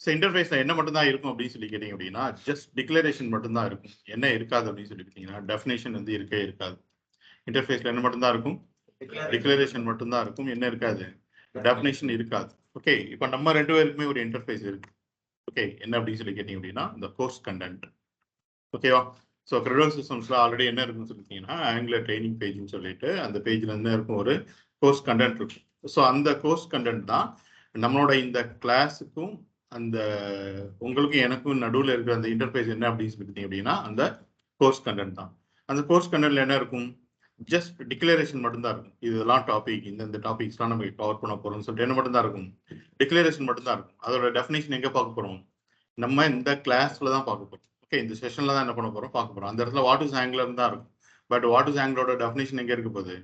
So இன்டர்ஃபேஸ்ல என்ன மட்டும் தான் இருக்கும் அப்படின்னு சொல்லி கேட்டீங்க அப்படின்னா ஜஸ்ட் டிக்ளரேஷன் மட்டும் தான் இருக்கும். என்ன இருக்காது அப்படின்னு சொல்லி கேட்டீங்கன்னா டெஃபினேஷன் வந்து இருக்கவே இருக்காது. இன்டர்ஃபேஸ்ல என்ன மட்டும் தான் இருக்கும்? டிக்ளரேஷன் மட்டும் தான் இருக்கும். என்ன இருக்காது? டெஃபினேஷன் இருக்காது. ஓகே, இப்போ நம்ம ரெண்டு பேருக்குமே ஒரு இன்டர்ஃபேஸ் இருக்கு. ஓகே, என்ன அப்படின்னு சொல்லி கேட்டீங்க அப்படின்னா இந்த கோர்ஸ் கண்டென்ட். ஓகேவா? ஸோ கிரெடல் சிஸ்டம்ஸ்ல ஆல்ரெடி என்ன இருக்குன்னு சொல்லிட்டீங்கன்னா ஆங்குலர் ட்ரைனிங் பேஜ்னு சொல்லிட்டு அந்த பேஜ்ல என்ன இருக்கும்? ஒரு கோர்ஸ் கண்டென்ட் இருக்கும். ஸோ அந்த கோர்ஸ் கண்டென்ட் தான் நம்மளோட இந்த கிளாஸுக்கும் அந்த உங்களுக்கும் எனக்கும் நடுவில் இருக்கிற அந்த இன்டர்ஃபேஸ் என்ன அப்படின்னு சொல்லிட்டீங்க அப்படின்னா அந்த கோர்ஸ் கண்டென்ட் தான். அந்த கோர்ஸ் கண்டென்ட்ல என்ன இருக்கும்? ஜஸ்ட் டிக்ளரேஷன் மட்டும்தான் இருக்கும். இதெல்லாம் டாபிக், இந்த டாபிக்ஸ்லாம் நம்ம கவர் பண்ண போறோம்னு சொல்லிட்டு என்ன மட்டும் தான் இருக்கும்? டிக்ளரேஷன் மட்டும் தான் இருக்கும். அதோட டெஃபினேஷன் எங்க பார்க்க போறோம்? நம்ம இந்த கிளாஸ்ல தான் பார்க்க போறோம். ஓகே, இந்த செஷன்ல தான் என்ன பண்ண போறோம்? பார்க்க போறோம். அந்த இடத்துல வாட் இஸ் ஆங்குலர் தான் இருக்கும். பட் வாட் இஸ் ஆங்குலரோட டெஃபினேஷன் எங்க இருக்க போகுது?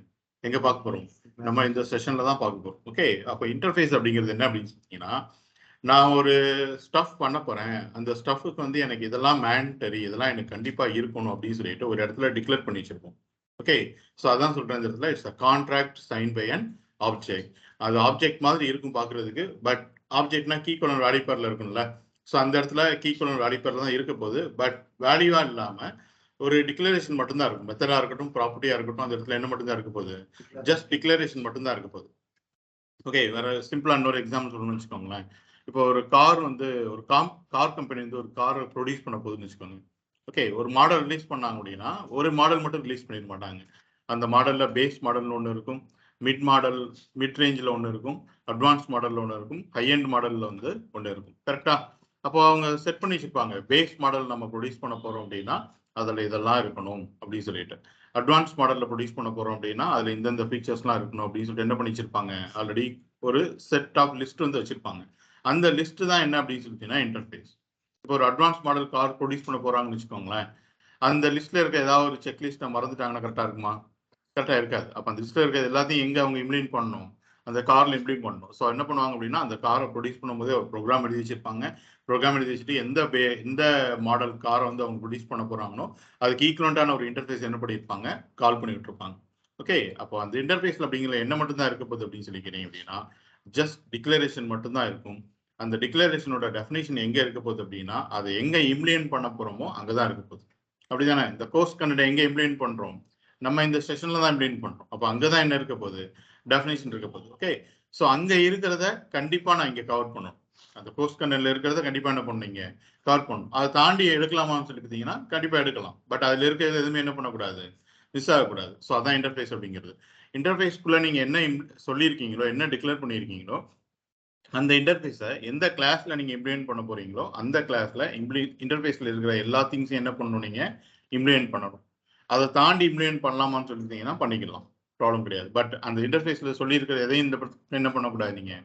எங்க பார்க்க போறோம்? நம்ம இந்த செஷன்ல தான் பார்க்க போறோம். ஓகே, அப்போ இன்டர்ஃபேஸ் அப்படிங்கிறது என்ன அப்படின்னு சொன்னீங்கன்னா நான் ஒரு ஸ்டஃப் பண்ண போறேன். அந்த ஸ்டஃப்க்கு வந்து எனக்கு இதெல்லாம் மேண்டரி, இதெல்லாம் எனக்கு கண்டிப்பா இருக்கணும் அப்படின்னு சொல்லிட்டு ஒரு இடத்துல டிக்ளேர் பண்ணி வச்சிருப்போம். ஓகே, ஸோ அதான் சொல்றேன் இந்த இடத்துல it's a contract sign by an object. அது ஆப்ஜெக்ட் மாதிரி இருக்கும் பார்க்கறதுக்கு, பட் ஆப்ஜெக்ட்னா கீ கொலன் வேல்யூ பேர்ல இருக்கும்ல. ஸோ அந்த இடத்துல கீ கொலன் வேல்யூ பேர்ல தான் இருக்க போகுது. பட் வேல்யூவா இல்லாம ஒரு டிக்ளரேஷன் மட்டும்தான் இருக்கும். மெத்தடா இருக்கட்டும், ப்ராப்பர்ட்டியா இருக்கட்டும், அந்த இடத்துல என்ன மட்டும்தான் இருக்க போகுது? ஜஸ்ட் டிக்ளரேஷன் மட்டும்தான் இருக்க போகுது. ஓகே, வேற சிம்பிளா இன்னொரு எக்ஸாம்பிள் சொல்லணும்னு வச்சுக்கோங்களேன். இப்போ ஒரு கார் வந்து ஒரு கார் கம்பெனி வந்து ஒரு காரை ப்ரொடியூஸ் பண்ண போகுதுன்னு வச்சுக்கோங்க. ஓகே, ஒரு மாடல் ரிலீஸ் பண்ணாங்க அப்படின்னா ஒரு மாடல் மட்டும் ரிலீஸ் பண்ணிட மாட்டாங்க. அந்த மாடல்ல பேஸ் மாடல்னு ஒன்று இருக்கும், மிட் மாடல், மிட் ரேஞ்சில் ஒன்று இருக்கும், அட்வான்ஸ் மாடல்ல ஒன்று இருக்கும், ஹை எண்ட் மாடல்ல வந்து ஒன்று இருக்கும். கரெக்டா? அப்போ அவங்க செட் பண்ணி வச்சிருப்பாங்க. பேஸ் மாடல் நம்ம ப்ரொடியூஸ் பண்ண போறோம் அப்படின்னா அதில் இதெல்லாம் இருக்கணும் அப்படின்னு சொல்லிட்டு. அட்வான்ஸ் மாடல்ல ப்ரொடியூஸ் பண்ண போறோம் அப்படின்னா அதுல இந்தந்த ஃபீச்சர்ஸ்லாம் இருக்கணும் அப்படின்னு சொல்லிட்டு என்ன பண்ணி வச்சிருப்பாங்க? ஆல்ரெடி ஒரு செட் ஆஃப் லிஸ்ட் வந்து வச்சிருப்பாங்க. அந்த லிஸ்ட் தான் என்ன அப்படின்னு சொல்லிட்டீங்கன்னா இன்டர்ஃபேஸ். இப்போ ஒரு அட்வான்ஸ் மாடல் கார் ப்ரொடியூஸ் பண்ண போறாங்கன்னு வச்சுக்கோங்களேன். அந்த லிஸ்ட்ல இருக்க ஏதாவது ஒரு செக் லிஸ்ட்டை மறந்துட்டாங்கன்னா கரெக்டா இருக்குமா? கரெக்டா இருக்காது. அப்ப அந்த லிஸ்ட்ல இருக்கிறது எல்லாத்தையும் எங்க அவங்க இம்ப்ளிமெண்ட் பண்ணணும்? அந்த கார்ல இம்ப்ளிமெண்ட் பண்ணணும். ஸோ என்ன பண்ணுவாங்க அப்படின்னா அந்த காரை ப்ரொடியூஸ் பண்ணும்போதே ஒரு ப்ரோக்ராம் எழுதி வச்சிருப்பாங்க. ப்ரோக்ராம் எழுதி வச்சுட்டு எந்த மாடல் காரை வந்து அவங்க ப்ரொடியூஸ் பண்ண போறாங்களோ அதுக்கு ஈக்குவலண்டான ஒரு இன்டர்ஃபேஸ் என்ன பண்ணியிருப்பாங்க? கால் பண்ணி விட்டுருப்பாங்க. ஓகே, அப்போ அந்த இன்டர்ஃபேஸ்ல அப்படிங்கிற என்ன மட்டும் தான் இருக்க போகுது அப்படின்னு சொல்லி கேட்டீங்க அப்படின்னா ஜஸ்ட் டிக்ளரேஷன் மட்டும் தான் இருக்கும். அந்த டிக்ளரேஷனோட டெஃபினேஷன் எங்க இருக்க போகுது அப்படின்னா அதை எங்க இம்ப்ளிமெண்ட் பண்ண போறோமோ அங்கதான் இருக்க போகுது. அப்படிதானே? இந்த கோர்ஸ் கண்டென்ட் எங்க இம்ப்ளிமெண்ட் பண்றோம்? நம்ம இந்த செஷன்ல தான் இம்ப்ளிமெண்ட் பண்றோம். அப்போ அங்கதான் என்ன இருக்க போகுது? டெஃபினேஷன் இருக்க போகுது. ஓகே, ஸோ அங்க இருக்கிறத கண்டிப்பா நான் இங்க கவர் பண்ணணும். அந்த கோர்ஸ் கண்டென்ட்ல இருக்கிறத கண்டிப்பா என்ன பண்ணீங்க? கவர் பண்ணணும். அதை தாண்டி எடுக்கலாமான்னு சொல்லி பார்த்தீங்கன்னா கண்டிப்பா எடுக்கலாம். பட் அதுல இருக்கிறது எதுவுமே என்ன பண்ணக்கூடாது? மிஸ் ஆகக்கூடாது. ஸோ அதான் இன்டர்ஃபேஸ் அப்படிங்கிறது. இன்டர்ஃபேஸ்க்குள்ள நீங்க என்ன சொல்லியிருக்கீங்களோ, என்ன டிக்ளேர் பண்ணியிருக்கீங்களோ அந்த இன்டர்ஃபேஸை எந்த கிளாஸ்ல நீங்க இம்ப்ளிமெண்ட் பண்ண போறீங்களோ அந்த கிளாஸ்ல இன்டர்ஃபேஸ்ல இருக்கிற எல்லா திங்ஸையும் என்ன பண்ணணும்? நீங்க இம்ப்ளிமெண்ட் பண்ணணும். அதை தாண்டி இம்ப்ளிமெண்ட் பண்ணலாமான்னு சொல்லிட்டீங்கன்னா பண்ணிக்கலாம், ப்ராப்ளம் கிடையாது. பட் அந்த இன்டர்ஃபேஸ்ல சொல்லியிருக்கிற எதையும் இந்த என்ன பண்ணக்கூடாது? நீங்க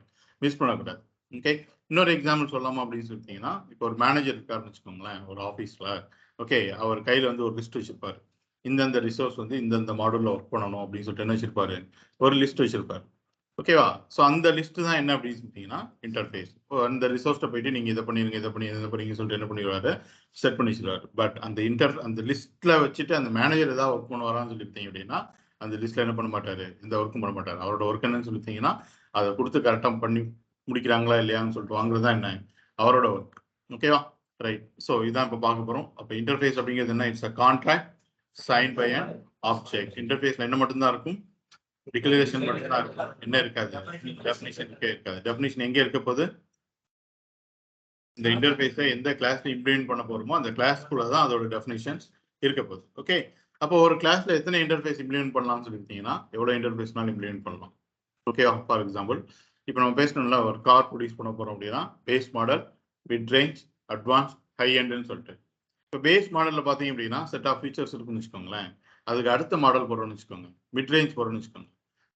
மிஸ் பண்ணக்கூடாது. ஓகே, இன்னொரு எக்ஸாம்பிள் சொல்லலாமா அப்படின்னு சொல்லிட்டீங்கன்னா இப்போ ஒரு மேனேஜர் இருக்காருன்னு வச்சுக்கோங்களேன் ஒரு ஆஃபீஸ்ல. ஓகே, அவர் கையில வந்து ஒரு லிஸ்ட் வச்சிருப்பாரு. இந்தந்த ரிசோர்ஸ் வந்து இந்தந்த மாடல்ல ஒர்க் பண்ணணும் அப்படின்னு சொல்லிட்டு என்ன வச்சிருப்பாரு? ஒரு லிஸ்ட் வச்சிருப்பாரு. ஓகேவா? ஸோ அந்த லிஸ்ட் தான் என்ன அப்படின்னு சொல்லிட்டீங்கன்னா இன்டர்ஃபேஸ். அந்த ரிசோர்ஸ்ட்ட போயிட்டு நீங்க இதை பண்ணிருங்க, இதை பண்ணிருங்க, இதை பண்ணிருங்க சொல்லிட்டு என்ன பண்ணிடுவாரு? செட் பண்ணி வச்சிருவாரு. பட் அந்த லிஸ்ட்ல வச்சுட்டு அந்த மேனேஜர் ஏதாவது ஒர்க் பண்ணுவாரான்னு சொல்லிட்டீங்க அப்படின்னா அந்த லிஸ்ட்ல என்ன பண்ண மாட்டாரு? எந்த ஒர்க்கும் பண்ண மாட்டாரு. அவரோட ஒர்க் என்னன்னு சொல்லிட்டீங்கன்னா அதை கொடுத்து கரெக்டா பண்ணி முடிக்கிறாங்களா இல்லையான்னு சொல்லிட்டு வாங்குறது தான் என்ன? அவரோட ஒர்க். ஓகேவா? ரைட். ஸோ இதான் இப்போ பார்க்க போறோம். அப்போ இன்டர்ஃபேஸ் அப்படிங்கிறது என்ன? It's a contract sign by an object. இன்டர்ஃபேஸ்ல என்ன மட்டும்தான் இருக்கும்? டிக்ளரேஷன் மட்டும் தான் இருக்கும். என்ன இருக்காது? டெஃபினிஷன் இருக்காது. டெஃபினிஷன் எங்க இருக்க போகுது? இந்த இன்டர்ஃபேஸை எந்த கிளாஸ்ல இம்ப்ளிமெண்ட் பண்ண போறோமோ அந்த கிளாஸ்க்குள்ள தான் அதோட டெஃபினிஷன்ஸ் இருக்க போகுது. ஓகே, அப்போ ஒரு கிளாஸ்ல எத்தனை இன்டர்ஃபேஸ் இம்ப்ளிமெண்ட் பண்ணலாம்னு சொல்லிட்டீங்கன்னா எவ்வளவு இன்டர்ஃபேஸ்னாலும் இம்ப்ளிமெண்ட் பண்ணலாம். ஓகே, ஃபார் எக்ஸாம்பிள் இப்போ நம்ம பேசணும்ல ஒரு கார் ப்ரொடியூஸ் பண்ண போறோம் அப்படின்னா base model, mid range, advance, high எண்ட்னு சொல்லிட்டு. இப்போ பேஸ் மாடல்ல பாத்தீங்க அப்படின்னா செட் ஆஃப் ஃபீச்சர்ஸ் இருக்குன்னு வச்சுக்கோங்களேன். அதுக்கு அடுத்த மாடல் போறோம்னு வச்சுக்கோங்க, மிட் ரேஞ்ச் போறோம்னு வச்சுக்கோங்க.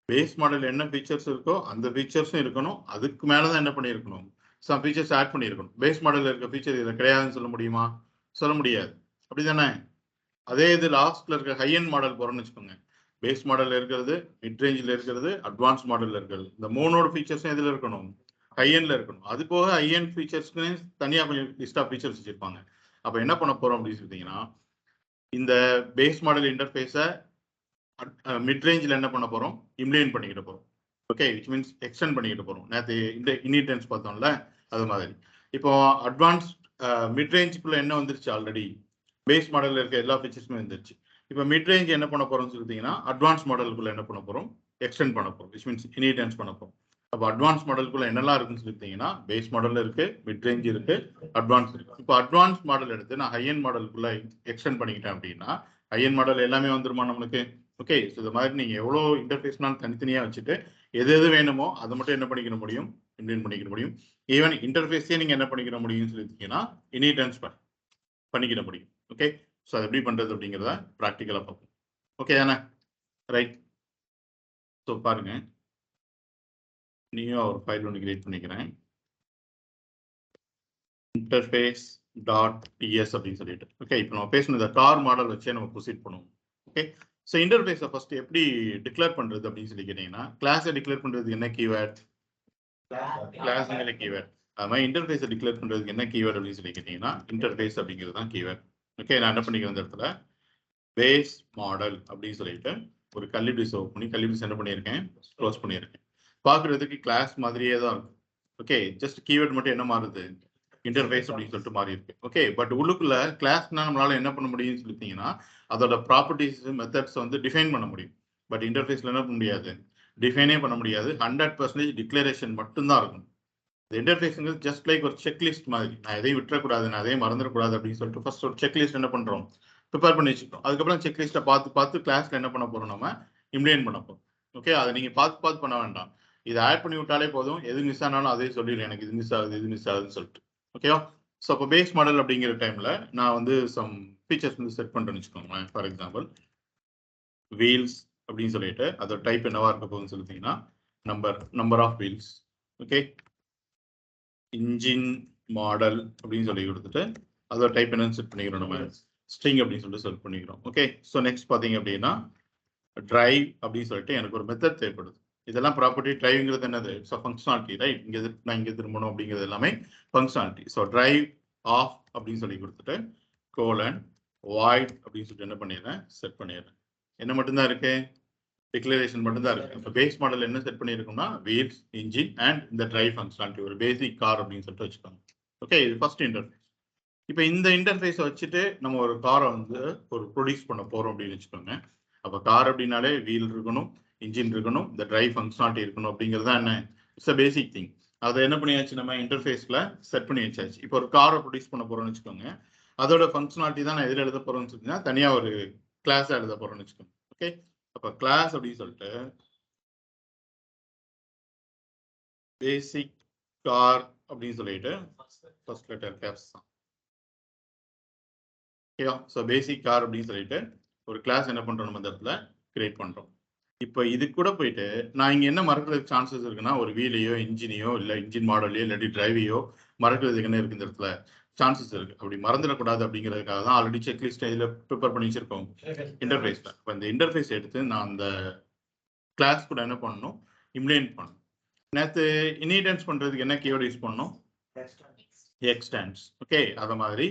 பேஸ் மாடல் என்ன ஃபீச்சர்ஸ் இருக்கோ அந்த ஃபீச்சர்ஸும் இருக்கணும். அதுக்கு மேலதான் என்ன பண்ணியிருக்கணும்? சம் ஃபீச்சர்ஸ் ஆட் பண்ணியிருக்கணும். பேஸ் மாடல்ல இருக்க ஃபீச்சர் இதுல கிடையாதுன்னு சொல்ல முடியுமா? சொல்ல முடியாது. அப்படிதானே? அதே இது லாஸ்ட்ல இருக்க ஹை எண்ட் மாடல் போறோம்னு வச்சுக்கோங்க. பேஸ் மாடல்ல இருக்கிறது, மிட் ரேஞ்சில் இருக்கிறது, அட்வான்ஸ் மாடல்ல இருக்கிறது. இந்த மூணோட ஃபீச்சர்ஸும் எதுல இருக்கணும்? ஹை எண்ட்ல இருக்கணும். அது போக ஹை எண்ட் ஃபீச்சர்ஸ்க்கு தனியா கொஞ்சம் லிஸ்ட் ஆஃப் ஃபீச்சர்ஸ் வச்சிருப்பாங்க. அப்ப என்ன பண்ண போறோம் அப்படின்னு சொல்லிட்டீங்கன்னா இந்த பேஸ் மாடல் இன்டர்ஃபேஸை மிட் ரேஞ்சில் என்ன பண்ண போறோம்? இம்ப்ளிமெண்ட் பண்ணிக்கிட்டு போறோம். ஓகே, விச் மீன்ஸ் எக்ஸ்டெண்ட் பண்ணிக்கிட்டு போறோம். நேற்று இந்த இன்ஹெரிட்டன்ஸ் பார்த்தோம்ல அது மாதிரி. இப்போ அட்வான்ஸ் மிட் ரேஞ்சுக்குள்ள என்ன வந்துருச்சு ஆல்ரெடி பேஸ் மாடலில் இருக்க எல்லா ஃபீச்சர்ஸுமே வந்துருச்சு. இப்போ மிட் ரேஞ்ச் என்ன பண்ண போறோம்னு சொல்லிட்டீங்கன்னா அட்வான்ஸ் மாடலுக்குள்ள என்ன பண்ண போறோம், எக்ஸ்டெண்ட் பண்ண போறோம், விச் மீன்ஸ் இன்ஹெரிட்டன்ஸ் பண்ண போறோம். அப்போ அட்வான்ஸ் மாடலுக்குள்ள என்னெல்லாம் இருக்குன்னு சொல்லிட்டீங்கன்னா பேஸ் மாடல் இருக்கு, மிட் ரேஞ்ச் இருக்கு, அட்வான்ஸ் இருக்கு. இப்போ அட்வான்ஸ் மாடல் எடுத்து நான் ஹையன் மாடலுக்குள்ள எக்ஸ்டெண்ட் பண்ணிக்கிட்டேன் அப்படின்னா ஹையன் மாடல் எல்லாமே வந்துருமா நம்மளுக்கு? ஓகே, ஸோ இந்த மாதிரி நீங்க எவ்வளோ இன்டர்ஃபேஸ்னாலும் தனித்தனியா வச்சுட்டு எது எது வேணுமோ அதை மட்டும் என்ன பண்ணிக்கிற முடியும், இம்ப்ளிமெண்ட் பண்ணிக்கிற முடியும். ஈவன் இன்டர்ஃபேஸே நீங்க என்ன பண்ணிக்கிற முடியும்னு சொல்லிட்டீங்கன்னா இன்ஹெரிட்டன்ஸ் பண்ணிக்கிற முடியும். ஓகே, ஸோ அது எப்படி பண்றது அப்படிங்கிறத ப்ராக்டிக்கலாக பார்ப்போம். ஓகே தானே? ரைட். ஸோ பாருங்க, நீயும் ஒரு ஃபைல் ஒன்று கிரியேட் பண்ணிக்கிறேன், இன்டர்ஃபேஸ் டாட் டிஎஸ் அப்படின்னு சொல்லிட்டு. ஓகே, இப்போ நம்ம பேசின இந்த கார் மாடல் வச்சே நம்ம ப்ரொசீட் பண்ணுவோம். ஓகே, ஸோ இன்டர்ஃபேஸை ஃபர்ஸ்ட் எப்படி டிக்ளேர் பண்றது அப்படின்னு சொல்லி கேட்டீங்கன்னா கிளாஸை டிக்ளேர் பண்றதுக்கு என்ன கீவேர்ட்? கிளாஸ்ங்கிற கீவேர்ட். அது மாதிரி இன்டர்ஃபேஸை டிக்ளேர் பண்றதுக்கு என்ன கீவேர்ட் அப்படின்னு சொல்லி கேட்டீங்கன்னா இன்டர்ஃபேஸ் அப்படிங்கிறது தான் கீவேர்ட். ஓகே, நான் என்ன பண்ணிக்கிறேன் இந்த இடத்துல பேஸ் மாடல் அப்படின்னு சொல்லிட்டு ஒரு கல்லிபிஸ் ஓப்பன் பண்ணி கல்லிபிஸ் என்ன பண்ணியிருக்கேன், க்ளோஸ் பண்ணியிருக்கேன். பார்க்குறதுக்கு கிளாஸ் மாதிரியே தான் இருக்கும். ஓகே, ஜஸ்ட் கீவேர்ட் மட்டும் என்ன மாறுது, இன்டர்ஃபேஸ் அப்படின்னு சொல்லிட்டு மாறி இருக்கு. ஓகே, பட் உள்ளுக்குள்ள கிளாஸ்னா நம்மளால என்ன பண்ண முடியும்னு சொல்லிட்டீங்கன்னா அதோட ப்ராப்பர்ட்டிஸ் மெத்தட்ஸ் வந்து டிஃபைன் பண்ண முடியும். பட் இன்டர்ஃபேஸ்ல என்ன பண்ண முடியாது, டிஃபைனே பண்ண முடியாது. 100% டிக்ளரேஷன் மட்டும்தான் இருக்கும். இன்டர்ஃபேஸ்ங்கிறது ஜஸ்ட் லைக் ஒரு செக்லிஸ்ட் மாதிரி. நான் எதையும் விட்டுறக்கூடாது, நான் எதையும் மறந்துடக்கூடாது அப்படின்னு சொல்லிட்டு ஃபர்ஸ்ட் ஒரு செக்லிஸ்ட் என்ன பண்றோம், ப்ரிப்பேர் பண்ணி வச்சுக்கிறோம். அதுக்கப்புறம் செக்லிஸ்ட்டை பார்த்து கிளாஸ்ல என்ன பண்ண போறோம், நம்ம இம்ப்ளிமெண்ட் பண்ண போறோம். ஓகே, அதை நீங்க பார்த்து பண்ண வேண்டாம், இதை ஆட் பண்ணி விட்டாலே போதும். எது மிஸ் ஆனாலும் அதே சொல்லிடுறேன், எனக்கு இது மிஸ் ஆகுது இது மிஸ் ஆகுதுன்னு சொல்லிட்டு. ஓகேவா? ஸோ அப்போ பேஸ் மாடல் அப்படிங்கிற டைம்ல நான் வந்து சம் ஃபீச்சர்ஸ் வந்து செட் பண்ணுறேன்னு வச்சுக்கோங்களேன். ஃபார் எக்ஸாம்பிள் வீல்ஸ் அப்படின்னு சொல்லிட்டு அதோட டைப் என்னவா இருக்க போகுதுன்னு சொல்லிட்டீங்கன்னா number of wheels. Okay, engine model அப்படின்னு சொல்லி கொடுத்துட்டு அதோட டைப் என்னன்னு செட் பண்ணிக்கிறோம், நம்ம ஸ்ட்ரிங் அப்படின்னு சொல்லிட்டு செட் பண்ணிக்கிறோம். ஓகே, ஸோ நெக்ஸ்ட் பார்த்தீங்க அப்படின்னா டிரைவ் அப்படின்னு சொல்லிட்டு எனக்கு ஒரு மெத்தட் தேவைப்படுது. இதெல்லாம் ப்ராப்பர்ட்டி. டிரைவ்ங்கிறது என்னது, இட்ஸ் அ ஃபங்க்ஷனாலிட்டி, ரைட்? நான் இங்கே திரும்பணும் அப்படிங்கிறது எல்லாமே ஃபங்க்ஷனாலிட்டி. ஸோ டிரைவ் ஆஃப் அப்படின்னு சொல்லி கொடுத்துட்டு கோலன் வாய்ட் அப்படின்னு சொல்லிட்டு என்ன பண்ணிடுறேன், செட் பண்ணிடுறேன். என்ன மட்டும்தான் இருக்கு, டிக்ளரேஷன் மட்டும்தான் இருக்கு. இப்போ பேஸ் மாடல் என்ன செட் பண்ணியிருக்கோம்னா வீல்ஸ், இன்ஜின் அண்ட் இந்த டிரைவ் ஃபங்க்ஷனாலிட்டி, ஒரு பேசிக் கார் அப்படின்னு சொல்லிட்டு வச்சுக்கோங்க. ஓகே, இது ஃபர்ஸ்ட் இன்டர்ஃபேஸ். இப்போ இந்த இன்டர்ஃபேஸை வச்சுட்டு நம்ம ஒரு காரை வந்து ஒரு ப்ரொடியூஸ் பண்ண போறோம் அப்படின்னு வச்சுக்கோங்க. அப்போ கார் அப்படின்னாலே வீல் இருக்கணும், இன்ஜின் இருக்கணும், இந்த டிரைவ் ஃபங்க்ஷனாலிட்டி இருக்கணும் அப்படிங்கிறது என்ன, இட்ஸ் அ பேசிக் திங். அதை என்ன பண்ணியாச்சு, நம்ம இன்டர்ஃபேஸ்ல செட் பண்ணி வச்சாச்சு. இப்போ ஒரு காரை ப்ரொடியூஸ் பண்ண போறோம்னு வச்சுக்கோங்க, அதோட ஃபங்க்ஷனாலிட்டி தான் நான் எதில் எழுத போறேன்னு சொன்னீங்கன்னா தனியாக ஒரு கிளாஸ் எழுத போறேன்னு வச்சுக்கோங்க. ஓகே, அப்போ கிளாஸ் அப்படின்னு சொல்லிட்டு பேசிக் கார் அப்படின்னு சொல்லிட்டு ஃபர்ஸ்ட் லெட்டர் கேப்ஸ் தான். ஓகேவா? ஸோ பேசிக் கார் அப்படின்னு சொல்லிட்டு ஒரு கிளாஸ் என்ன பண்றோம், நம்ம இந்த இடத்துல கிரியேட் பண்றோம். இப்போ இது கூட போயிட்டு நான் இங்க என்ன மறக்கிறதுக்கு சான்சஸ் இருக்குன்னா ஒரு வீலையோ இன்ஜினையோ இல்லை இன்ஜின் மாடலையோ இல்லாட்டி டிரைவையோ மறக்கிறதுக்கு என்ன இருக்கு, இந்த இடத்துல சான்சஸ் இருக்கு. அப்படி மறந்துடக்கூடாது அப்படிங்கிறதுக்காக தான் ஆல்ரெடி செக்லிஸ்ட் இதில் ப்ரிப்பேர் பண்ணி வச்சிருக்கோம் இன்டர்ஃபேஸ்ல. இப்போ இந்த இன்டர்ஃபேஸ் எடுத்து நான் அந்த கிளாஸ் கூட என்ன பண்ணணும், இம்ப்ளிமெண்ட் பண்ணணும். நேற்று இன்ஹெரிட்டன்ஸ் பண்றதுக்கு என்ன கீவேர்டு யூஸ் பண்ணணும், எக்ஸ்டென்ஸ். ஓகே, அத மாதிரி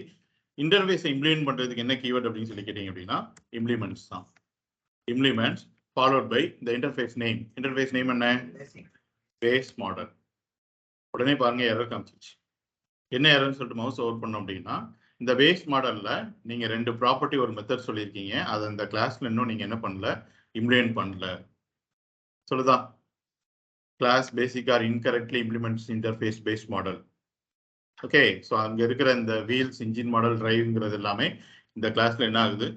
இன்டர்ஃபேஸை இம்ப்ளிமெண்ட் பண்றதுக்கு என்ன கீவேர்ட் அப்படின்னு சொல்லி கேட்டீங்க அப்படின்னா இம்ப்ளிமெண்ட்ஸ் தான். Implements followed by the interface name. Interface name என்ன, பேஸ் மாடல். உடனே பாருங்க எரர் காமிச்சிச்சு. என்ன எரர்னு சொல்லிட்டு மவுஸ் ஓவர் பண்ணோம் அப்படின்னா இந்த பேஸ் மாடல்ல நீங்க ரெண்டு ப்ராப்பர்ட்டி ஒரு மெத்தட் சொல்லியிருக்கீங்க, அதை இந்த கிளாஸ்ல இன்னும் நீங்க என்ன பண்ணல, இம்ப்ளிமெண்ட் பண்ணல சொல்லுதா. Class basic are incorrectly implements interface base model. Okay, so அங்க இருக்கிற இந்த வீல்ஸ், இன்ஜின் மாடல், டிரைவ்ங்கிறது எல்லாமே இந்த கிளாஸ்ல என்ன ஆகுது,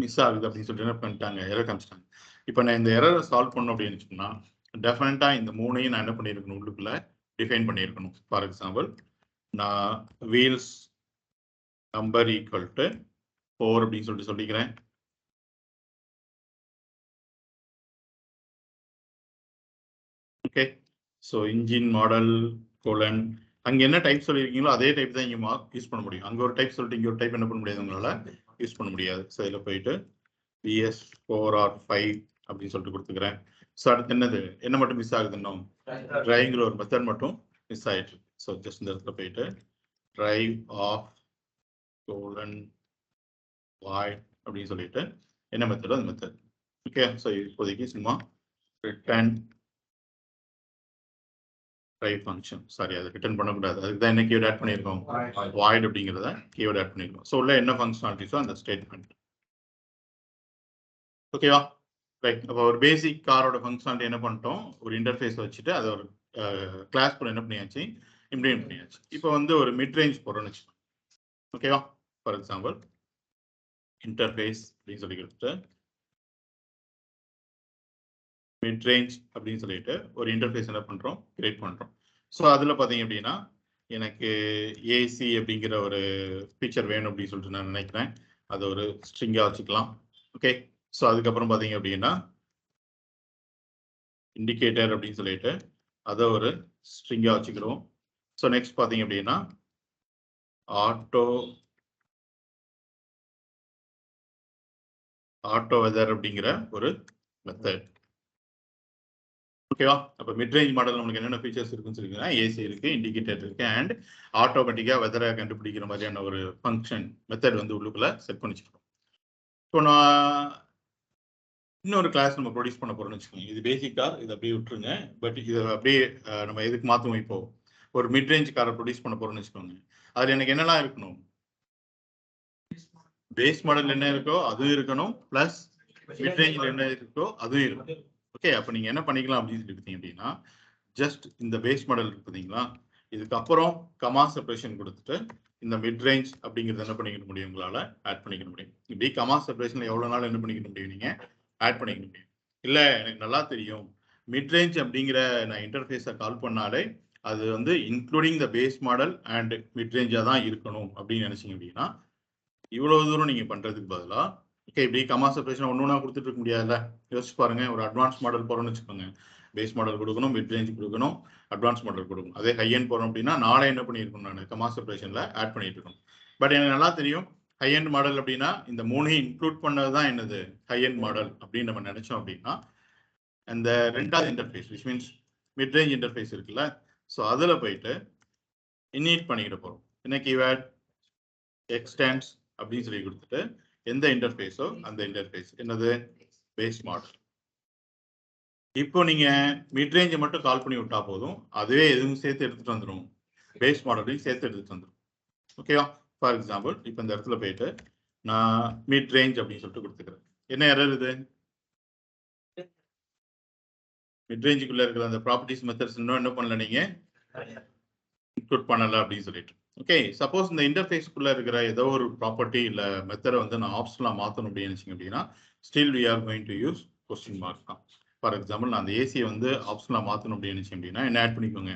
மிஸ் ஆகுது அப்படின்னு சொல்லிட்டு என்ன பண்ணிட்டாங்க, எரர் காமிச்சிட்டாங்க. இப்போ நான் இந்த எரரை சால்வ் பண்ணணும் அப்படின்னு சொன்னா டெஃபினட்டா இந்த மூணையும் நான் என்ன பண்ணியிருக்கணும், உள்ளுக்குள்ள டிஃபைன் பண்ணியிருக்கணும். ஃபார் எக்ஸாம்பிள் நான் வீல்ஸ் நம்பர் ஈக்குவல் டு 4 அப்படின்னு சொல்லிட்டு சொல்லிக்கிறேன். Okay, so engine model colon அங்க என்ன டைப் சொல்லியிருக்கீங்களோ அதே டைப் தான் இங்க யூஸ் பண்ண முடியும். அங்க ஒரு டைப் சொல்லிட்டு இங்க ஒரு டைப் என்ன பண்ண முடியாது, உங்களால யூஸ் பண்ண முடியாது. ஸோ இதில் போயிட்டு BS4 or 5 அப்படின்னு சொல்லிட்டு கொடுத்துக்கிறேன். ஸோ அடுத்து என்னது, என்ன மட்டும் மிஸ் ஆகுது, இன்னும் டிரைவ்ங்கிற ஒரு மெத்தட் மட்டும் மிஸ் ஆயிடுச்சு. ஸோ ஜஸ்ட் இந்த இடத்துல போயிட்டு டிரைவ் ஆஃப் கோலன் வாய்ட் அப்படின்னு சொல்லிட்டு என்ன மெத்தடோ அந்த மெத்தட். ஓகே, ஸோ இப்போதைக்கு சும்மா ரிட்டர்ன் ட்ரை ஃபங்க்ஷன் சாரி அதை ரிட்டர்ன் பண்ணக்கூடாது. அதுக்கு தான் என்ன கீவேர்ட் ஆட் பண்ணியிருக்கோம், வாய்ட் அப்படிங்கிறத கீவேர்ட் ஆட் பண்ணியிருக்கோம். ஸோ உள்ள என்ன ஃபங்க்ஷனாலிட்டிஸோ அந்த ஸ்டேட்மெண்ட். ஓகேவா? ரைட். அப்போ ஒரு பேசிக் காரோட ஃபங்க்ஷனாலிட்டி என்ன பண்ணிட்டோம், ஒரு இன்டர்ஃபேஸ் வச்சுட்டு அதை ஒரு கிளாஸ் கூட என்ன பண்ணியாச்சு, இம்ப்ளிமெண்ட் பண்ணியாச்சு. இப்போ வந்து ஒரு மிட் ரேஞ்ச் போகிறோம்னு வச்சுக்கோங்க. ஓகேவா? ஃபார் எக்ஸாம்பிள் இன்டர்ஃபேஸ் அப்படின்னு சொல்லி கொடுத்துட்டு மிட் ரேஞ்ச் அப்படின்னு சொல்லிட்டு ஒரு இன்டர்ஃபேஸ் என்ன பண்ணுறோம், கிரியேட் பண்ணுறோம். ஸோ அதில் பார்த்தீங்க அப்படின்னா எனக்கு ஏசி அப்படிங்கிற ஒரு ஃபீச்சர் வேணும் அப்படின்னு சொல்லிட்டு நான் நினைக்கிறேன். அதை ஒரு ஸ்ட்ரிங்காக வச்சுக்கலாம். ஓகே. ஸோ அதுக்கப்புறம் பார்த்தீங்க அப்படின்னா இண்டிகேட்டர் அப்படின்னு சொல்லிட்டு அதை ஒரு ஸ்ட்ரிங்காக வச்சுக்கிறோம். ஸோ நெக்ஸ்ட் பார்த்தீங்க அப்படின்னா ஆட்டோ வெதர் அப்படிங்கிற ஒரு மெத்தட். ஓகேவா? அப்போ மிட் ரேஞ்ச் மாடல் நமக்கு என்னென்ன ஃபீச்சர்ஸ் இருக்குன்னு சொல்லிங்கன்னா ஏசி இருக்கு, இண்டிகேட்டர் இருக்கு, அண்ட் ஆட்டோமேட்டிக்காக வெதரை கண்டுபிடிக்கிற மாதிரியான ஒரு ஃபங்க்ஷன் மெத்தட் வந்து உள்ளுக்குள்ள செட் பண்ணி வச்சுக்கிறோம். இப்போ நான் இன்னொரு கிளாஸ் நம்ம ப்ரொடியூஸ் பண்ண போறோம்னு வச்சுக்கோங்க. இது பேசிக்கா இதை அப்படியே விட்டுருங்க. பட் இதை அப்படியே நம்ம எதுக்கு மாற்றுவோம், இப்போ ஒரு மிட் ரேஞ்ச் காரை ப்ரொடியூஸ் பண்ண போறோம்னு வச்சுக்கோங்க. அதில் எனக்கு என்னெல்லாம் இருக்கணும், பேஸ் மாடல் என்ன இருக்கோ அதுவும் இருக்கணும், பிளஸ் மிட் ரேஞ்சில் என்ன இருக்கோ அதுவும் இருக்கணும். ஓகே. அப்போ நீங்கள் என்ன பண்ணிக்கலாம் அப்படின்னு சொல்லி பார்த்தீங்க அப்படின்னா ஜஸ்ட் இந்த பேஸ் மாடல் இருக்கு பார்த்தீங்களா, இதுக்கப்புறம் கமா செப்பரேஷன் கொடுத்துட்டு இந்த மிட் ரேஞ்ச் அப்படிங்கிறது என்ன பண்ணிக்க முடியும், உங்களால் ஆட் பண்ணிக்க முடியும். இப்படி கமா செப்பரேஷன்ல எவ்வளோ நாள் என்ன பண்ணிக்க முடியும், நீங்கள் ஆட் பண்ணிக்க முடியும். இல்லை எனக்கு நல்லா தெரியும் மிட் ரேஞ்ச் அப்படிங்கிற நான் இன்டர்ஃபேஸை கால் பண்ணாலே அது வந்து including the base model and mid ரேஞ்சாக தான் இருக்கணும் அப்படின்னு நினைச்சீங்க அப்படின்னா இவ்வளவு தூரம் நீங்க பண்றதுக்கு பதிலா ஓகே இப்படி கமா செப்பரேஷன் ஒன்னொன்னா கொடுத்துட்டு இருக்க முடியாதுல்ல. யோசிச்சு பாருங்க, ஒரு அட்வான்ஸ் மாடல் போறோம்னு வச்சுக்கோங்க, பேஸ் மாடல் கொடுக்கணும், மிட் ரேஞ்ச் கொடுக்கணும், அட்வான்ஸ் மாடல் கொடுக்கணும். அதே ஹை எண்ட் போறோம் அப்படின்னா நாளை என்ன பண்ணியிருக்கணும், நான் கமா செப்பரேஷன்ல ஆட் பண்ணிட்டு இருக்கணும். பட் எனக்கு நல்லா தெரியும் ஹை எண்ட் மாடல் அப்படின்னா இந்த மூணையும் இன்க்ளூட் பண்ணதுதான் என்னது ஹை எண்ட் மாடல் அப்படின்னு நம்ம நினைச்சோம் அப்படின்னா அந்த ரெண்டாவது interface which means mid range interface இருக்குல்ல, ஸோ அதில் போயிட்டு இன்இட் பண்ணிக்கிட்டு போறோம். என்ன கீவேர்ட் எக்ஸ்டென்ஸ் அப்படின்னு சொல்லி கொடுத்துட்டு எந்த இன்டர்ஃபேஸோ அந்த இன்டர்ஃபேஸ் என்னது பேஸ் மாடல். இப்போ நீங்க மிட் ரேஞ்சை மட்டும் கால் பண்ணி விட்டா போதும், அதுவே எதுவும் சேர்த்து எடுத்துட்டு வந்துடும், பேஸ் மாடலையும் சேர்த்து எடுத்துட்டு வந்துடும். ஓகேவா? ஃபார் எக்ஸாம்பிள் இப்போ இந்த இடத்துல போயிட்டு நான் மிட் ரேஞ்ச் அப்படின்னு சொல்லிட்டு கொடுத்துக்கிறேன். என்ன எரர் இது, மிட் ரேஞ்சுக்குள்ள இருக்கிற அந்த ப்ராப்பர்ட்டிஸ் மெத்தட்ஸ் இன்னும் என்ன பண்ணல, நீங்க இன்க்ளூட் பண்ணல அப்படின்னு சொல்லிட்டு. ஓகே. சப்போஸ் இந்த இன்டர்ஃபேஸ்க்குள்ள இருக்கிற ஏதோ ஒரு ப்ராப்பர்ட்டி இல்ல மெத்தடை வந்து நான் ஆப்ஷனலா மாற்றணும் அப்படின்னு நினைச்சீங்க அப்படின்னா still we are going to use question mark தான். ஃபார் எக்ஸாம்பிள் நான் அந்த ஏசியை வந்து ஆப்ஷனலா மாற்றணும் அப்படின்னு நினைச்சேன் அப்படின்னா என்ன ஆட் பண்ணிக்கோங்க,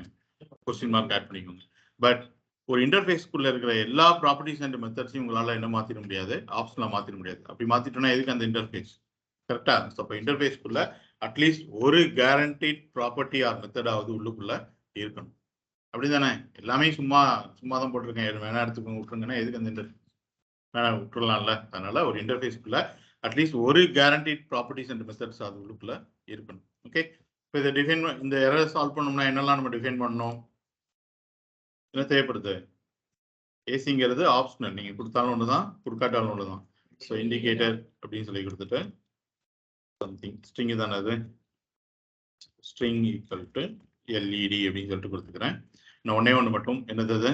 கொஸ்டின் மார்க் ஆட் பண்ணிக்கோங்க. பட் ஒரு இன்டர்ஃபேஸ்க்குள்ள இருக்கிற எல்லா ப்ராப்பர்ட்டிஸ் அண்ட் மெத்தட்ஸையும் உங்களால என்ன மாத்திர முடியாது, ஆப்ஷனலா மாத்திர முடியாது. அப்படி மாத்திட்டோம்னா எதுக்கு அந்த இன்டர்ஃபேஸ், கரெக்டா? ஸோ அப்போ இன்டர்ஃபேஸ்க்குள்ள அட்லீஸ்ட் ஒரு கேரண்டீட் ப்ராப்பர்ட்டி ஆர் மெத்தடாவது உள்ளுக்குள்ள இருக்கணும். அப்படிதானே? எல்லாமே சும்மா தான் போட்டிருக்கேன், வேணா எடுத்துக்கோங்க விட்டுருங்கன்னா எதுக்கு அந்த இன்டர்ஃபேஸ், வேணா விட்டுறலாம்ல. அதனால ஒரு இன்டர்ஃபேஸ்க்குள்ள அட்லீஸ்ட் ஒரு கேரண்டீட் ப்ராப்பர்ட்டிஸ் அண்ட் மெத்தட்ஸ் அது உள்ளுக்குள்ள இருக்கணும். ஓகே. இப்போ இதை டிஃபைன் இந்த எரர் சால்வ் பண்ணோம்னா என்னெல்லாம் நம்ம டிஃபைன் பண்ணணும், என்ன தேவைப்படுது, ஏசிங்கிறது ஆப்ஷனல், நீங்க கொடுத்தாலும் ஒண்ணுதான் கொடுக்காட்டாலும் ஒண்ணுதான். ஸோ இண்டிகேட்டர் அப்படின்னு சொல்லி கொடுத்துட்டு சம்திங் ஸ்ட்ரிங் தானே, அது ஸ்ட்ரிங் ஈக்குவல் டு எல்இடி அப்படின்னு சொல்லிட்டு கொடுத்துக்கிறேன். நான் ஒன்னே ஒன்று மட்டும் என்னது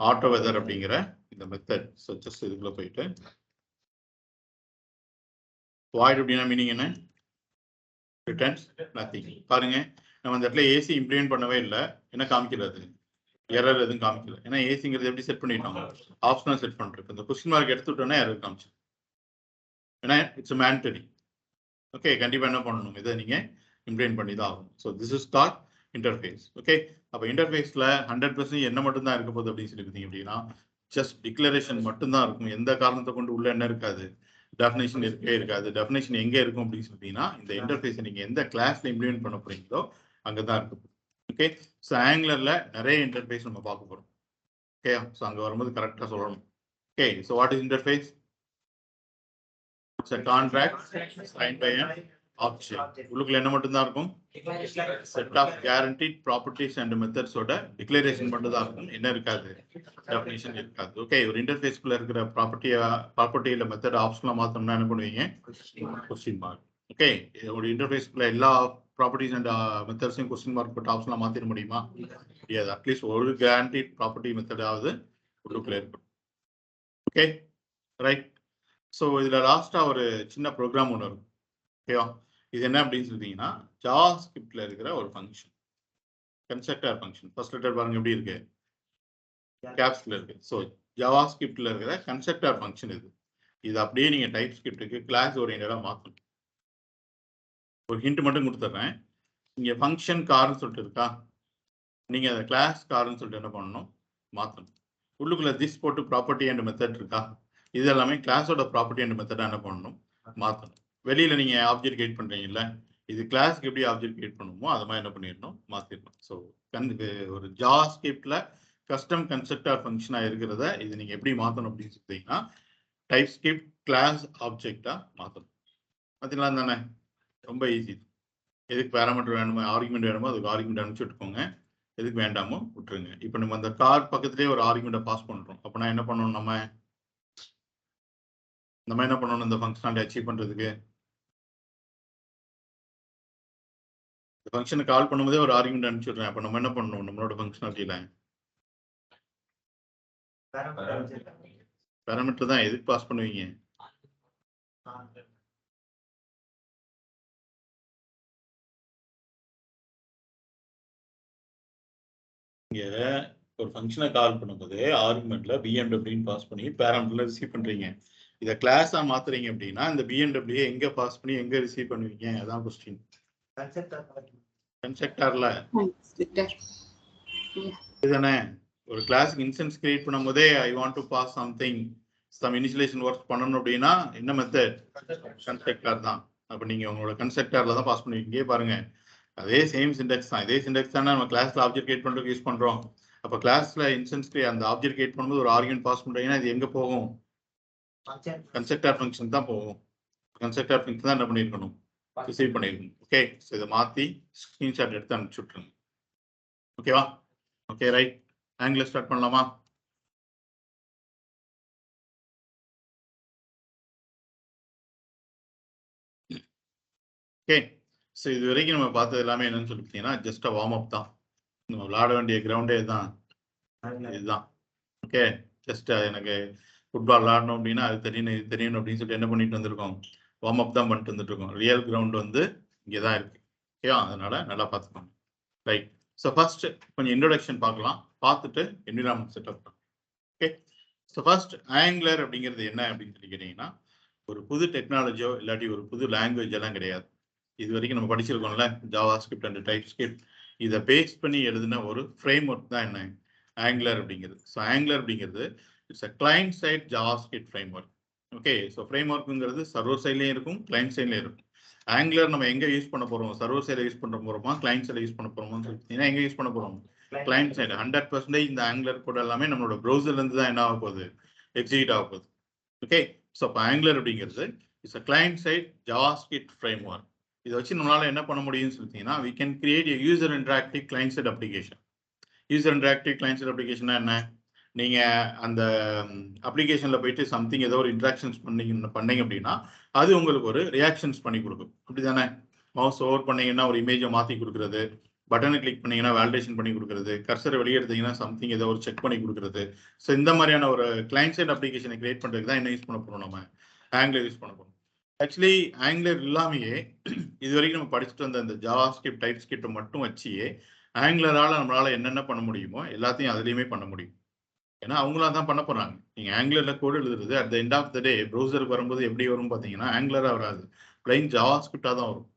ஆட்டோ வெதர் அப்படிங்கிற இந்த மெத்தட். ஸோ ஜஸ்ட் இதுக்குள்ள போயிட்டு வாய்ட் அப்படின்னா மீனிங் என்ன, ரிட்டர்ன்ஸ் நத்திங். பாருங்க நம்ம இந்த இடத்துல ஏசி இம்ப்ளிமெண்ட் பண்ணவே இல்லை, என்ன காமிக்கிறது, எரர் எதுவும் காமிக்கல. ஏன்னா ஏசிங்கிறது எப்படி செட் பண்ணிட்டோம், ஆப்ஷனல் செட் பண்றோம். இந்த கொஸ்டின் மார்க் எடுத்துட்டோம்னா எரர் காமிச்சு, ஏன்னா இட்ஸ் மேண்டரி. ஓகே. கண்டிப்பா என்ன பண்ணணும், இதை நீங்க இம்ப்ளிமெண்ட் பண்ணி தான் ஆகும். So this is called interface. Okay. அப்போ இன்டர்ஃபேஸ்ல 100% என்ன மட்டும் தான் இருக்க போகுது அப்படின்னு சொல்லி பார்த்தீங்க அப்படின்னா ஜஸ்ட் டிக்ளரேஷன் மட்டும் தான் இருக்கும். எந்த காரணத்தை கொண்டு உள்ள என்ன இருக்காது, டெஃபினேஷன் இருக்கவே இருக்காது. டெஃபினேஷன் எங்க இருக்கும் அப்படின்னு சொல்லிட்டீங்கன்னா இந்த இன்டர்ஃபேஸை நீங்க எந்த கிளாஸ்ல இம்ப்ளிமெண்ட் பண்ண போறீங்களோ அங்கதான் இருக்கும். ஓகே. ஸோ ஆங்குலர்ல நிறைய இன்டர்ஃபேஸ் நம்ம பார்க்க போறோம். ஓகே. ஸோ அங்க வரும்போது கரெக்டா சொல்லணும். Okay. So what is interface, it's a contract signed by an object. உள்ளுக்குள்ள என்ன மட்டும் தான் இருக்கும், set of guaranteed properties and மெத்தட்ஸோட டிக்ளரேஷன் மட்டும் தான் இருக்கும், என்ன இருக்காது, டெஃபினிஷன் இருக்காது. ஓகே. ஒரு இன்டர்ஃபேஸ்க்குள்ள இருக்கிற ப்ராப்பர்ட்டியில மெத்தட் ஆப்ஷனலா மாத்தணும்னா என்ன பண்ணுவீங்க, கொஸ்டின் மார்க். ஓகே. ஒரு இன்டர்ஃபேஸ்க்குள்ள எல்லா ப்ராப்பர்ட்டிஸ் அண்ட் மெத்தட்ஸையும் கொஸ்டின் மார்க் போட்டு ஆப்ஷன்லாம் மாற்றிட முடியுமா? முடியாது. அட்லீஸ்ட் ஒரு கேரண்டீட் ப்ராப்பர்ட்டி மெத்தடாவது உள்ளுக்குள்ளே இருக்கும். Okay right. ஸோ இதில் லாஸ்ட்டாக ஒரு சின்ன ப்ரோக்ராம் ஒன்று இருக்கும். ஓகேவா? இது என்ன அப்படின்னு சொல்லிட்டீங்கன்னா ஜாவாஸ்கிரிப்ட்ல இருக்கிற ஒரு function, constructor function. First letter பாருங்க எப்படி இருக்கு, கேப்ஸ்ல இருக்கு. ஸோ ஜாவாஸ்கிரிப்ட்ல இருக்கிற கன்ஸ்ட்ரக்டர் ஃபங்க்ஷன் இது. இது அப்படியே நீங்க டைப் ஸ்கிரிப்டுக்கு கிளாஸ் ஓரியன்டா மாற்றணும். ஒரு ஹிண்ட் மட்டும் கொடுத்துட்றேன். இங்க ஃபங்க்ஷன் கார்னு சொல்லிட்டு இருக்கா, நீங்க அதை கிளாஸ் கார்னு சொல்லிட்டு என்ன பண்ணணும், மாற்றணும். உள்ளுக்குள்ள திஸ் போட்டு ப்ராப்பர்ட்டி அண்ட் மெத்தட் இருக்கா, இது எல்லாமே கிளாஸோட ப்ராப்பர்ட்டி அண்ட் மெத்தடா என்ன பண்ணணும், மாற்றணும். வெளியில நீங்க ஆப்ஜெக்ட் கிரியேட் பண்றீங்கல்ல, இது கிளாஸ்க்கு எப்படி ஆப்ஜெக்ட் கிரியேட் பண்ணுமோ அது மாதிரி என்ன பண்ணிடணும், மாத்திடணும். ஸோ ஒரு ஜாவாஸ்கிரிப்ட்ல கஸ்டம் கன்ஸ்ட்ரக்டர் ஃபங்க்ஷனா இருக்கிறத இது நீங்க எப்படி மாற்றணும் அப்படின்னு சொல்லிட்டீங்கன்னா டைப் ஸ்கிரிப்ட் கிளாஸ் ஆப்ஜெக்டா மாற்றணும். பார்த்தீங்களா தானே, ரொம்ப ஈஸி. எதுக்கு பேராமீட்டர் வேணுமோ, ஆர்குமெண்ட் வேணுமோ அதுக்கு ஆர்குமெண்ட் அனுப்பிச்சு விட்டுக்கோங்க, எதுக்கு வேண்டாமோ விட்டுருங்க. இப்போ நம்ம அந்த கார் பக்கத்துலேயே ஒரு ஆர்குமெண்ட்டை பாஸ் பண்ணுறோம். அப்படின்னா என்ன பண்ணணும், நம்ம என்ன பண்ணணும், இந்த ஃபங்க்ஷனாலிட்டி அச்சீவ் பண்ணுறதுக்கு இந்த ஃபங்க்ஷனை கால் பண்ணும்போதே ஒரு ஆர்குமெண்ட் அனுப்பிச்சு விட்றேன். அப்போ நம்ம என்ன பண்ணணும், நம்மளோட ஃபங்க்ஷனாலிட்டியில் பேராமீட்டர் தான் எதுக்கு பாஸ் பண்ணுவீங்க, இங்கே ஒரு ஃபங்க்ஷனை கால் பண்ணும்போது ஆர்குமெண்ட்ல பிஎம்டபிள்யூன்னு பாஸ் பண்ணி பேராமீட்டர்ல ரிசீவ் பண்றீங்க. இதை கிளாஸா மாத்துறீங்க அப்படின்னா இந்த பிஎம்டபிள்யூ எங்க பாஸ் பண்ணி எங்க ரிசீவ் பண்ணுவீங்க, அதான் கொஸ்டின். கன்ஸ்ட்ரக்டர்ல இதுதானே. ஒரு கிளாஸ்க்கு இன்ஸ்டன்ஸ் கிரியேட் பண்ணும்போதே I want to pass something, some initialisation work பண்ணணும் அப்படின்னா என்ன மெத்தட், கன்ஸ்ட்ரக்டர் தான். அப்ப நீங்க உங்களோட கன்ஸ்ட்ரக்டர்ல தான் பாஸ் பண்ணுவீங்க. பாருங்க அதே சேம் சிண்டெக்ஸ் தான், இதே சிண்டெக்ஸ் தான் நம்ம கிளாஸ்ல ஆப்ஜெக்ட் கிரியேட் பண்றதுக்கு யூஸ் பண்றோம். அப்ப கிளாஸ்ல இன்ஸ்டன்ஸ் அந்த ஆப்ஜெக்ட் கிரியேட் பண்ணும்போது ஒரு ஆர்குமெண்ட் பாஸ் பண்றீங்கன்னா இது எங்க போகும், கன்ஸ்ட்ரக்டர் ஃபங்க்ஷன் தான் போகும். கன்ஸ்ட்ரக்டர் ஃபங்க்ஷன் தான் என்ன பண்ணிருக்கணும், ரிசீவ் பண்ணிருக்கணும். ஓகே, ஸோ இதை மாத்தி ஸ்கிரீன்ஷாட் எடுத்து அனுப்பிச்சு விட்டுருங்க. ஓகேவா? Okay right. ஆங்கிள் ஸ்டார்ட் பண்ணலாமா? ஓகே, ஸோ இது வரைக்கும் நம்ம பார்த்தது எல்லாமே என்னன்னு சொல்லிட்டீங்கன்னா ஜஸ்ட் வார்ம் அப் தான். நம்ம விளையாட வேண்டிய கிரவுண்டே தான் இதுதான். ஓகே, ஜஸ்ட் எனக்கு ஃபுட்பால் விளாடணும் அப்படின்னா அது தெரியணும் இது தெரியணும் அப்படின்னு சொல்லிட்டு என்ன பண்ணிட்டு வந்திருக்கோம், வார்ம் அப் தான் பண்ணிட்டு வந்துட்டு இருக்கோம். ரியல் கிரவுண்ட் வந்து இங்கே தான் இருக்கு. ஓகேவா? அதனால நல்லா பார்த்துக்கோங்க. ரைட். ஸோ ஃபர்ஸ்ட் கொஞ்சம் இன்ட்ரோடக்ஷன் பார்க்கலாம், பார்த்துட்டு என்விரான்மெண்ட் செட்டப் பண்ணலாம். ஓகே, ஸோ ஃபர்ஸ்ட் ஆங்குலர் அப்படிங்கிறது என்ன அப்படின்னு சொல்லி கேட்டீங்கன்னா ஒரு புது டெக்னாலஜியோ இல்லாட்டி ஒரு புது லாங்குவேஜ் எல்லாம் கிடையாது. இது வரைக்கும் நம்ம படிச்சிருக்கோம்ல JavaScript and TypeScript, இதை பேஸ் பண்ணி எழுதின ஒரு ஃப்ரேம் ஒர்க் தான் என்ன ஆங்குலர் அப்படிங்கிறது. ஸோ ஆங்குலர் அப்படிங்கிறது it's a client side JavaScript framework. Okay, so ஃப்ரேம் ஒர்க்குங்கிறது சர்வர் சைட்லேயும் இருக்கும் கிளைண்ட் சைட்லேயும் இருக்கும். ஆங்குலர் நம்ம எங்க யூஸ் பண்ண போறோம், சர்வர் சைடில் யூஸ் பண்ண போறோமா கிளைண்ட் சைடில் யூஸ் பண்ண போறோமான்னு சொல்லிட்டீங்கன்னா எங்க யூஸ் பண்ண போறோம், கிளைண்ட் சைடு. 100% இந்த ஆங்குலர் கோட் எல்லாமே நம்மளோட ப்ரௌசர்ல இருந்து தான் என்ன ஆக போகுது, எக்ஸிக்யூட் ஆக போகுது. ஓகே, ஸோ இப்போ ஆங்குலர் அப்படிங்கிறது it's a client side JavaScript framework. இதை வச்சு நம்மளால என்ன பண்ண முடியும்னு சொல்லிட்டீங்கன்னா we can create a user interactive client side application. User interactive client side அப்ளிகேஷனா என்ன, நீங்க அந்த அப்ளிகேஷன்ல போயிட்டு சம்திங் ஏதோ ஒரு இன்ட்ராக்ஷன்ஸ் பண்ணீங்க அப்படின்னா அது உங்களுக்கு ஒரு ரியாக்ஷன்ஸ் பண்ணி கொடுக்கும். அப்படிதானே? மவுஸ் ஓவர் பண்ணீங்கன்னா ஒரு இமேஜை மாற்றி கொடுக்குறது, பட்டனை கிளிக் பண்ணீங்கன்னா வேலிடேஷன் பண்ணி கொடுக்குறது, கர்சரை வெளியெடுத்தீங்கன்னா சம்திங் ஏதோ ஒரு செக் பண்ணி கொடுக்குறது. ஸோ இந்த மாதிரியான ஒரு கிளைண்ட் சைட் அப்ளிகேஷனை கிரியேட் பண்ணுறதுக்கு தான் என்ன யூஸ் பண்ண போகிறோம், நம்ம ஆங்குலர் யூஸ் பண்ண போகிறோம். ஆக்சுவலி ஆங்குலர் இல்லாமையே இது வரைக்கும் நம்ம படிச்சுட்டு வந்த இந்த ஜாவா ஸ்கிரிப்ட் டைப் ஸ்கிரிப்டை மட்டும் வச்சியே ஆங்குலரால நம்மளால என்னென்ன பண்ண முடியுமோ எல்லாத்தையும் அதுலேயுமே பண்ண முடியும். ஏன்னா அவங்களா தான் பண்ண போறாங்க. நீங்க ஆங்குலர்ல கோட் எழுதுறது at the end of the day ப்ரௌசருக்கு வரும்போது எப்படி வரும் பார்த்தீங்கன்னா ஆங்குலரா வராது, பிளைன் ஜாவா ஸ்கிரிப்டா தான் வரும்.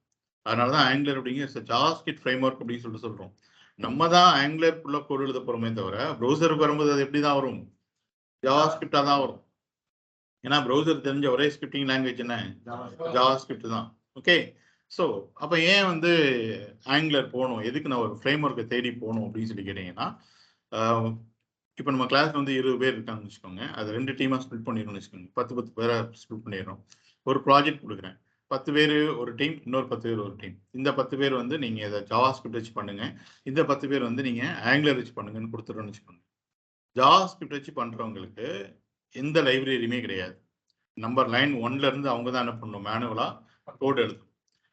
அதனால தான் ஆங்குலர் அப்படிங்கிற ஜாவா ஸ்கிரிப்ட் ஃப்ரேம் ஒர்க் அப்படின்னு சொல்லிட்டு சொல்றோம். நம்ம தான் ஆங்குலருக்குள்ள கோட் எழுத போறோமே தவிர ப்ரௌசருக்கு வரும்போது அது எப்படி தான் வரும், ஜாவா ஸ்கிரிப்டா தான் வரும். ஏன்னா ப்ரௌசர் தெரிஞ்ச ஒரே ஸ்கிரிப்டிங் லாங்குவேஜ் என்ன, ஜாவா ஸ்கிரிப்ட் தான். ஓகே, ஸோ அப்போ ஏன் வந்து ஆங்குலர் போகணும், எதுக்கு நான் ஒரு ஃப்ரேம் ஒர்க்கை தேடி போகணும் அப்படின்னு சொல்லி கேட்டீங்கன்னா இப்போ நம்ம கிளாஸ்ல வந்து 20 பேர் இருக்காங்கன்னு வச்சுக்கோங்க, அது 2 டீமாக ஸ்பிளிட் பண்ணிடணும்னு வச்சுக்கோங்க, 10 பேரை ஸ்பிளிட் பண்ணிடுறோம். ஒரு ப்ராஜெக்ட் கொடுக்குறேன், 10 பேர் ஒரு டீம், இன்னொரு 10 பேர் ஒரு டீம். இந்த 10 பேர் வந்து நீங்கள் இதை ஜாவா ஸ்கிரிப்ட் வச்சு பண்ணுங்க, இந்த 10 பேர் வந்து நீங்கள் ஆங்குலர் வச்சு பண்ணுங்கன்னு கொடுத்துட்டோம்னு வச்சுக்கோங்க. ஜாவா ஸ்கிரிப்ட் வச்சு பண்ணுறவங்களுக்கு எந்த லைப்ரரியுமே கிடையாது. நம்பர் லைன் 1ல இருந்து அவங்க தான் என்ன பண்ணணும், மேனுவலாக கோட் எழுதணும்.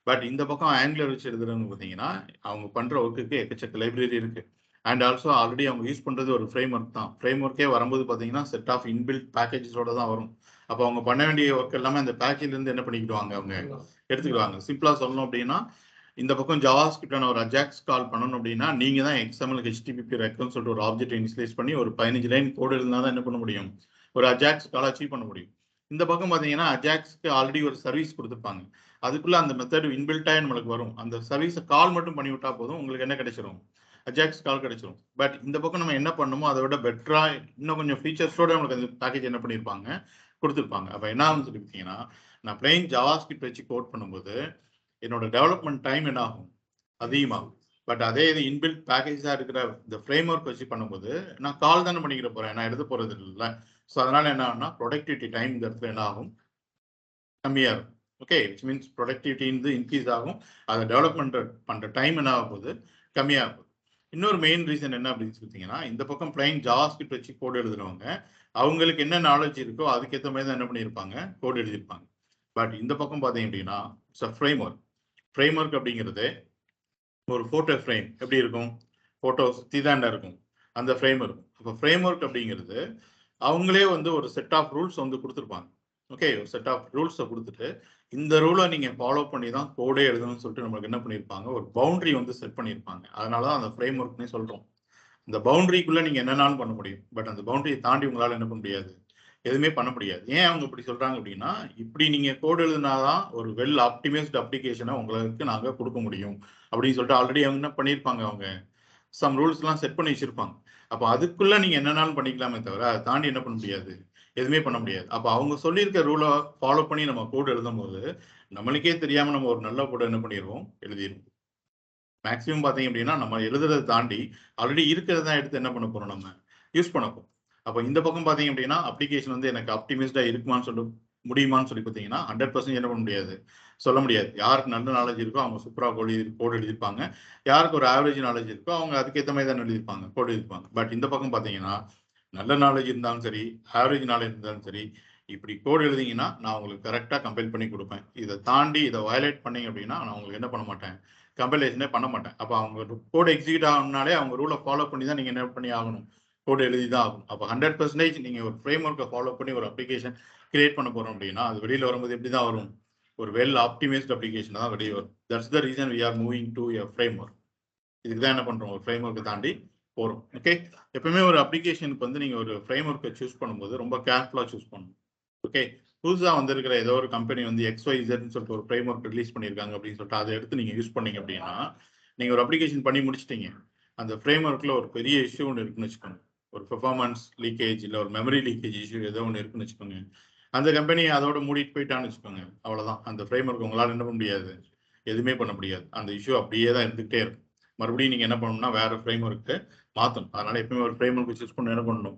பட் இந்த பக்கம் ஆங்குலர் வச்சு எழுதுறவங்க பார்த்தீங்கன்னா அவங்க பண்ற ஒர்க்குக்கு எக்கச்சக்க லைப்ரரி இருக்கு. அண்ட் ஆல்சோ ஆல்ரெடி அவங்க யூஸ் பண்றது ஒரு ஃப்ரேம் ஒர்க் தான். ஃப்ரேம் ஒர்க்கே வரும்போது பார்த்தீங்கன்னா செட் ஆஃப் இன்பில்ட் பேக்கேஜஸோட தான் வரும். அப்போ அவங்க பண்ண வேண்டிய ஒர்க் எல்லாமே அந்த பேக்கேஜ்ல இருந்து என்ன பண்ணிக்கிடுவாங்க, அவங்க எடுத்துக்கிடுவாங்க. சிம்பிளா சொல்லணும் அப்படின்னா, இந்த பக்கம் ஜாவாஸ்கிரிப்டான ஒரு அஜாக்ஸ் கால் பண்ணணும் அப்படின்னா நீங்க தான் XML HTTP ரெக்வெஸ்ட்னு சொல்லிட்டு ஒரு ஆப்ஜெக்ட் இனிஷியலைஸ் பண்ணி ஒரு 15 லைன் கோட் எழுதினா தான் என்ன பண்ண முடியும், ஒரு அஜாக்ஸ் கால் அச்சீவ் பண்ண முடியும். இந்த பக்கம் பார்த்தீங்கன்னா அஜாக்ஸ்க்கு ஆல்ரெடி ஒரு சர்வீஸ் கொடுத்துருப்பாங்க. அதுக்குள்ள அந்த மெத்தட் இன்பில்ட்டாக நம்மளுக்கு வரும். அந்த சர்வீஸை கால் மட்டும் பண்ணி விட்டா போதும், உங்களுக்கு என்ன கிடைச்சிரும், அஜாக்ஸ் கால் கிடைச்சிரும். பட் இந்த பக்கம் நம்ம என்ன பண்ணணுமோ அதை விட பெட்டரா இன்னும் கொஞ்சம் ஃபீச்சர்ஸோட நம்மளுக்கு அந்த பேக்கேஜ் என்ன பண்ணியிருப்பாங்க, கொடுத்துருப்பாங்க. அப்போ என்ன ஆகும்னு சொல்லி பார்த்தீங்கன்னா, நான் பிளெயின் ஜாவாஸ்கிரிப்ட் வச்சு கோட் பண்ணும்போது என்னோட டெவலப்மெண்ட் டைம் என்ன ஆகும், அதிகமாகும். பட் அதே இது இன்பில்ட் பேக்கேஜா இருக்கிற இந்த ஃப்ரேம் ஒர்க் வச்சு பண்ணும்போது நான் கால் தானே பண்ணிக்கிற போறேன், நான் எழுத போறது இல்லை. ஸோ அதனால என்ன ஆகும்னா ப்ரொடக்டிவிட்டி டைம் இந்த இடத்துல என்ன ஆகும், கம்மியா இருக்கும். Okay, which means productivity increase ஆகும். அதை டெவலப்மெண்ட் பண்ற டைம் என்ன ஆக போகுது, கம்மியாகும். இன்னொரு மெயின் ரீசன் என்ன அப்படின்னு சொல்லிட்டீங்கன்னா, இந்த பக்கம் பிளைன் ஜாவாஸ்கிரிப்ட் வச்சு கோட் எழுதுறவங்க அவங்களுக்கு என்ன நாலேஜ் இருக்கோ அதுக்கேற்ற மாதிரி தான் என்ன பண்ணியிருப்பாங்க, கோட் எழுதியிருப்பாங்க. பட் இந்த பக்கம் பார்த்தீங்க அப்படின்னா ஃப்ரேம் ஒர்க். ஃப்ரேம் ஒர்க் அப்படிங்கிறது ஒரு போட்டோ ஃப்ரேம் எப்படி இருக்கும், போட்டோ சுற்றி தான் இருக்கும், அந்த ஃப்ரேம் இருக்கும். அப்போ ஃப்ரேம் ஒர்க் அப்படிங்கிறது அவங்களே வந்து ஒரு செட் ஆஃப் ரூல்ஸ் வந்து கொடுத்துருப்பாங்க. ஓகே, ஒரு செட் ஆஃப் ரூல்ஸை கொடுத்துட்டு இந்த ரூலை நீங்க ஃபாலோ பண்ணி தான் கோடே எழுதணும்னு சொல்லிட்டு நம்மளுக்கு என்ன பண்ணியிருப்பாங்க, ஒரு பவுண்டரி வந்து செட் பண்ணியிருப்பாங்க. அதனால தான் அந்த ஃப்ரேம் ஒர்க்னே சொல்றோம். இந்த பவுண்டரிக்குள்ள நீங்க என்னன்னாலும் பண்ண முடியும். பட் அந்த பவுண்டரியை தாண்டி உங்களால என்ன பண்ண முடியாது, எதுவுமே பண்ண முடியாது. ஏன் அவங்க இப்படி சொல்றாங்க அப்படின்னா, இப்படி நீங்க கோட் எழுதினாதான் ஒரு வெல் ஆப்டிமைஸ்டு அப்ளிகேஷனை உங்களுக்கு நாங்க கொடுக்க முடியும் அப்படின்னு சொல்லிட்டு ஆல்ரெடி அவங்க என்ன பண்ணியிருப்பாங்க, அவங்க சம் ரூல்ஸ் எல்லாம் செட் பண்ணி வச்சிருப்பாங்க. அப்போ அதுக்குள்ள நீங்க என்னன்னாலும் பண்ணிக்கலாமே தவிர அதை தாண்டி என்ன பண்ண முடியாது, எதுவுமே பண்ண முடியாது. அப்போ அவங்க சொல்லியிருக்க ரூலை ஃபாலோ பண்ணி நம்ம கோட் எழுதும் போது நம்மளுக்கே தெரியாம நம்ம ஒரு நல்ல கோட் என்ன பண்ணிடுவோம், எழுதிடுவோம். மேக்ஸிமம் பார்த்தீங்க அப்படின்னா நம்ம எழுதுறதை தாண்டி ஆல்ரெடி இருக்கிறத எடுத்து என்ன பண்ண போறோம், நம்ம யூஸ் பண்ண போறோம். அப்போ இந்த பக்கம் பார்த்தீங்க அப்படின்னா அப்ளிகேஷன் வந்து எனக்கு ஆப்டிமைஸ்டா இருக்குமான்னு சொல்லி முடியுமான்னு சொல்லி பார்த்தீங்கன்னா 100% என்ன பண்ண முடியாது, சொல்ல முடியாது. யாருக்கு நல்ல நாலேஜ் இருக்கோ அவங்க சூப்பரா கோட் எழுதியிருப்பாங்க. யாருக்கு ஒரு ஆவரேஜ் நாலேஜ் இருக்கோ அவங்க அதுக்கேற்ற மாதிரி தான் எழுதியிருப்பாங்க, கோட் எழுதியிருப்பாங்க. பட் இந்த பக்கம் பார்த்தீங்கன்னா நல்ல நாலேஜ் இருந்தாலும் சரி, ஆவரேஜ் நாலேஜ் இருந்தாலும் சரி, இப்படி கோட் எழுதிங்கன்னா நான் உங்களுக்கு கரெக்டாக கம்பைல் பண்ணி கொடுப்பேன். இதை தாண்டி இதை வயலேட் பண்ணீங்க அப்படின்னா நான் உங்களுக்கு என்ன பண்ண மாட்டேன், கம்பைலேஷனே பண்ண மாட்டேன். அப்போ அவங்க கோட் எக்ஸிக்யூட் ஆகணும்னாலே அவங்க ரூலை ஃபாலோ பண்ணி தான் நீங்கள் என்ன பண்ணி ஆகணும், கோட் எழுதி தான் ஆகும். அப்போ 100% நீங்கள் ஒரு ஃப்ரேம் ஒர்க்கை ஃபாலோ பண்ணி ஒரு அப்ளிகேஷன் கிரியேட் பண்ண போகிறோம் அப்படின்னா அது வெளியில் வரும்போது எப்படி தான் வரும், ஒரு வெல் ஆப்டிமைஸ்ட் அப்ளிகேஷன் தான் வெளியே வரும். That's the reason we are moving to a framework. இதுக்கு தான் என்ன பண்ணுறோம், ஒரு ஃப்ரேம் ஒர்க்கை தாண்டி போகிறோம். ஓகே, எப்பவுமே ஒரு அப்ளிகேஷனுக்கு வந்து நீங்கள் ஒரு ஃப்ரேம் ஒர்க்கை சூஸ் பண்ணும்போது ரொம்ப கேர்ஃபுல்லாக சூஸ் பண்ணணும். ஓகே, புதுசாக வந்திருக்கிற ஏதோ ஒரு கம்பெனி வந்து XYZன்னு சொல்லிட்டு ஒரு ஃப்ரேம் ஒர்க் ரிலீஸ் பண்ணியிருக்காங்க அப்படின்னு சொல்லிட்டு அதை எடுத்து நீங்கள் யூஸ் பண்ணீங்க அப்படின்னா நீங்கள் ஒரு அப்ளிகேஷன் பண்ணி முடிச்சிட்டீங்க, அந்த ஃப்ரேம் ஒர்க்கில் ஒரு பெரிய இஷ்யூ ஒன்று இருக்குன்னு வச்சுக்கோங்க, ஒரு பெர்ஃபார்மன்ஸ் லீக்கேஜ் இல்லை ஒரு மெமரி லீக்கேஜ் இஷ்யூ ஏதோ ஒன்று இருக்குன்னு வச்சுக்கோங்க, அந்த கம்பெனி அதோட மூடிட்டு போயிட்டான்னு வச்சுக்கோங்க, அவ்வளோதான். அந்த ஃப்ரேம் ஒர்க் உங்களால் என்ன பண்ண முடியாது, எதுவுமே பண்ண முடியாது. அந்த இஷ்யூ அப்படியே தான் இருந்துகிட்டே இருக்கும். மறுபடியும் நீங்கள் என்ன பண்ணணும்னா வேற ஃப்ரேம் ஒர்க்கு மாற்றணும். அதனால எப்பவுமே ஒரு ஃப்ரேம் ஒர்க் சூஸ் பண்ண என்ன பண்ணணும்,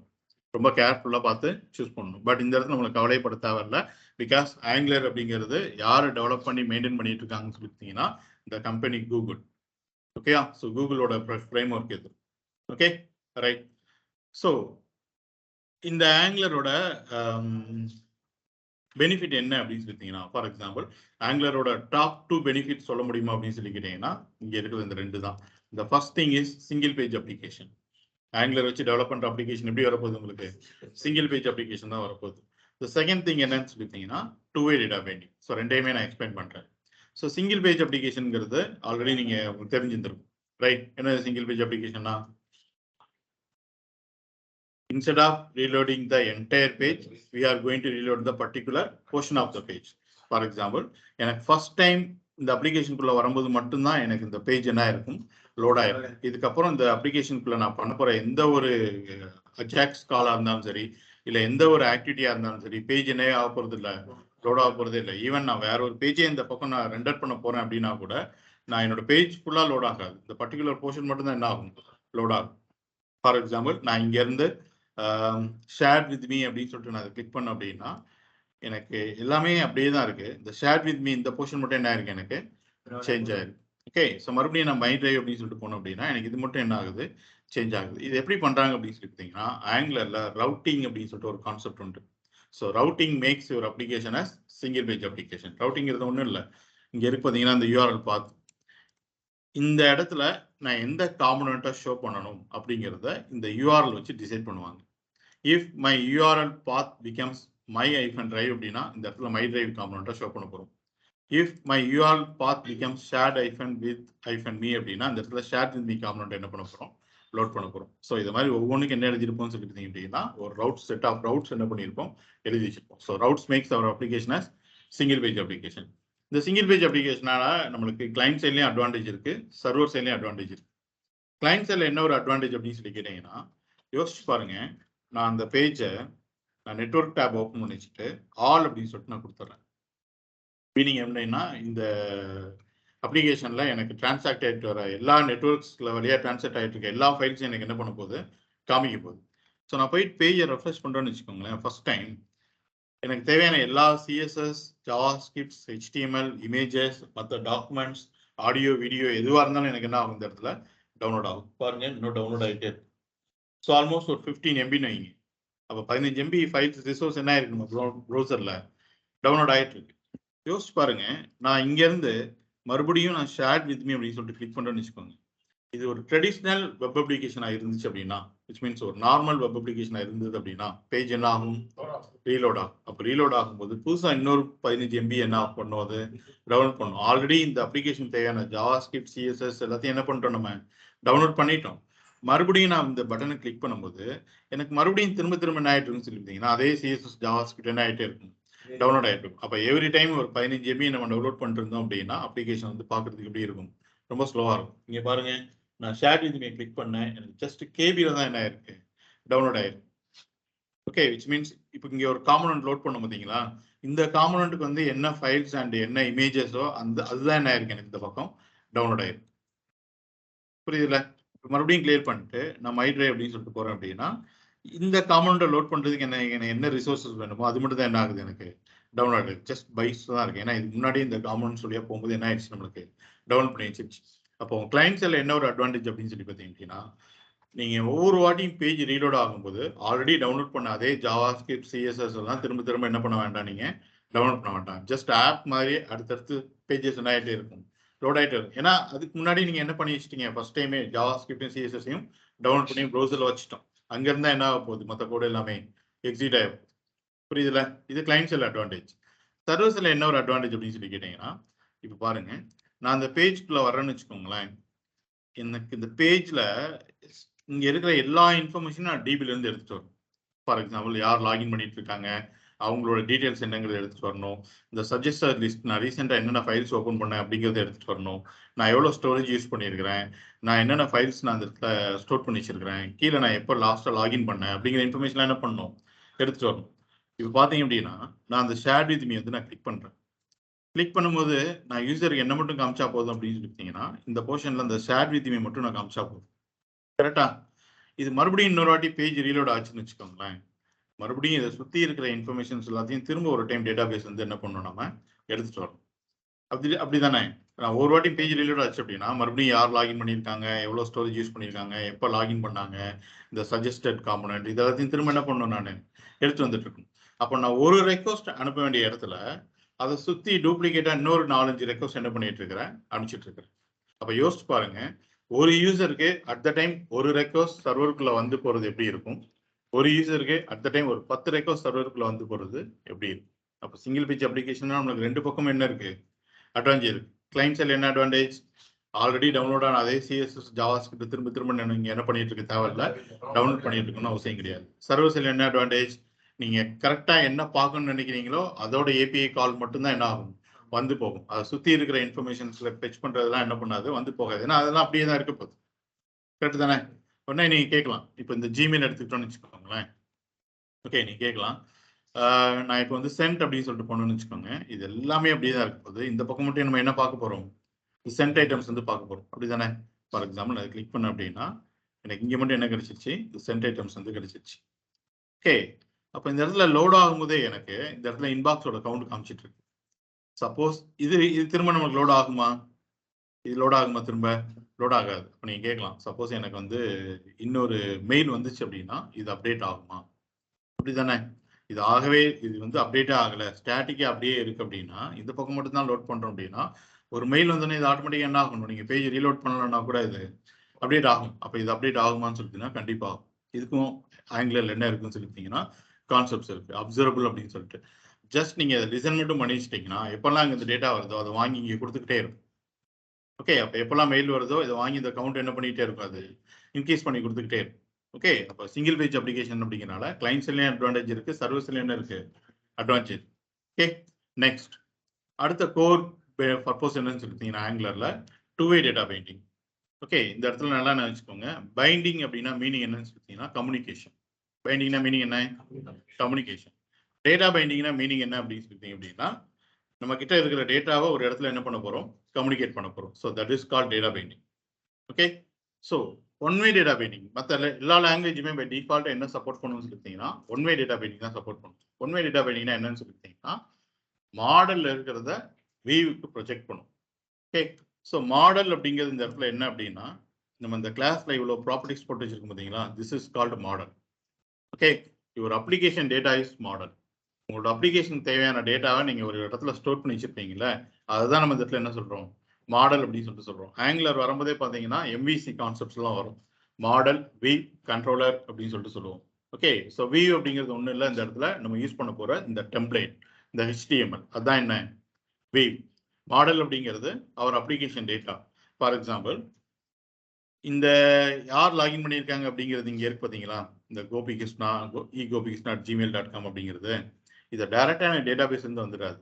ரொம்ப கேர்ஃபுல்லாக பார்த்து சூஸ் பண்ணணும். பட் இந்த இடத்துல நம்மளுக்கு கவலைப்பட தேவையில்ல. பிகாஸ் ஆங்குலர் அப்படிங்கிறது யார் டெவலப் பண்ணி மெயின்டைன் பண்ணிட்டு இருக்காங்கன்னு சொல்லிட்டீங்கன்னா இந்த கம்பெனி கூகுள். ஓகேயா, ஸோ கூகுளோட ஃப்ரேம் ஒர்க் இது. Okay, right. ஸோ இந்த ஆங்குலரோட பெனிஃபிட் என்ன அப்படின்னு சொல்லிட்டீங்கன்னா, ஃபார் எக்ஸாம்பிள் ஆங்குலரோட டாப் 2 பெனிஃபிட் சொல்ல முடியுமா அப்படின்னு சொல்லி கேட்டீங்கன்னா இங்க இருக்கிறது இந்த 2 தான். இந்த first thing is single page application. Angular வச்சு டெவலப் பண்ற அப்ளிகேஷன் எப்படி வரப்போகுது, உங்களுக்கு சிங்கிள் பேஜ் அப்ளிகேஷன் தான் வரப்போகுது. த செகண்ட் திங் என்னன்னு சொல்லிட்டீங்கன்னா டூ-வே டேட்டா பைண்டிங். ஸோ ரெண்டையுமே நான் எக்ஸ்பிளைன் பண்றேன். ஸோ சிங்கிள் பேஜ் அப்ளிகேஷனுங்கிறது ஆல்ரெடி நீங்க உங்களுக்கு தெரிஞ்சிருந்திருக்கும், ரைட்? என்ன சிங்கிள் பேஜ் அப்ளிகேஷன்னா, instead of reloading the entire page, we are going to reload the particular portion of the page. For example, எனக்கு ஃபர்ஸ்ட் டைம் இந்த அப்ளிகேஷனுக்குள்ள வரும்போது மட்டும்தான் எனக்கு இந்த பேஜ் என்ன இருக்கும், லோட் ஆயிருக்கும். இதுக்கப்புறம் இந்த அப்ளிகேஷனுக்குள்ள நான் பண்ண போற எந்த ஒரு அஜாக்ஸ் காலா இருந்தாலும் சரி, இல்லை எந்த ஒரு ஆக்டிவிட்டியா இருந்தாலும் சரி, பேஜ் என்ன ஆக போறது இல்லை, லோட் ஆக போறதே இல்லை. ஈவன் நான் வேற ஒரு பேஜே இந்த பக்கம் நான் ரெண்டர் பண்ண போறேன் அப்படின்னா கூட நான் என்னோட பேஜ் ஃபுல்லா லோட் ஆகாது, இந்த பர்டிகுலர் போர்ஷன் மட்டும் தான் என்ன ஆகும், லோட் ஆகும். ஃபார் எக்ஸாம்பிள் நான் இங்க இருந்து ஷேர் வித் மீ அப்படின்னு சொல்லிட்டு நான் அதை கிளிக் பண்ண அப்படின்னா எனக்கு எல்லாமே அப்படியே தான் இருக்கு. இந்த ஷேர் வித் மீ இந்த போர்ஷன் மட்டும் என்ன இருக்கு, எனக்கு சேஞ்ச் ஆயிருக்கு. ஓகே, ஸோ மறுபடியும் நான் மை டிரைவ் அப்படின்னு சொல்லிட்டு போனோம் அப்படின்னா எனக்கு இது மட்டும் என்ன ஆகுது, சேஞ்ச் ஆகுது. இது எப்படி பண்றாங்க அப்படின்னு சொல்லி பார்த்தீங்கன்னா ஆங்குலர்ல ரவுட்டிங் அப்படின்னு சொல்லிட்டு ஒரு கான்செப்ட் உண்டு. So routing makes your application as single page application. ரவுட்டிங்கிறது ஒன்றும் இல்லை, இங்க இருக்கு பார்த்தீங்கன்னா இந்த யூஆர்எல் பாத். இந்த இடத்துல நான் எந்த காம்பனண்ட்டை ஷோ பண்ணணும் அப்படிங்கிறத இந்த யூஆர்எல் வச்சு டிசைட் பண்ணுவாங்க. If my URL path becomes my hyphen drive அப்படின்னா இந்த இடத்துல மை டிரைவ் காம்பனண்ட்டை ஷோ பண்ண போகிறோம். If my URL path becomes shared hyphen with hyphen me அப்படின்னா இந்த இடத்துல ஷேர்ட் வித் மீ காம்பனண்ட் என்ன பண்ண போகிறோம், லோட் பண்ண போகிறோம். ஸோ இது மாதிரி ஒவ்வொன்றுக்கு என்ன எழுதியிருப்போம்னு சொல்லிட்டு அப்படின்னா ஒரு ரவுட் செட் ஆஃப் ரவுட்ஸ் என்ன பண்ணியிருப்போம், எழுதி வச்சிருப்போம். So routes makes our application as single page application. இந்த சிங்கிள் பேஜ் அப்ளிகேஷனால நம்மளுக்கு கிளைண்ட் சைட்லையும் அட்வான்டேஜ் இருக்கு, சர்வர் சைட்லையும் அட்வான்டேஜ் இருக்கு. கிளைண்ட் சைடில் என்ன ஒரு அட்வான்டேஜ் அப்படின்னு சொல்லி கேட்டீங்கன்னா, யோசிச்சு பாருங்க, நான் அந்த பேஜை நான் நெட்வொர்க் டேப் ஓப்பன் பண்ணி வச்சுட்டு ஆல் அப்படின்னு சொல்லிட்டு நான் கொடுத்துட்றேன். மீனிங் எப்படின்னா இந்த அப்ளிகேஷன்ல எனக்கு டிரான்சாக்ட் ஆகிட்டு வர எல்லா நெட்வொர்க்ஸ்ல வழியாக டிரான்சாக்ட் ஆகிட்டு இருக்க எல்லா ஃபைல்ஸும் எனக்கு என்ன பண்ண போகுது, காமிக்க போகுது. ஸோ நான் போயிட்டு பேஜை ரெஃப்ரெஷ் பண்ணுறேன்னு வச்சுக்கோங்களேன். ஃபர்ஸ்ட் டைம் எனக்கு தேவையான எல்லா சிஎஸ்எஸ், ஜாவாஸ்கிரிப்ட்ஸ், ஹெச்டிஎம்எல், இமேஜஸ், மற்ற டாக்குமெண்ட்ஸ், ஆடியோ, வீடியோ எதுவாக இருந்தாலும் எனக்கு என்ன ஆகும், இந்த இடத்துல டவுன்லோட் ஆகும். பாருங்க, இன்னும் டவுன்லோட் ஆகிட்டே இருக்கு. ஸோ ஆல்மோஸ்ட் ஒரு 15 MBன்னு வைங்க. அப்போ 15 MB ஃபைல்ஸ் ரிசோர்ஸ் என்ன ஆயிருக்கு நம்ம ப்ரௌசரில் டவுன்லோட் ஆகிட்டு இருக்கு. யோசிச்சு பாருங்க, நான் இங்கேருந்து மறுபடியும் நான் ஷேர் வித் மீ அப்படின்னு சொல்லிட்டு கிளிக் பண்ணுறேன்னு வச்சுக்கோங்க. இது ஒரு ட்ரெடிஷ்னல் வெப் அப்ளிகேஷனாக இருந்துச்சு அப்படின்னா, விச் மீன்ஸ் ஒரு நார்மல் வெப் அப்ளிகேஷனாக இருந்தது அப்படின்னா பேஜ் என்ன ஆகும், ரீலோட் ஆகும். அப்போ ரீலோட் ஆகும்போது புதுசாக இன்னொரு 15 MB என்ன பண்ணும், அது டவுன்லோட் பண்ணும். ஆல்ரெடி இந்த அப்ளிகேஷன் தேவையான ஜாவாஸ்கிரிப்ட், சிஎஸ்எஸ் எல்லாத்தையும் என்ன பண்ணிட்டோம், நம்ம டவுன்லோட் பண்ணிட்டோம். மறுபடியும் நான் இந்த பட்டனை கிளிக் பண்ணும்போது எனக்கு மறுபடியும் திரும்ப திரும்ப என்ன ஆகிட்டு இருக்குன்னு சொல்லியிருந்தீங்கன்னா, அதே சிஎஸ்எஸ் ஜாவாஸ்கிரிப்ட் என்ன ஆகிட்டே இருக்கும், டவுன்லோட் ஆகிட்டு இருக்கும். அப்போ எவ்ரி டைம் ஒரு 15 MB நம்ம டவுன்லோட் பண்ணிட்டு இருந்தோம் அப்படின்னா அப்ளிகேஷன் வந்து பார்க்கறதுக்கு எப்படி இருக்கும், ரொம்ப ஸ்லோவாக இருக்கும். இங்கே பாருங்க, நான் ஷேர் வித் மீ கிளிக் பண்ணேன், எனக்கு ஜஸ்ட் கேபியில் தான் என்ன ஆயிருக்கு, டவுன்லோட் ஆயிருக்கு. ஓகே, விச் மீன்ஸ் இப்போ இங்கே ஒரு காம்பனண்ட் லோட் பண்ண பார்த்தீங்களா, இந்த காம்பனண்ட்டுக்கு வந்து என்ன ஃபைல்ஸ் அண்ட் என்ன இமேஜஸோ அதுதான் என்ன ஆயிருக்கு, எனக்கு இந்த பக்கம் டவுன்லோட் ஆயிருக்கு. புரியுதுல்ல? மறுபடியும் கிளியர் பண்ணிட்டு நான் மை டிரைவ் அப்படின்னு சொல்லிட்டு போறேன் அப்படின்னா இந்த காம்பனண்ட்டை லோட் பண்றதுக்கு என்ன ரிசோர்ஸஸ் வேணுமோ அது மட்டும் தான் என்ன ஆகுது, எனக்கு டவுன்லோட் ஆகுது. ஜஸ்ட் பைஸ் தான் இருக்கு. ஏன்னா இதுக்கு முன்னாடி இந்த காம்பனண்ட் சொல்லியா போகும்போது என்ன ஆயிடுச்சு, நம்மளுக்கு டவுன்லோட் பண்ணி வச்சிருச்சு. அப்போ கிளைண்ட் சைடில் என்ன ஒரு அட்வான்டேஜ் அப்படின்னு சொல்லி பார்த்தீங்கன்னா, நீங்க ஒவ்வொரு வாட்டியும் பேஜ் ரீலோட் ஆகும்போது ஆல்ரெடி டவுன்லோட் பண்ண அதே ஜாவாஸ்கிரிப்ட், சிஎஸ்எஸ் எல்லாம் திரும்ப திரும்ப என்ன பண்ண வேண்டாம், நீங்க டவுன்லோட் பண்ண வேண்டாம். ஜஸ்ட் ஆப் மாதிரி அடுத்தடுத்து பேஜஸ் என்ன ஆகிட்டே இருக்கும், லோட் ஆகிட்டு இருக்கும். ஏன்னா அதுக்கு முன்னாடி நீங்க என்ன பண்ணி வச்சிட்டீங்க, ஃபர்ஸ்ட் டைமே ஜாவாஸ்கிரிப்டும் சிஎஸ்எஸையும் டவுன்லோட் பண்ணி ப்ரௌசர்ல வச்சுட்டோம். அங்க இருந்தா என்ன ஆக போகுது, மற்ற கோடு எல்லாமே எக்ஸிட் ஆகும். புரியுதுல? இது கிளைண்ட் சைடு அட்வான்டேஜ். சர்வர் சைடில் என்ன ஒரு அட்வான்டேஜ் அப்படின்னு சொல்லி கேட்டீங்கன்னா, இப்போ பாருங்க, நான் அந்த பேஜ்குள்ள வரேன்னு வச்சுக்கோங்களேன். எனக்கு இந்த பேஜ்ல இங்க இருக்கிற எல்லா இன்ஃபர்மேஷனும் நான் டிபில இருந்து எடுத்துட்டு வரணும். ஃபார் எக்ஸாம்பிள், யார் லாகின் பண்ணிட்டு இருக்காங்க, அவங்களோட டீடைல்ஸ் என்னங்கிறத எடுத்துட்டு வரணும். இந்த சஜஸ்டட் லிஸ்ட், நான் ரீசெண்டாக என்னென்ன ஃபைல்ஸ் ஓப்பன் பண்ணேன் அப்படிங்கிறத எடுத்துட்டு வரணும். நான் எவ்வளோ ஸ்டோரேஜ் யூஸ் பண்ணியிருக்கிறேன், நான் என்னென்ன ஃபைல்ஸ் நான் அந்த இடத்துல ஸ்டோர் பண்ணி வச்சிருக்கிறேன், கீழே நான் எப்போ லாஸ்ட்டாக லாகின் பண்ணேன் அப்படிங்கிற இன்ஃபர்மேஷன்லாம் என்ன பண்ணணும், எடுத்துட்டு வரணும். இப்போ பார்த்தீங்க அப்படின்னா நான் அந்த ஷேர் வித் மீ வந்து நான் கிளிக் பண்ணுறேன். கிளிக் பண்ணும்போது நான் யூசருக்கு என்ன மட்டும் காமிச்சா போதும் அப்படின்னு சொல்லிட்டீங்கன்னா, இந்த போர்ஷனில் அந்த ஷேர் வித் மீ மட்டும் நான் காமிச்சா போதும். கரெக்டா? இது மறுபடியும் இன்னொரு வாட்டி பேஜ் ரீலோட் ஆச்சுன்னு வச்சுக்கோங்களேன், மறுபடியும் இதை சுற்றி இருக்கிற இன்ஃபர்மேஷன்ஸ் எல்லாத்தையும் திரும்ப ஒரு டைம் டேட்டா பேஸ் வந்து என்ன பண்ணணும், நம்ம எடுத்துட்டு வரணும். அப்படிதானே? நான் ஒரு வாட்டி பேஜ் ரீலோட் ஆச்சு அப்படின்னா மறுபடியும் யார் லாகின் பண்ணியிருக்காங்க, எவ்வளோ ஸ்டோரேஜ் யூஸ் பண்ணியிருக்காங்க, எப்போ லாகின் பண்ணாங்க, இந்த சஜஸ்டட் காம்பனண்ட் இது எல்லாத்தையும் திரும்ப என்ன பண்ணணும், நான் எடுத்து வந்துட்டு இருக்கணும். அப்போ நான் ஒரு ரெக்வஸ்ட் அனுப்ப வேண்டிய இடத்துல அதை சுற்றி டூப்ளிகேட்டா இன்னொரு 4-5 ரெக்வஸ்ட் என்ன பண்ணிட்டு இருக்கிறேன், அனுப்பிச்சிட்டு இருக்கிறேன். அப்போ யோசிச்சு பாருங்க, ஒரு யூசருக்கு அட் த டைம் ஒரு ரெக்வஸ்ட் சர்வருக்குள்ள வந்து போறது எப்படி இருக்கும், ஒரு யூசருக்கு அட் த டைம் ஒரு 10 ரெக்வஸ்ட் சர்வருக்குள்ள வந்து போறது எப்படி இருக்கும். அப்போ சிங்கிள் பேஜ் அப்ளிகேஷன் நம்மளுக்கு ரெண்டு பக்கம் என்ன இருக்கு, அட்வான்டேஜ் இருக்கு. கிளைண்ட் சைடில் என்ன அட்வான்டேஜ், ஆல்ரெடி டவுன்லோட் ஆன அதே சிஎஸ்எஸ் ஜாவாஸ்கிரிப்ட் திரும்ப திரும்ப நீங்க என்ன பண்ணிட்டு இருக்க தேவையில்ல, டவுன்லோட் பண்ணிட்டு இருக்கணும்னு அவசியம் கிடையாது. சர்வர் சைடில் என்ன அட்வான்டேஜ், நீங்க கரெக்டா என்ன பார்க்கணும்னு நினைக்கிறீங்களோ அதோட ஏபிஐ கால் மட்டும்தான் என்ன ஆகும், வந்து போகும். அதை சுற்றி இருக்கிற இன்ஃபர்மேஷன்ஸ்ல ஃபெச் பண்றதெல்லாம் என்ன பண்ணாது, வந்து போகாது. ஏன்னா அதெல்லாம் அப்படியே தான் இருக்க போகுது. கரெக்ட் தானே? உடனே நீங்க கேட்கலாம், இப்போ இந்த ஜிமெயில் எடுத்துக்கிட்டோம்னு வச்சுக்கோங்களேன். ஓகே, நீங்க கேட்கலாம், நான் இப்போ வந்து சென்ட் அப்படின்னு சொல்லிட்டு போனோம்னு வச்சுக்கோங்க, இது எல்லாமே அப்படியே தான் இருக்க போகுது. இந்த பக்கம் மட்டும் நம்ம என்ன பார்க்க போறோம், சென்ட் ஐட்டம்ஸ் வந்து பார்க்க போறோம். அப்படிதானே? ஃபார் எக்ஸாம்பிள் அதை கிளிக் பண்ண அப்படின்னா எனக்கு இங்க மட்டும் என்ன கிடைச்சிருச்சு, சென்ட் ஐட்டம்ஸ் வந்து கிடைச்சிருச்சு. ஓகே, அப்போ இந்த இடத்துல லோட் ஆகும்போதே எனக்கு இந்த இடத்துல இன்பாக்ஸோட கவுண்ட் காமிச்சிட்டு இருக்கு. சப்போஸ் இது திரும்ப நமக்கு லோட் ஆகுமா, இது லோட் ஆகுமா, திரும்ப லோட் ஆகாது. அப்போ நீங்க கேட்கலாம், சப்போஸ் எனக்கு வந்து இன்னொரு மெயில் வந்துச்சு அப்படின்னா இது அப்டேட் ஆகுமா, அப்படிதானே? இது ஆகவே இது வந்து அப்டேட்டே ஆகலை, ஸ்டாட்டிக்கே அப்படியே இருக்கு அப்படின்னா இந்த பக்கம் மட்டும் தான் லோட் பண்ணுறோம் அப்படின்னா ஒரு மெயில் வந்தோடனே இது ஆட்டோமேட்டிக்காக என்ன ஆகணும், நீங்கள் பேஜ் ரீலோட் பண்ணலன்னா கூட இது அப்டேட் ஆகும். அப்போ இது அப்டேட் ஆகுமான்னு சொல்லிட்டீங்கன்னா கண்டிப்பாக ஆகும். இதுக்கும் ஆங்கிலரில் என்ன இருக்குன்னு சொல்லிட்டீங்கன்னா கான்செப்ட்ஸ் இருக்கு, அப்சர்வபிள் அப்படின்னு சொல்லிட்டு. ஜஸ்ட் நீங்கள் லிசன் மட்டும் பண்ணி வச்சிட்டிங்கன்னா எப்போல்லாம் இங்கே இந்த டேட்டா வருதோ அதை வாங்கி இங்கே கொடுத்துக்கிட்டே இருக்கும். ஓகே, அப்போ எப்போல்லாம் மெயில் வருதோ இதை வாங்கி இந்த கவுண்ட் என்ன பண்ணிகிட்டே இருக்கும், அது இன்க்ரீஸ் பண்ணி கொடுத்துக்கிட்டே இருக்கும். ஓகே, அப்போ சிங்கிள் பேஜ் அப்ளிகேஷன் அப்படிங்கிறனால கிளைண்ட்ஸ்லேயும் அட்வான்டேஜ் இருக்கு, சர்வீஸ்லேயும் என்ன இருக்கு, அட்வான்டேஜ். ஓகே, நெக்ஸ்ட் அடுத்த கோர் பர்பஸ் என்னன்னு சொல்லிட்டீங்கன்னா ஆங்குலரில் டூ-வே டேட்டா பைண்டிங். ஓகே, இந்த இடத்துல நல்லா நினச்சிக்கோங்க. பைண்டிங் அப்படின்னா மீனிங் என்னன்னு சொல்லிட்டீங்கன்னா கம்யூனிகேஷன். பைண்டிங்னா மீனிங் என்ன, கம்யூனிகேஷன். டேட்டா பைண்டிங்னா மீனிங் என்ன அப்படின்னு சொல்லிட்டீங்க அப்படின்னா நம்ம கிட்ட இருக்கிற டேட்டாவை ஒரு இடத்துல என்ன பண்ண போறோம், கம்யூனிகேட் பண்ண போறோம். So that is call data binding. Okay, so one way data binding மற்ற எல்லா லாங்குவேஜுமே பை டிஃபால்ட்டாக என்ன சப்போர்ட் பண்ணணும்னு சொல்லிட்டீங்கன்னா ஒன்-வே டேட்டா பைண்டிங் தான் சப்போர்ட் பண்ணும். ஒன்-வே டேட்டா பைண்டிங்னா என்னன்னு சொல்லிட்டீங்கன்னா மாடல்ல இருக்கிறத வியூக்கு ப்ரொஜெக்ட் பண்ணும். ஓகே, ஸோ மாடல் அப்படிங்கிறது இந்த இடத்துல என்ன அப்படின்னா நம்ம இந்த கிளாஸ்ல இவ்வளோ ப்ராப்பர்ட்டிஸ் போட்டு வச்சிருக்கோம் பார்த்தீங்களா, this is called model. Okay, your application data is model. உங்களோட அப்ளிகேஷன் தேவையான டேட்டாவை நீங்க ஒரு இடத்துல ஸ்டோர் பண்ணி வச்சிருப்பீங்களா, அதுதான் நம்ம இந்த இடத்துல என்ன சொல்றோம், மாடல் அப்படின்னு சொல்லிட்டு சொல்றோம். ஆங்குலர் வரும்போதே பார்த்தீங்கன்னா எம்விசி கான்செப்ட்ஸ் எல்லாம் வரும். மாடல், வியூ, கண்ட்ரோலர் அப்படின்னு சொல்லிட்டு சொல்லுவோம். ஓகே, ஸோ வியூ அப்படிங்கிறது ஒன்றும் இல்லை, இந்த இடத்துல நம்ம யூஸ் பண்ண போற இந்த டெம்ப்ளேட், இந்த HTML அதான் என்ன வியூ. மாடல் அப்படிங்கிறது அவர் அப்ளிகேஷன் டேட்டா. ஃபார் எக்ஸாம்பிள் இந்த யார் லாகின் பண்ணியிருக்காங்க அப்படிங்கிறது இங்கே இருக்கு பார்த்தீங்களா, இந்த கோபிகிருஷ்ணா gopikrishna@gmail.com அப்படிங்கிறது இதை டைரக்டான டேட்டாபேஸ்லேருந்து வந்துடாது.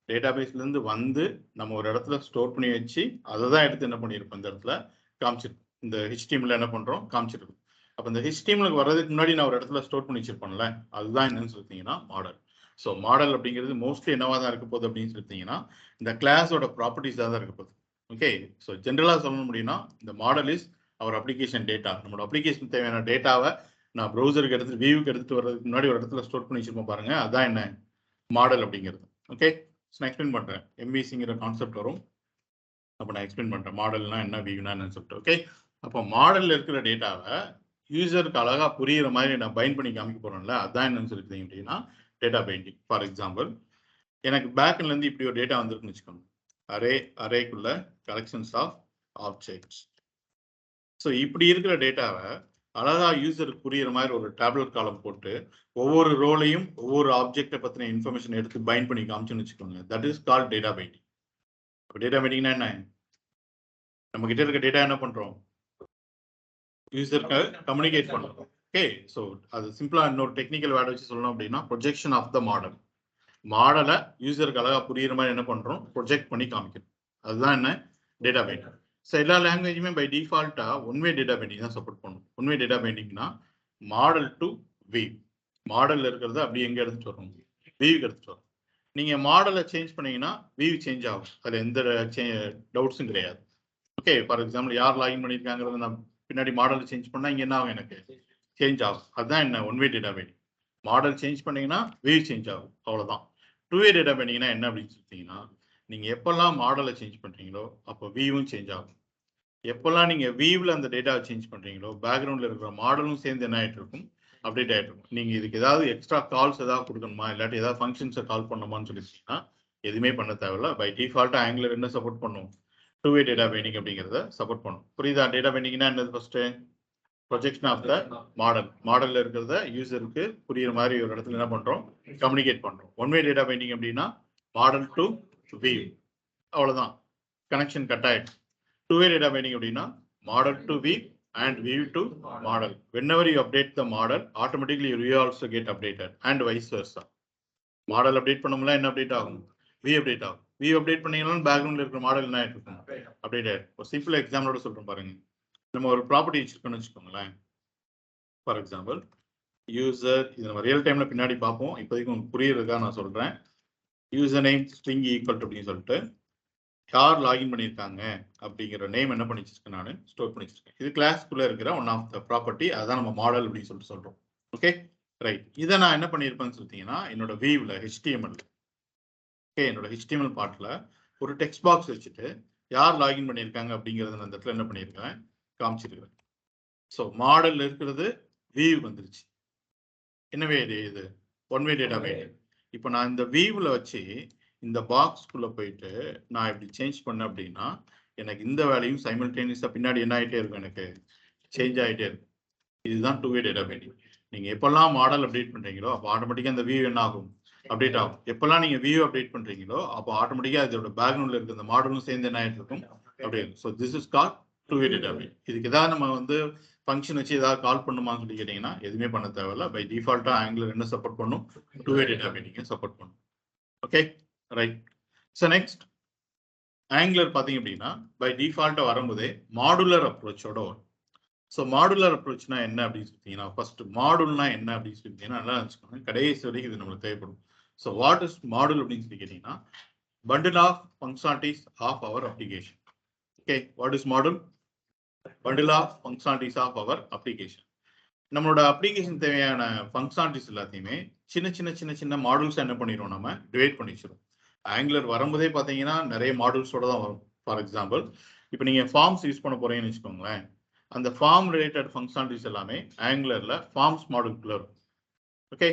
டேட்டாபேஸ்லேருந்து வந்து நம்ம ஒரு இடத்துல ஸ்டோர் பண்ணி வச்சு அதை தான் எடுத்து என்ன பண்ணியிருப்போம், இந்த இடத்துல காமிச்சிருப்போம். இந்த HTML என்ன பண்ணுறோம், காமிச்சிருக்கும். அப்போ இந்த HTML வர்றதுக்கு முன்னாடி நான் ஒரு இடத்துல ஸ்டோர் பண்ணி வச்சிருப்பேன்ல, அதுதான் என்னன்னு சொல்லிட்டீங்கன்னா மாடல். ஸோ மாடல் அப்படிங்கிறது மோஸ்ட்லி என்னவா தான் இருக்க போகுது அப்படின்னு சொல்லிட்டீங்கன்னா இந்த கிளாஸோட ப்ராப்பர்ட்டிஸ் தான் இருக்க போகுது. ஓகே, ஸோ ஜென்ரலாக சொல்லணும் அப்படின்னா இந்த model is our application data. நம்மளோட அப்ளிகேஷன் தேவையான டேட்டாவை நான் ப்ரௌசருக்கு எடுத்துட்டு வியூக்கு எடுத்துட்டு வர்றதுக்கு முன்னாடி ஒரு இடத்துல ஸ்டோர் பண்ணி வச்சிருப்போம் பாருங்க, அதான் என்ன மாடல் அப்படிங்கிறது. ஓகே, நான் எக்ஸ்பிளைன் பண்றேன். எம்விசிங்கிற கான்செப்ட் வரும், அப்போ நான் எக்ஸ்பிளைன் பண்றேன் மாடல்னா என்ன, வியூனா என்னன்னு சொல்லிட்டு. ஓகே, அப்போ மாடல்ல இருக்கிற டேட்டாவை யூசருக்கு அழகா புரியுற மாதிரி நான் பைண்ட் பண்ணி காமிக்க போறேன்ல, அதான் என்னன்னு சொல்லிட்டீங்க அப்படின்னா டேட்டா பைண்டிங். ஃபார் எக்ஸாம்பிள் எனக்கு பேக்ல இருந்து இப்படி ஒரு டேட்டா வந்திருக்குன்னு வச்சுக்கோங்க, அரேக்குள்ள கலெக்ஷன்ஸ் ஆஃப் ஆப்ஜெக்ட்ஸ். ஸோ இப்படி இருக்கிற டேட்டாவை அழகா யூசருக்கு புரியுற மாதிரி ஒரு டேப்லெட் காலம் போட்டு ஒவ்வொரு ரோலையும் ஒவ்வொரு ஆப்ஜெக்டை பத்தின இன்ஃபர்மேஷன் எடுத்து பைண்ட் பண்ணி காமிச்சுன்னு வச்சுக்கோங்க, that is call data binding. Data பைண்டிங்னா என்ன, நம்ம கிட்ட இருக்க டேட்டா என்ன பண்றோம், யூசருக்கு கம்யூனிகேட் பண்றோம். ஓகே, ஸோ அது சிம்பிளா இன்னொரு டெக்னிக்கல் வேர்ட் வச்சு சொல்லணும் அப்படின்னா ப்ரொஜெக்ஷன் ஆஃப் த மாடல். மாடலை யூசருக்கு அழகா புரியுற மாதிரி என்ன பண்றோம், ப்ரொஜெக்ட் பண்ணி காமிக்கணும், அதுதான் என்ன டேட்டா பைண்டிங். ஸோ எல்லா லாங்குவேஜுமே பை டிஃபால்ட்டா ஒன்-வே டேட்டா பைண்டிங் தான் சப்போர்ட் பண்ணும். One way data பைண்டிங்னா model to view, மாடல்ல இருக்கிறத அப்படியே எங்க எடுத்துட்டு வரும், வியூக்கு எடுத்துட்டு வரும். நீங்க மாடலை சேஞ்ச் பண்ணீங்கன்னா வியூ சேஞ்ச் ஆகும், அதுல எந்த டவுட்ஸும் கிடையாது. ஓகே, ஃபார் எக்ஸாம்பிள் யார் லாகின் பண்ணியிருக்காங்கிறத நான் பின்னாடி மாடலை சேஞ்ச் பண்ணா இங்க என்ன ஆகும், எனக்கு சேஞ்ச் ஆகும். அதுதான் என்ன ஒன்-வே டேட்டா பைண்டிங். மாடல் சேஞ்ச் பண்ணீங்கன்னா வியூ சேஞ்ச் ஆகும், அவ்வளவுதான். டூ-வே டேட்டா பைண்டிங்னா என்ன அப்படின்னு சொல்லிட்டீங்கன்னா நீங்க எப்பெல்லாம் மாடலை சேஞ்ச் பண்றீங்களோ அப்போ வியூவும் சேஞ்ச் ஆகும். எப்பெல்லாம் நீங்க வியூவில் அந்த டேட்டாவை சேஞ்ச் பண்றீங்களோ பேக்ரவுண்ட்ல இருக்கிற மாடலும் சேர்ந்து என்ன ஆயிட்டு இருக்கும், அப்டேட் ஆயிட்டு இருக்கும். நீங்க இதுக்கு ஏதாவது எக்ஸ்ட்ரா கால்ஸ் ஏதாவது கொடுக்கணுமா, இல்லாட்டி ஏதாவது ஃபங்க்ஷன்ஸை கால் பண்ணணுமான்னு சொல்லிட்டீங்கன்னா எதுவுமே பண்ண தேவையில்ல. பை டிஃபால்ட்டா ஆங்குலர் என்ன சப்போர்ட் பண்ணும், டூ-வே டேட்டா பைண்டிங் அப்படிங்கிறத சப்போர்ட் பண்ணும். புரியுதா, டேட்டா பைண்டிங்னா என்னது, first projection of the model. மாடல்ல இருக்கிறத யூசருக்கு புரியுற மாதிரி ஒரு இடத்துல என்ன பண்றோம், கம்யூனிகேட் பண்றோம். ஒன்-வே டேட்டா பைண்டிங் அப்படின்னா மாடல் டு வியூ, அவ்வளவுதான், கனெக்ஷன் கட் ஆயிடுச்சு. டூ-வே டேட்டா பைண்டிங் அப்படின்னா model to view and view to model. Whenever you update the model, automatically you also get updated and vice versa. Model update பண்ணோம்ல என்ன update ஆகும், view update ஆகும். View update பண்ணீங்கனாலும் பேக்ரவுண்ட்ல இருக்கிற model என்ன ஆயிட்டு இருக்கும், அப்டேட் ஆயிடும். ஒரு சிம்பிள் எக்ஸாம்பிளோட சொல்றேன் பாருங்க. நம்ம ஒரு ப்ராப்பர்ட்டி வச்சிருக்கோம்னு வச்சுக்கோங்களேன். ஃபார் எக்ஸாம்பிள் யூசர், இது நம்ம ரியல் டைம்ல பின்னாடி பார்ப்போம், இப்போதைக்கு உங்களுக்கு புரியுறதுக்காக நான் சொல்றேன். யூசர் நேம் ஸ்ட்ரிங் ஈக்குவல் அப்படின்னு சொல்லிட்டு யார் லாகின் பண்ணியிருக்காங்க அப்படிங்கிற நேம் என்ன பண்ணி வச்சிருக்கேன், நான் ஸ்டோர் பண்ணி வச்சிருக்கேன். இது கிளாஸ்க்குள்ள இருக்கிற ஒன் ஆஃப் த ப்ராப்பர்ட்டி, அதான் நம்ம மாடல் அப்படின்னு சொல்லிட்டு சொல்றோம். ஓகே ரைட், இதை நான் என்ன பண்ணியிருப்பேன்னு சொல்லிட்டீங்கன்னா என்னோட வியூவில் HTML, ஓகே என்னோட HTML பார்ட்ல ஒரு டெக்ஸ்ட் பாக்ஸ் வச்சுட்டு யார் லாகின் பண்ணியிருக்காங்க அப்படிங்கிறத நான் இந்த இடத்துல என்ன பண்ணியிருக்கேன், காமிச்சிருக்கிறேன். ஸோ மாடல் இருக்கிறது வியூ வந்துருச்சு. என்னவே இது ஒன் வே டேட்டா பைண்டிங். இப்போ நான் இந்த வியூவில் வச்சு இந்த பாக்ஸ்குள்ளே போயிட்டு நான் இப்படி சேஞ்ச் பண்ணேன் அப்படின்னா எனக்கு இந்த வேலையும் சைமல்டேனியஸாக பின்னாடி என்ன ஆகிட்டே இருக்கும், எனக்கு சேஞ்ச் ஆகிட்டே இருக்கும். இதுதான் டூ வே டேட்டா பைண்டிங். நீங்கள் எப்பெல்லாம் மாடல் அப்டேட் பண்ணுறீங்களோ அப்போ ஆட்டோமேட்டிக்காக அந்த வியூ என்ன ஆகும், அப்டேட் ஆகும். எப்பெல்லாம் நீங்கள் வியூ அப்டேட் பண்ணுறீங்களோ அப்போ ஆட்டோமேட்டிக்காக அதோட பேக்ரவுண்டில் இருக்க அந்த மாடலும் சேர்ந்து என்ன ஆகிட்டு இருக்கும், அப்படியே இருக்கும். So this is call two way data binding. இதுக்கு ஏதாவது நம்ம வந்து ஃபங்க்ஷன் வச்சு ஏதாவது கால் பண்ணுமான்னு சொல்லி கேட்டிங்கன்னா எதுவுமே பண்ண தேவையில்ல. பை டிஃபால்ட்டாக ஆங்குலர் என்ன சப்போர்ட் பண்ணும், டூ வே டேட்டா பைண்டிங்கை சப்போர்ட் பண்ணும். Okay right. So next angular பார்த்தீங்க அப்படின்னா பை டிஃபால்ட்டாக வரும்போதே மாடுலர் அப்ரோச்சோட வரும். ஸோ மாடுலர் அப்ரோச்னா என்ன அப்படின்னு சொல்லிட்டீங்கன்னா, ஃபர்ஸ்ட் மாடுல்னா என்ன அப்படின்னு சொல்லிட்டீங்கன்னா நல்லா வச்சுக்கோங்க, கடைசி வரைக்கும் இது நம்மளுக்கு தேவைப்படும். ஸோ வாட் இஸ் மாடுல் அப்படின்னு சொல்லி கேட்டீங்கன்னா, bundle of functionalities of our application. Okay, what is module? Bundle of functionalities of our application. நம்மளோட அப்ளிகேஷன் தேவையான ஃபங்க்ஷனாலிட்டிஸ் எல்லாத்தையுமே சின்ன சின்ன சின்ன சின்ன மாடல்ஸ் என்ன பண்ணிடுவோம், நம்ம டிவைட் பண்ணி வச்சிருவோம். ஆங்குலர் வரும்போதே பார்த்தீங்கன்னா நிறைய மாடல்ஸோட தான் வரும். ஃபார் எக்ஸாம்பிள் இப்போ நீங்கள் ஃபார்ம்ஸ் யூஸ் பண்ண போறீங்கன்னு வச்சுக்கோங்களேன், அந்த ஃபார்ம் ரிலேட்டட் ஃபங்க்ஷனாலிட்டிஸ் எல்லாமே ஆங்குலர்ல ஃபார்ம்ஸ் மாடலுக்குள்ள இருக்கும். ஓகே,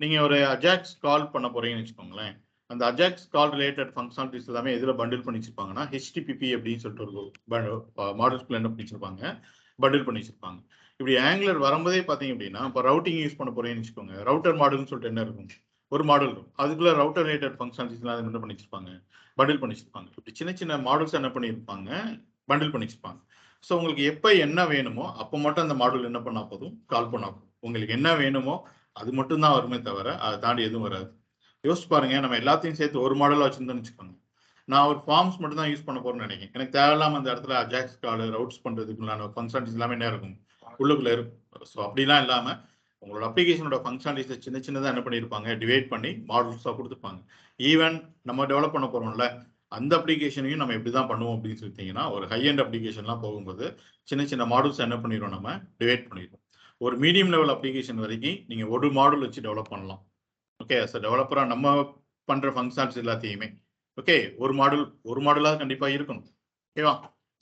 நீங்க ஒரு அஜாக்ஸ் கால் பண்ண போறீங்கன்னு வச்சுக்கோங்களேன், அந்த அஜாக்ஸ் கால் ரிலேட்டட் ஃபங்க்ஷனாலிட்டிஸ் எல்லாமே எதில் பண்டில் பண்ணி வச்சிருப்பாங்கன்னா HTTP அப்படின்னு சொல்லிட்டு ஒரு மாடல்ஸ்குள்ள என்ன பண்ணி வச்சிருப்பாங்க, பண்டில் பண்ணி வச்சிருப்பாங்க. இப்படி ஆங்குலர் வரும்போதே பார்த்தீங்க அப்படின்னா இப்போ ரவுட்டிங் யூஸ் பண்ண போறீங்கன்னு வச்சுக்கோங்க, ரவுட்டர் மாடல்னு சொல்லிட்டு என்ன இருக்கும், ஒரு மாடல் இருக்கும். அதுக்குள்ள ரவுட்டர் ரிலேட்டட் ஃபங்க்ஷனாலிட்டிஸ் எல்லாம் என்ன பண்ணி வச்சிருப்பாங்க, பண்டில் பண்ணி வச்சிருப்பாங்க. இப்படி சின்ன சின்ன மாடல்ஸ் என்ன பண்ணியிருப்பாங்க, பண்டில் பண்ணி வச்சிருப்பாங்க. ஸோ உங்களுக்கு எப்போ என்ன வேணுமோ அப்போ மட்டும் அந்த மாடல் என்ன பண்ணா போதும், கால் பண்ணா போதும். உங்களுக்கு என்ன வேணுமோ அது மட்டும் தான் வருமே தவிர அதை தாண்டி எதுவும் வராது. யோசிச்சு பாருங்க, நம்ம எல்லாத்தையும் சேர்த்து ஒரு மாடலாக வச்சிருந்தோம்னு வச்சுக்கோங்க, நான் ஒரு ஃபார்ம்ஸ் மட்டும் தான் யூஸ் பண்ண போறேன்னு நினைக்கிறேன், எனக்கு தேவையில்லாம அந்த இடத்துல அஜாக்ஸ் கால் ரவுட்ஸ் பண்றதுக்குள்ளான ஃபங்க்ஷனாலிட்டிஸ் எல்லாமே என்ன இருக்கும், உள்ளுக்குள்ள இருக்கும். ஸோ அப்படிலாம் இல்லாம உங்களோட அப்ளிகேஷனோட ஃபங்க்ஷனாலிட்டிஸ் சின்ன சின்னதாக என்ன பண்ணியிருப்பாங்க, டிவைட் பண்ணி மாடல்ஸாக கொடுத்துருப்பாங்க. ஈவன் நம்ம டெவலப் பண்ண போறோம்ல அந்த அப்ளிகேஷனையும் நம்ம எப்படி தான் பண்ணுவோம் அப்படின்னு சொல்லிட்டீங்கன்னா, ஒரு ஹை அண்ட் அப்ளிகேஷன்லாம் போகும்போது சின்ன சின்ன மாடல்ஸ் என்ன பண்ணிடுவோம், நம்ம டிவைட் பண்ணிடுவோம். ஒரு மீடியம் லெவல் அப்ளிகேஷன் வரைக்கும் நீங்க ஒரு மாடல் வச்சு டெவலப் பண்ணலாம். ஓகே, ஸோ டெவலப்பரா நம்ம பண்ற ஃபங்க்ஷன்ஸ் எல்லாத்தையுமே ஓகே ஒரு மாடலாக கண்டிப்பா இருக்கணும். ஓகேவா?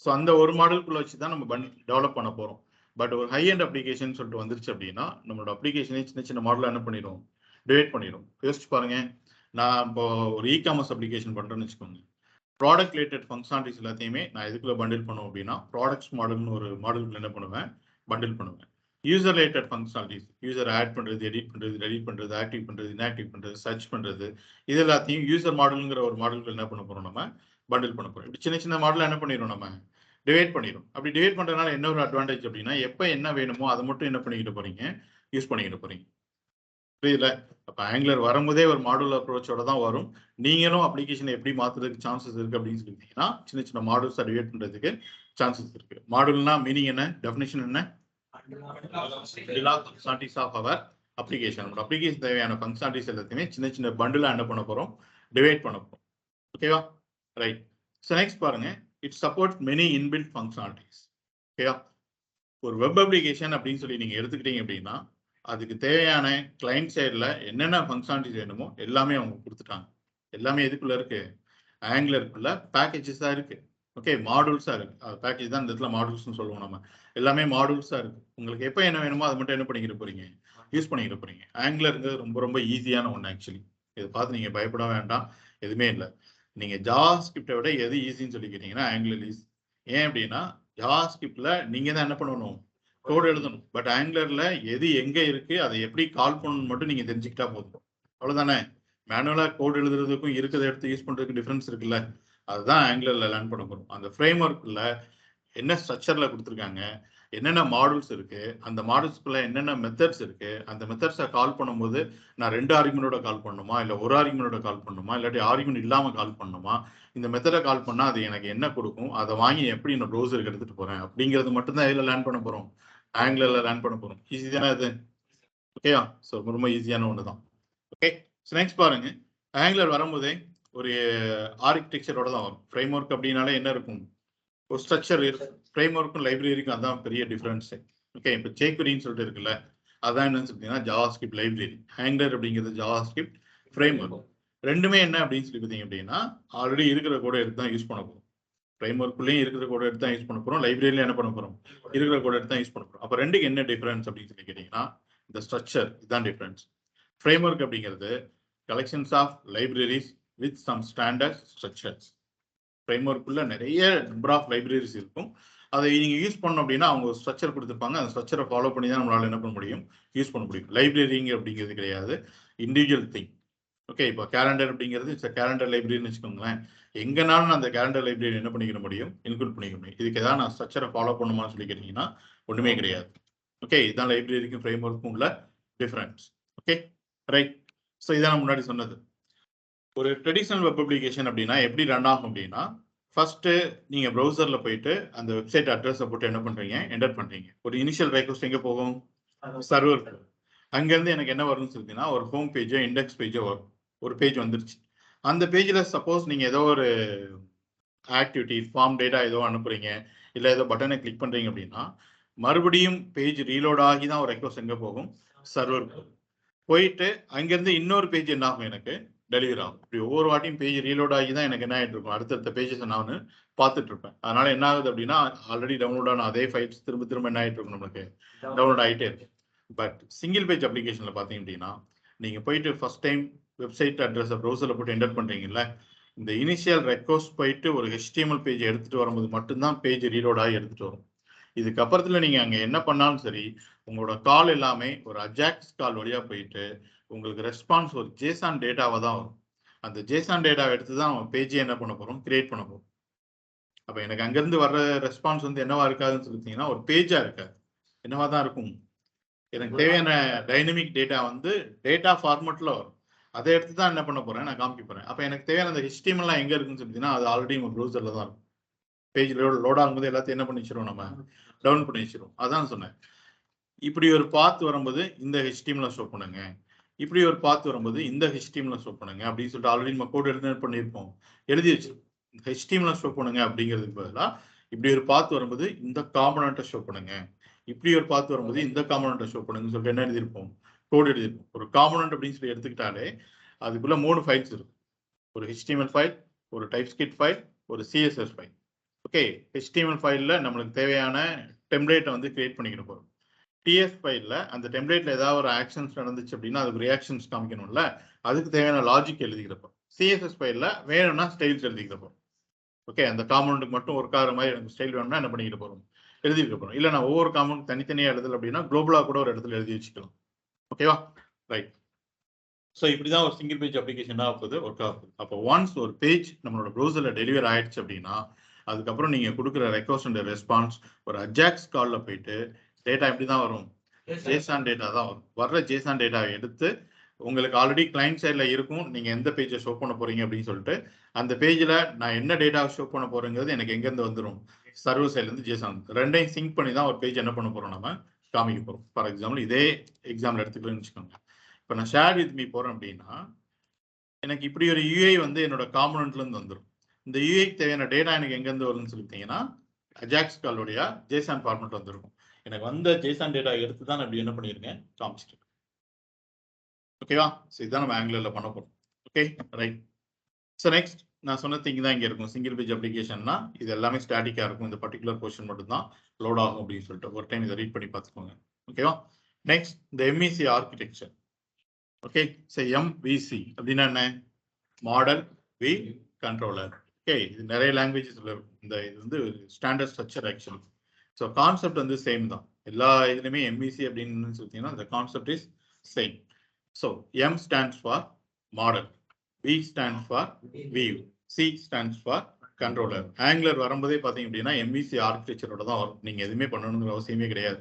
ஸோ அந்த ஒரு மாடலுக்குள்ள வச்சு தான் நம்ம டெவலப் பண்ண போறோம். பட் ஒரு ஹை அண்ட் அப்ளிகேஷன் சொல்லிட்டு வந்துருச்சு அப்படின்னா நம்மளோட அப்ளிகேஷனே சின்ன சின்ன மாடலாக என்ன பண்ணிடும், டிவைட் பண்ணிடும். யோசிச்சு பாருங்க, நான் இப்போ ஒரு இ-காமர்ஸ் அப்ளிகேஷன் பண்றேன்னு வச்சுக்கோங்க, ப்ராடக்ட் ரிலேட்டட் ஃபங்க்ஷனாலிட்டிஸ் எல்லாத்தையுமே நான் எதுக்குள்ள பண்டில் பண்ணுவோம் அப்படின்னா ப்ராடக்ட்ஸ் மாடல்னு ஒரு மாடலுக்குள்ள என்ன பண்ணுவேன், பண்டில் பண்ணுவேன். User related functionalities, user add பண்றது, எடிட் பண்றது, டெலிட் பண்றது, ஆக்டிவ் பண்றது, இன்ஆக்டிவ் பண்றது, சர்ச் பண்றது, இது எல்லாத்தையும் யூசர் மாடலுங்கிற ஒரு மாடலுக்கு என்ன பண்ண போறோம், நம்ம பண்டில் பண்ண போறோம். இப்படி சின்ன சின்ன மாடலை என்ன பண்ணிடும், நம்ம டிவைட் பண்ணிடும். அப்படி டிவைட் பண்றதுனால என்ன ஒரு அட்வான்டேஜ் அப்படின்னா, எப்போ என்ன வேணுமோ அதை மட்டும் என்ன பண்ணிக்கிட்டு போறீங்க, யூஸ் பண்ணிக்கிட்டு போறீங்க. புரியல? அப்ப ஆங்குலர் வரும்போதே ஒரு மாடல் அப்ரோச்சோட தான் வரும். நீங்களும் அப்ளிகேஷனை எப்படி மாத்துறதுக்கு சான்சஸ் இருக்கு அப்படின்னு சொல்லிட்டீங்கன்னா, சின்ன சின்ன மாடல்ஸ் டிவைட் பண்றதுக்கு சான்சஸ் இருக்கு. மாடல்னா மீனிங் என்ன, டெஃபினிஷன் என்ன, ஃபங்க்ஷனாலிட்டிஸ் ஆஃப் அவர் அப்ளிகேஷன். நம்ம அப்ளிகேஷன் தேவையான ஃபங்க்ஷனாலிட்டிஸ் எல்லாத்தையுமே சின்ன சின்ன பண்டிலா என்ன பண்ண போறோம், டிவைட் பண்ண போறோம். ஓகேவா? ரைட். ஸோ நெக்ஸ்ட் பாருங்க, it support many inbuilt functionalities. ஓகேவா? ஒரு வெப் அப்ளிகேஷன் அப்படின்னு சொல்லி நீங்க எடுத்துக்கிட்டீங்க அப்படின்னா அதுக்கு தேவையான கிளைண்ட் சைடில் என்னென்ன ஃபங்க்ஷனாலிட்டிஸ் வேணுமோ எல்லாமே அவங்க கொடுத்துட்டாங்க. எல்லாமே எதுக்குள்ள இருக்கு, ஆங்குலருக்குள்ள பேக்கேஜஸ் தான் இருக்கு. ஓகே, மாடல்ஸா இருக்கு. பேக்கேஜ் தான் இந்த இடத்துல மாடல்ஸ்னு சொல்லுவோம் நம்ம. எல்லாமே மாடல்ஸா இருக்கு. உங்களுக்கு எப்போ என்ன வேணுமோ அதை மட்டும் என்ன பண்ணிக்கிட்டு போறீங்க, யூஸ் பண்ணிக்கிட்டு போறீங்க. ஆங்குலருங்கிறது ரொம்ப ரொம்ப ஈஸியான ஒன்று ஆக்சுவலி. இதை பார்த்து நீங்க பயப்பட வேண்டாம், எதுவுமே இல்லை. நீங்க ஜாவா ஸ்கிரிப்டை விட எது ஈஸின்னு சொல்லி கேட்டீங்கன்னா ஆங்குலர் ஈஸி. ஏன் அப்படின்னா ஜாவா ஸ்கிரிப்ட்ல நீங்க தான் என்ன பண்ணணும், கோட் எழுதணும். பட் ஆங்குலர்ல எது எங்க இருக்கு, அதை எப்படி கால் பண்ணணும் மட்டும் நீங்க தெரிஞ்சுக்கிட்டா போதும். அவ்வளவுதானே? மேனுவலா கோட் எழுதுறதுக்கும் இருக்கிறத எடுத்து யூஸ் பண்றதுக்கு டிஃபரன்ஸ் இருக்குல்ல, அதுதான் ஆங்குலர்ல லேர்ன் பண்ண போறோம். அந்த ஃப்ரேம் ஒர்க்ல என்ன ஸ்ட்ரக்சர்ல கொடுத்துருக்காங்க, என்னென்ன மாடல்ஸ் இருக்கு, அந்த மாடல்ஸ்குள்ள என்னென்ன மெத்தட்ஸ் இருக்கு, அந்த மெத்தட்ஸை கால் பண்ணும்போது நான் 2 ஆர்குமெண்டோட கால் பண்ணணுமா, இல்லை ஒரு ஆர்குமெண்டோட கால் பண்ணணுமா, இல்லாட்டி ஆர்குமெண்ட் இல்லாம கால் பண்ணணுமா, இந்த மெத்தடை கால் பண்ணா அது எனக்கு என்ன கொடுக்கும், அதை வாங்கி எப்படி நான் ப்ரௌசருக்கு எடுத்துட்டு போறேன் அப்படிங்கிறது மட்டும்தான் இதில் லேர்ன் பண்ண போறோம், ஆங்குலர்ல லேர்ன் பண்ண போறோம். ஈஸி தானே அது? ஓகேயா? ஸோ ரொம்ப ஈஸியான ஒன்று தான். ஓகே, ஸோ நெக்ஸ்ட் பாருங்க, ஆங்குலர் வரும்போதே ஒரு ஆர்கிடெக்சரோட தான் வரும். ஃப்ரேம் ஒர்க் அப்படின்னாலே என்ன இருக்கும், ஒரு ஸ்ட்ரக்சர் இருக்கும். ஃப்ரேம் ஒர்க்கும் லைப்ரரிக்கும் அதான் பெரிய டிஃபரன்ஸ். ஓகே, இப்போ ஜேக்வரின்னு சொல்லிட்டு இருக்குல்ல, அதான் என்னன்னு சொல்லிட்டீங்கன்னா ஜாவா ஸ்கிரிப்ட் லைப்ரரி. ஆங்குலர் அப்படிங்கிறது ஜாவா ஸ்கிரிப்ட் ஃப்ரேம் ஒர்க். ரெண்டுமே என்ன அப்படின்னு சொல்லி பார்த்தீங்க அப்படின்னா ஆல்ரெடி இருக்கிற கோட எடுத்து தான் யூஸ் பண்ண போகிறோம். ஃப்ரேம் ஒர்க்குள்ளேயும் இருக்கிற கோட எடுத்து தான் யூஸ் பண்ண போகிறோம், லைப்ரரியில என்ன பண்ண போகிறோம், இருக்கிற கோட எடுத்து தான் யூஸ் பண்ண போகிறோம். அப்போ ரெண்டுக்கு என்ன டிஃபரன்ஸ் அப்படின்னு சொல்லி கேட்டிங்கன்னா இந்த ஸ்ட்ரக்சர் இதுதான் டிஃபரன்ஸ். ஃப்ரேம்வொர்க் அப்படிங்கிறது collections of libraries with some standard structures. ஃப்ரேம்வொர்க்குள்ள நிறைய நம்பர் ஆஃப் லைப்ரரிஸ் இருக்கும். அதை நீங்கள் யூஸ் பண்ணோம் அப்படின்னா அவங்க ஸ்ட்ரக்சர் கொடுத்துருப்பாங்க. அந்த ஸ்ட்ரக்சரை ஃபாலோ பண்ணி தான் நம்மளால என்ன பண்ண முடியும், யூஸ் பண்ண முடியும். லைப்ரரிங்க அப்படிங்கிறது கிடையாது, இண்டிவிஜுவல் திங். ஓகே, இப்போ கேலண்டர் அப்படிங்கிறது இட்ஸ் கேலண்டர் லைப்ரரின்னு வச்சுக்கோங்களேன். எங்கனாலும் அந்த கேலண்டர் லைப்ரரி என்ன பண்ணிக்க முடியும், இன்க்ளூட் பண்ணிக்க முடியும். இதுக்கு ஏதாவது நான் ஸ்ட்ரக்சரை ஃபாலோ பண்ணுமான்னு சொல்லி கேட்டீங்கன்னா ஒன்றுமே கிடையாது. ஓகே, இதுதான் லைப்ரரிக்கும் ஃப்ரேம்வொர்க்கும் உள்ள டிஃபரன்ஸ். Okay right. ஸோ இதான் நான் முன்னாடி சொன்னது. ஒரு ட்ரெடிஷனல் வெப் அப்ளிகேஷன் அப்படின்னா எப்படி ரன் ஆகும் அப்படின்னா, ஃபர்ஸ்ட்டு நீங்கள் ப்ரௌசரில் போயிட்டு அந்த வெப்சைட் அட்ரஸை போட்டு என்ன பண்ணுறீங்க, என்டர் பண்ணுறீங்க. ஒரு இனிஷியல் ரெக்வஸ்ட் எங்கே போகும், சர்வர். அங்கேருந்து எனக்கு என்ன வரும்னு சொல்லிங்கன்னா ஒரு ஹோம் பேஜோ இண்டெக்ஸ் பேஜோ வரும். ஒரு பேஜ் வந்துருச்சு. அந்த பேஜில் சப்போஸ் நீங்கள் ஏதோ ஒரு ஆக்டிவிட்டி ஃபார்ம் டேட்டா ஏதோ அனுப்புறீங்க, இல்லை ஏதோ பட்டனை கிளிக் பண்ணுறீங்க அப்படின்னா மறுபடியும் பேஜ் ரீலோட் ஆகி தான் ஒரு ரெக்வஸ்ட் எங்கே போகும், சர்வர் போயிட்டு அங்கேருந்து இன்னொரு பேஜ் என்ன ஆகும், எனக்கு டெலிவரி ஆகும். இப்படி ஒவ்வொரு வாட்டியும் பேஜ் ரீலோட் ஆகி தான் எனக்கு என்ன ஆகிட்டு இருக்கும், அடுத்தடுத்த பேஜஸ் நான் பார்த்துட்டு இருப்பேன். அதனால என்ன ஆகுது அப்படின்னா ஆல்ரெடி டவுன்லோட் ஆன அதே ஃபைல்ஸ் திரும்ப திரும்ப என்ன ஆகிட்டு இருக்கும், நமக்கு டவுன்லோட் ஆகிட்டே இருக்கும். பட் சிங்கிள் பேஜ் அப்ளிகேஷனில் பார்த்தீங்க அப்படின்னா நீங்கள் போயிட்டு ஃபர்ஸ்ட் டைம் வெப்சைட் அட்ரஸை ப்ரௌசரில் போட்டு என்டர் பண்ணுறீங்கல்ல, இந்த இனிஷியல் ரெக்வஸ்ட் போயிட்டு ஒரு HTML பேஜ் எடுத்துகிட்டு வரும்போது மட்டும்தான் பேஜ் ரீலோட் ஆகி எடுத்துகிட்டு வரும். இதுக்கப்புறத்தில் நீங்கள் அங்கே என்ன பண்ணாலும் சரி, உங்களோட கால் எல்லாமே ஒரு அஜாக்ஸ் கால் வழியாக போயிட்டு உங்களுக்கு ரெஸ்பான்ஸ் ஒரு ஜேசான் டேட்டாவை தான் வரும். அந்த ஜேசான் டேட்டாவை எடுத்து தான் நம்ம பேஜை என்ன பண்ண போகிறோம், கிரியேட் பண்ண போகிறோம். அப்போ எனக்கு அங்கேருந்து வர்ற ரெஸ்பான்ஸ் என்னவா இருக்காதுன்னு சொல்லிட்டீங்கன்னா ஒரு பேஜாக இருக்காது, என்னவா தான் இருக்கும். எனக்கு தேவையான டைனமிக் டேட்டா டேட்டா ஃபார்மேட்டில் வரும். அதை எடுத்து தான் என்ன பண்ண போகிறேன், நான் காமிக்க போகிறேன். அப்போ எனக்கு தேவையான அந்த HTML எங்கே இருக்குன்னு சொல்லிட்டீங்கன்னா அது ஆல்ரெடி உங்கள் ப்ரௌசரில் தான் இருக்கும். பேஜ் லோட் ஆகும்போது எல்லாத்தையும் என்ன பண்ணி வச்சிருவோம், நம்ம டவுன் பண்ணி வச்சிருவோம். அதான் சொன்னேன். இப்படி ஒரு பாத் வரும்போது இந்த HTML ஷோ பண்ணுங்க, இப்படி ஒரு பாத் வரும்போது இந்த HTML ஷோ பண்ணுங்க அப்படின்னு சொல்லிட்டு ஆல்ரெடி நம்ம கோட் எழுதி பண்ணியிருப்போம், எழுதி வச்சிருப்போம். HTML ஷோ பண்ணுங்க அப்படிங்கிறதுக்கு பதிலாக இப்படி ஒரு பாத் வரும்போது இந்த காம்பனண்ட்டை ஷோ பண்ணுங்க, இப்படி ஒரு பாத் வரும்போது இந்த காம்பனண்ட்டை ஷோ பண்ணுங்கன்னு சொல்லிட்டு என்ன எழுதியிருப்போம், கோட் எழுதியிருப்போம். ஒரு காம்பனண்ட் அப்படின்னு சொல்லி எடுத்துக்கிட்டாலே அதுக்குள்ள 3 ஃபைல்ஸ் இருக்கும். ஒரு HTML ஃபைல், ஒரு டைப்ஸ்கிரிப்ட் ஃபைல், ஒரு CSS ஃபைல். ஓகே, HTML ஃபைலில் நம்மளுக்கு தேவையான டெம்ப்ளேட்டை கிரியேட் பண்ணிக்கிட்டு போகிறோம். TS ஃபைலில் அந்த டெம்ப்ளேட்டில் ஏதாவது ஒரு ஆக்ஷன்ஸ் நடந்துச்சு அப்படின்னா அதுக்கு ரியாக்ஷன்ஸ் காமிக்கணும்ல, அதுக்கு தேவையான லாஜிக் எழுதிக்கிறப்போ. CSS ஃபைலில் வேணும்னா ஸ்டைல்ஸ் எழுதிக்கிறப்போ. ஓகே, அந்த காம்பனண்ட்டுக்கு மட்டும் ஒர்க் ஆகிற மாதிரி எனக்கு ஸ்டைல் வேணும்னா என்ன பண்ணிக்கிட்டு போகிறோம், எழுதிக்க போகிறோம். இல்லை நான் ஒவ்வொரு காம்பனண்ட் தனித்தனியாக எழுதல அப்படின்னா குளோபலாக கூட ஒரு இடத்துல எழுதி வச்சுக்கலாம். ஓகேவா, ரைட். ஸோ இப்படி தான் ஒரு சிங்கிள் பேஜ் அப்ளிகேஷன் ஆகுது, ஒர்க் ஆகுது. அப்போ ஒன்ஸ் ஒரு பேஜ் நம்மளோட ப்ரௌசரில் டெலிவரி ஆயிடுச்சு அப்படின்னா அதுக்கப்புறம் நீங்கள் கொடுக்குற ரெக்வஸ்ட் அண்ட் ரெஸ்பான்ஸ் ஒரு அஜாக்ஸ் காலில் போயிட்டு டேட்டா எப்படி தான் வரும், ஜேசான் டேட்டா தான் வரும். வர்ற ஜேசான் டேட்டாவை எடுத்து உங்களுக்கு ஆல்ரெடி கிளைண்ட் சைடில் இருக்கும், நீங்கள் எந்த பேஜை ஷோ பண்ண போகிறீங்க அப்படின்னு சொல்லிட்டு அந்த பேஜில் நான் என்ன டேட்டாவை ஷோ பண்ண போகிறேங்கிறது எனக்கு எங்கேருந்து வந்துடும், சர்வர் சைட்லேருந்து ஜேசான். ரெண்டையும் சிங்க் பண்ணி தான் ஒரு பேஜ் என்ன பண்ண போகிறோம், நம்ம காமிக்க போகிறோம். ஃபார் எக்ஸாம்பிள் இதே எக்ஸாம்பிள் எடுத்துக்கலாம்னு வச்சுக்கோங்க. இப்போ நான் ஷேர் வித் மீ போகிறேன் அப்படின்னா எனக்கு இப்படி ஒரு UI என்னோட காம்பனண்ட்லேருந்து வந்துடும். இந்த UIக்கு தேவையான டேட்டா எனக்கு எங்கேருந்து வரும்னு சொல்லிட்டீங்கன்னா அஜாக்ஸ் காலோடைய ஜேசான் ஃபார்மேட் வந்துருக்கும். எனக்கு வந்த ஜேசான் டேட்டா எடுத்து தான் அப்படி என்ன பண்ணிருக்கேன், காமிச்சிட்டு. ஓகேவா, ஸோ இதுதான் நம்ம ஆங்குலரில் பண்ண போகிறோம். Okay right. ஸோ நெக்ஸ்ட் நான் சொன்ன திங் தான் இங்கே இருக்கும். சிங்கிள் பேஜ் அப்ளிகேஷன்னா இது எல்லாமே ஸ்டாட்டிக்காக இருக்கும். இந்த பர்டிகுலர் போர்ஷன் மட்டும் தான் லோட் ஆகும் அப்படின்னு சொல்லிட்டு ஒரு டைம் இதை ரீட் பண்ணி பார்த்துக்கோங்க. ஓகேவா, நெக்ஸ்ட் இந்த MEC architecture. Okay, so MVC அப்படின்னா என்ன, மாடல் வி கண்ட்ரோலர். ஓகே, இது நிறைய லாங்குவேஜஸ்ல இருக்கும். இது standard structure actually. So concept same தான் எல்லா இதுலையுமே. MEC அப்படின்னு சொல்லிட்டீங்கன்னா the concept is same. So M stands for model, V stands for view, C stands for controller. Angular வரும்போதே பார்த்தீங்க அப்படின்னா MEC ஆர்கிடெக்சரோட தான் வரும். நீங்கள் எதுவுமே பண்ணணுங்கிற அவசியமே கிடையாது.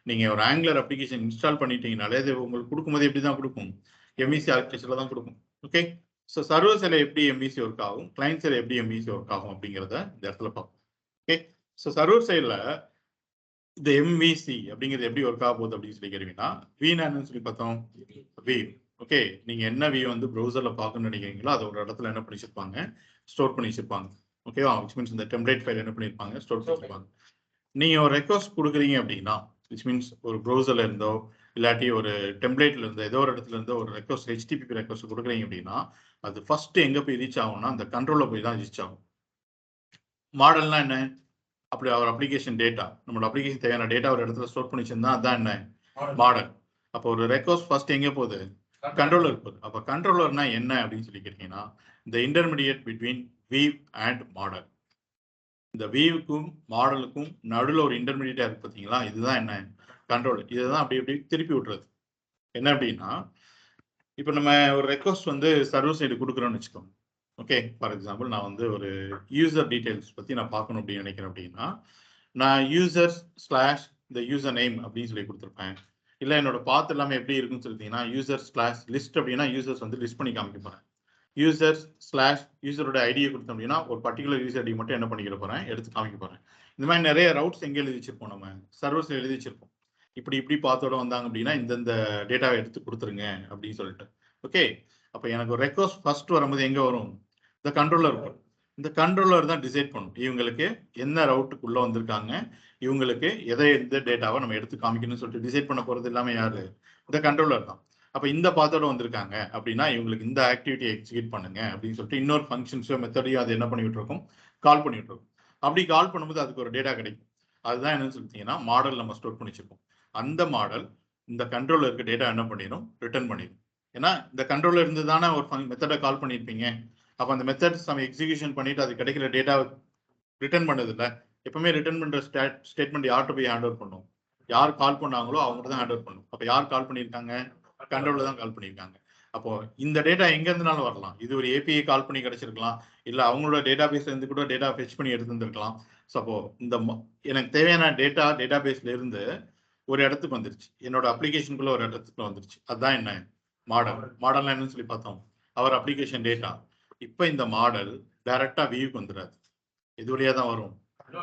நீங்கள் ஒரு ஆங்குலர் அப்ளிகேஷன் இன்ஸ்டால் பண்ணிட்டீங்கனாலே அது உங்களுக்கு கொடுக்கும்போது எப்படி தான் கொடுக்கும், MEC ஆர்கிடெக்சரில் தான் கொடுக்கும். ஓகே, ஸோ சர்வர் சைடில் எப்படி MEC ஒர்க் ஆகும், கிளைண்ட் சைடில் எப்படி MEC ஒர்க் ஆகும் அப்படிங்கிறத இந்த இடத்துல பார்ப்போம். ஓகே, ஸோ சர்வர் சைடில் இந்த MVC அப்படிங்கிறது எப்படி ஒர்க் ஆக போகுது அப்படின்னு சொல்லி கேட்டீங்கன்னா VNAன்னு சொல்லி பார்த்தோம், வியூ. ஓகே, நீங்கள் என்ன வியூ ப்ரௌசரில் பார்க்கணும்னு நினைக்கிறீங்களோ அதை ஒரு இடத்துல என்ன பண்ணி வச்சிருப்பாங்க, ஸ்டோர் பண்ணி வச்சிருப்பாங்க. ஓகேவா, விச் மீன்ஸ் இந்த டெம்ப்ளேட் ஃபைல் என்ன பண்ணியிருப்பாங்க, ஸ்டோர் பண்ணியிருப்பாங்க. நீங்கள் ஒரு ரெக்வஸ்ட் கொடுக்குறீங்க அப்படின்னா விச் மீன்ஸ் ஒரு ப்ரௌசர்ல இருந்தோ இல்லாட்டி ஒரு டெம்ப்ளேட்ல இருந்தோ ஏதோ ஒரு இடத்துல இருந்தோ ஒரு ரெக்வஸ்ட் HTTP ரெக்வஸ்ட் கொடுக்குறீங்க அப்படின்னா அது ஃபர்ஸ்ட் எங்க போய் ரீச் ஆகும்னா அந்த கண்ட்ரோல்ல போய் தான் ரீச் ஆகும். மாடல்னா என்ன, அப்படி ஒரு அப்ளிகேஷன் டேட்டா, நம்மளோட அப்ளிகேஷன் தேவையான டேட்டா ஒரு இடத்துல ஸ்டோர் பண்ணி வச்சிருந்தா அதான் என்ன மாடல். அப்போ ஒரு ரெக்வஸ்ட் ஃபர்ஸ்ட் எங்கே போகுது, கண்ட்ரோலர் போகுது. அப்ப கண்ட்ரோலர்னா என்ன அப்படின்னு சொல்லி கேட்டீங்கன்னா, இந்த intermediate between we've and model. இந்த வீவுக்கும் மாடலுக்கும் நடுவில் ஒரு இன்டர்மீடியேட்டா இருக்கு பார்த்தீங்களா, இதுதான் என்ன கண்ட்ரோல். இதுதான் அப்படி இப்படி திருப்பி விட்டுறது. என்ன அப்படின்னா, இப்போ நம்ம ஒரு ரெக்வஸ்ட் வந்து சர்வர் சைடு கொடுக்குறோம்னு வச்சுக்கோங்க. ஓகே, ஃபார் எக்ஸாம்பிள் நான் வந்து ஒரு யூசர் டீடைல்ஸ் பற்றி நான் பார்க்கணும் அப்படின்னு நினைக்கிறேன் அப்படின்னா, நான் யூசர் ஸ்லாஷ் இந்த யூசர் நேம் அப்படின்னு சொல்லி கொடுத்துருப்பேன். இல்லை என்னோட பாத் எல்லாமே எப்படி இருக்குன்னு சொல்லிட்டீங்கன்னா, யூசர் ஸ்லாஷ் லிஸ்ட் அப்படின்னா யூசர்ஸ் வந்து லிஸ்ட் பண்ணி காமிக்க போகிறேன். யூசர் ஸ்லாஷ் யூசரோட ஐடியை கொடுத்தோம் அப்படின்னா ஒரு பர்டிகுலர் யூசர் ஐடி மட்டும் என்ன பண்ணிக்கிற போகிறேன், எடுத்து காமிக்க போகிறேன். இந்த மாதிரி நிறைய ரவுட்ஸ் எங்கே எழுதி வச்சிருப்போம், நம்ம சர்வர்ஸில் எழுதி வச்சிருப்போம். இப்படி பாத்தோட வந்தாங்க அப்படின்னா இந்த டேட்டாவை எடுத்து கொடுத்துருங்க அப்படின்னு சொல்லிட்டு. ஓகே, அப்போ எனக்கு ஒரு ரெக்வஸ்ட் ஃபர்ஸ்ட் வரும்போது எங்கே வரும், இந்த கண்ட்ரோலர் வரும். இந்த கண்ட்ரோலர் தான் டிசைட் பண்ணும் இவங்களுக்கு என்ன ரவுட்டுக்குள்ள வந்திருக்காங்க, இவங்களுக்கு எந்த டேட்டாவை நம்ம எடுத்து காமிக்கணும்னு சொல்லிட்டு டிசைட் பண்ண போறது எல்லாமே யாரு, இந்த கண்ட்ரோலர் தான். அப்ப இந்த பாத்தோட வந்திருக்காங்க அப்படின்னா இவங்களுக்கு இந்த ஆக்டிவிட்டி எக்ஸிக்யூட் பண்ணுங்க அப்படின்னு சொல்லிட்டு இன்னொரு ஃபங்க்ஷன்ஸோ மெத்தடையும் அது என்ன பண்ணிட்டு இருக்கும், கால் பண்ணிட்டு இருக்கும். அப்படி கால் பண்ணும்போது அதுக்கு ஒரு டேட்டா கிடைக்கும். அதுதான் என்னன்னு சொல்லிட்டீங்கன்னா மாடல் நம்ம ஸ்டோர் பண்ணி வச்சிருக்கோம். அந்த மாடல் இந்த கண்ட்ரோலருக்கு டேட்டா என்ன பண்ணிடும், ரிட்டர்ன் பண்ணிடும். ஏன்னா இந்த கண்ட்ரோலர் இருந்து தானே ஒரு மெத்தடை கால் பண்ணியிருப்பீங்க. அப்போ அந்த மெத்தட்ஸ் நம்ம எக்ஸிகியூஷன் பண்ணிட்டு அது கிடைக்கிற டேட்டா ரிட்டர்ன் பண்ணது இல்லை. எப்பவுமே ரிட்டர்ன் பண்ற ஸ்டேட்மெண்ட் யார்கிட்ட போய் ஹேண்ட் ஓவர் பண்ணும், யார் கால் பண்ணாங்களோ அவங்ககிட்ட தான் ஹேண்ட் ஓவர் பண்ணும். அப்போ யார் கால் பண்ணியிருக்காங்க, கண்ட்ரோலர் தான் கால் பண்ணியிருக்காங்க. அப்போ இந்த டேட்டா எங்க இருந்துனாலும் வரலாம். இது ஒரு ஏபிஐ கால் பண்ணி கிடைச்சிருக்கலாம், இல்ல அவங்களோட டேட்டா பேஸ்ல இருந்து கூட டேட்டா ஃபெச் பண்ணி எடுத்துருந்துருக்கலாம். ஸோ அப்போ இந்த எனக்கு தேவையான டேட்டா பேஸ்ல இருந்து ஒரு இடத்துக்கு வந்துருச்சு, என்னோட அப்ளிகேஷனுக்குள்ள ஒரு இடத்துக்கு வந்துருச்சு. அதுதான் என்ன மாடல். மாடல் என்னன்னு சொல்லி பார்த்தோம், அவர் அப்ளிகேஷன் டேட்டா. இப்போ இந்த மாடல் டைரக்டா வியூக்கு வந்துடாது, இது வழியா தான் வரும்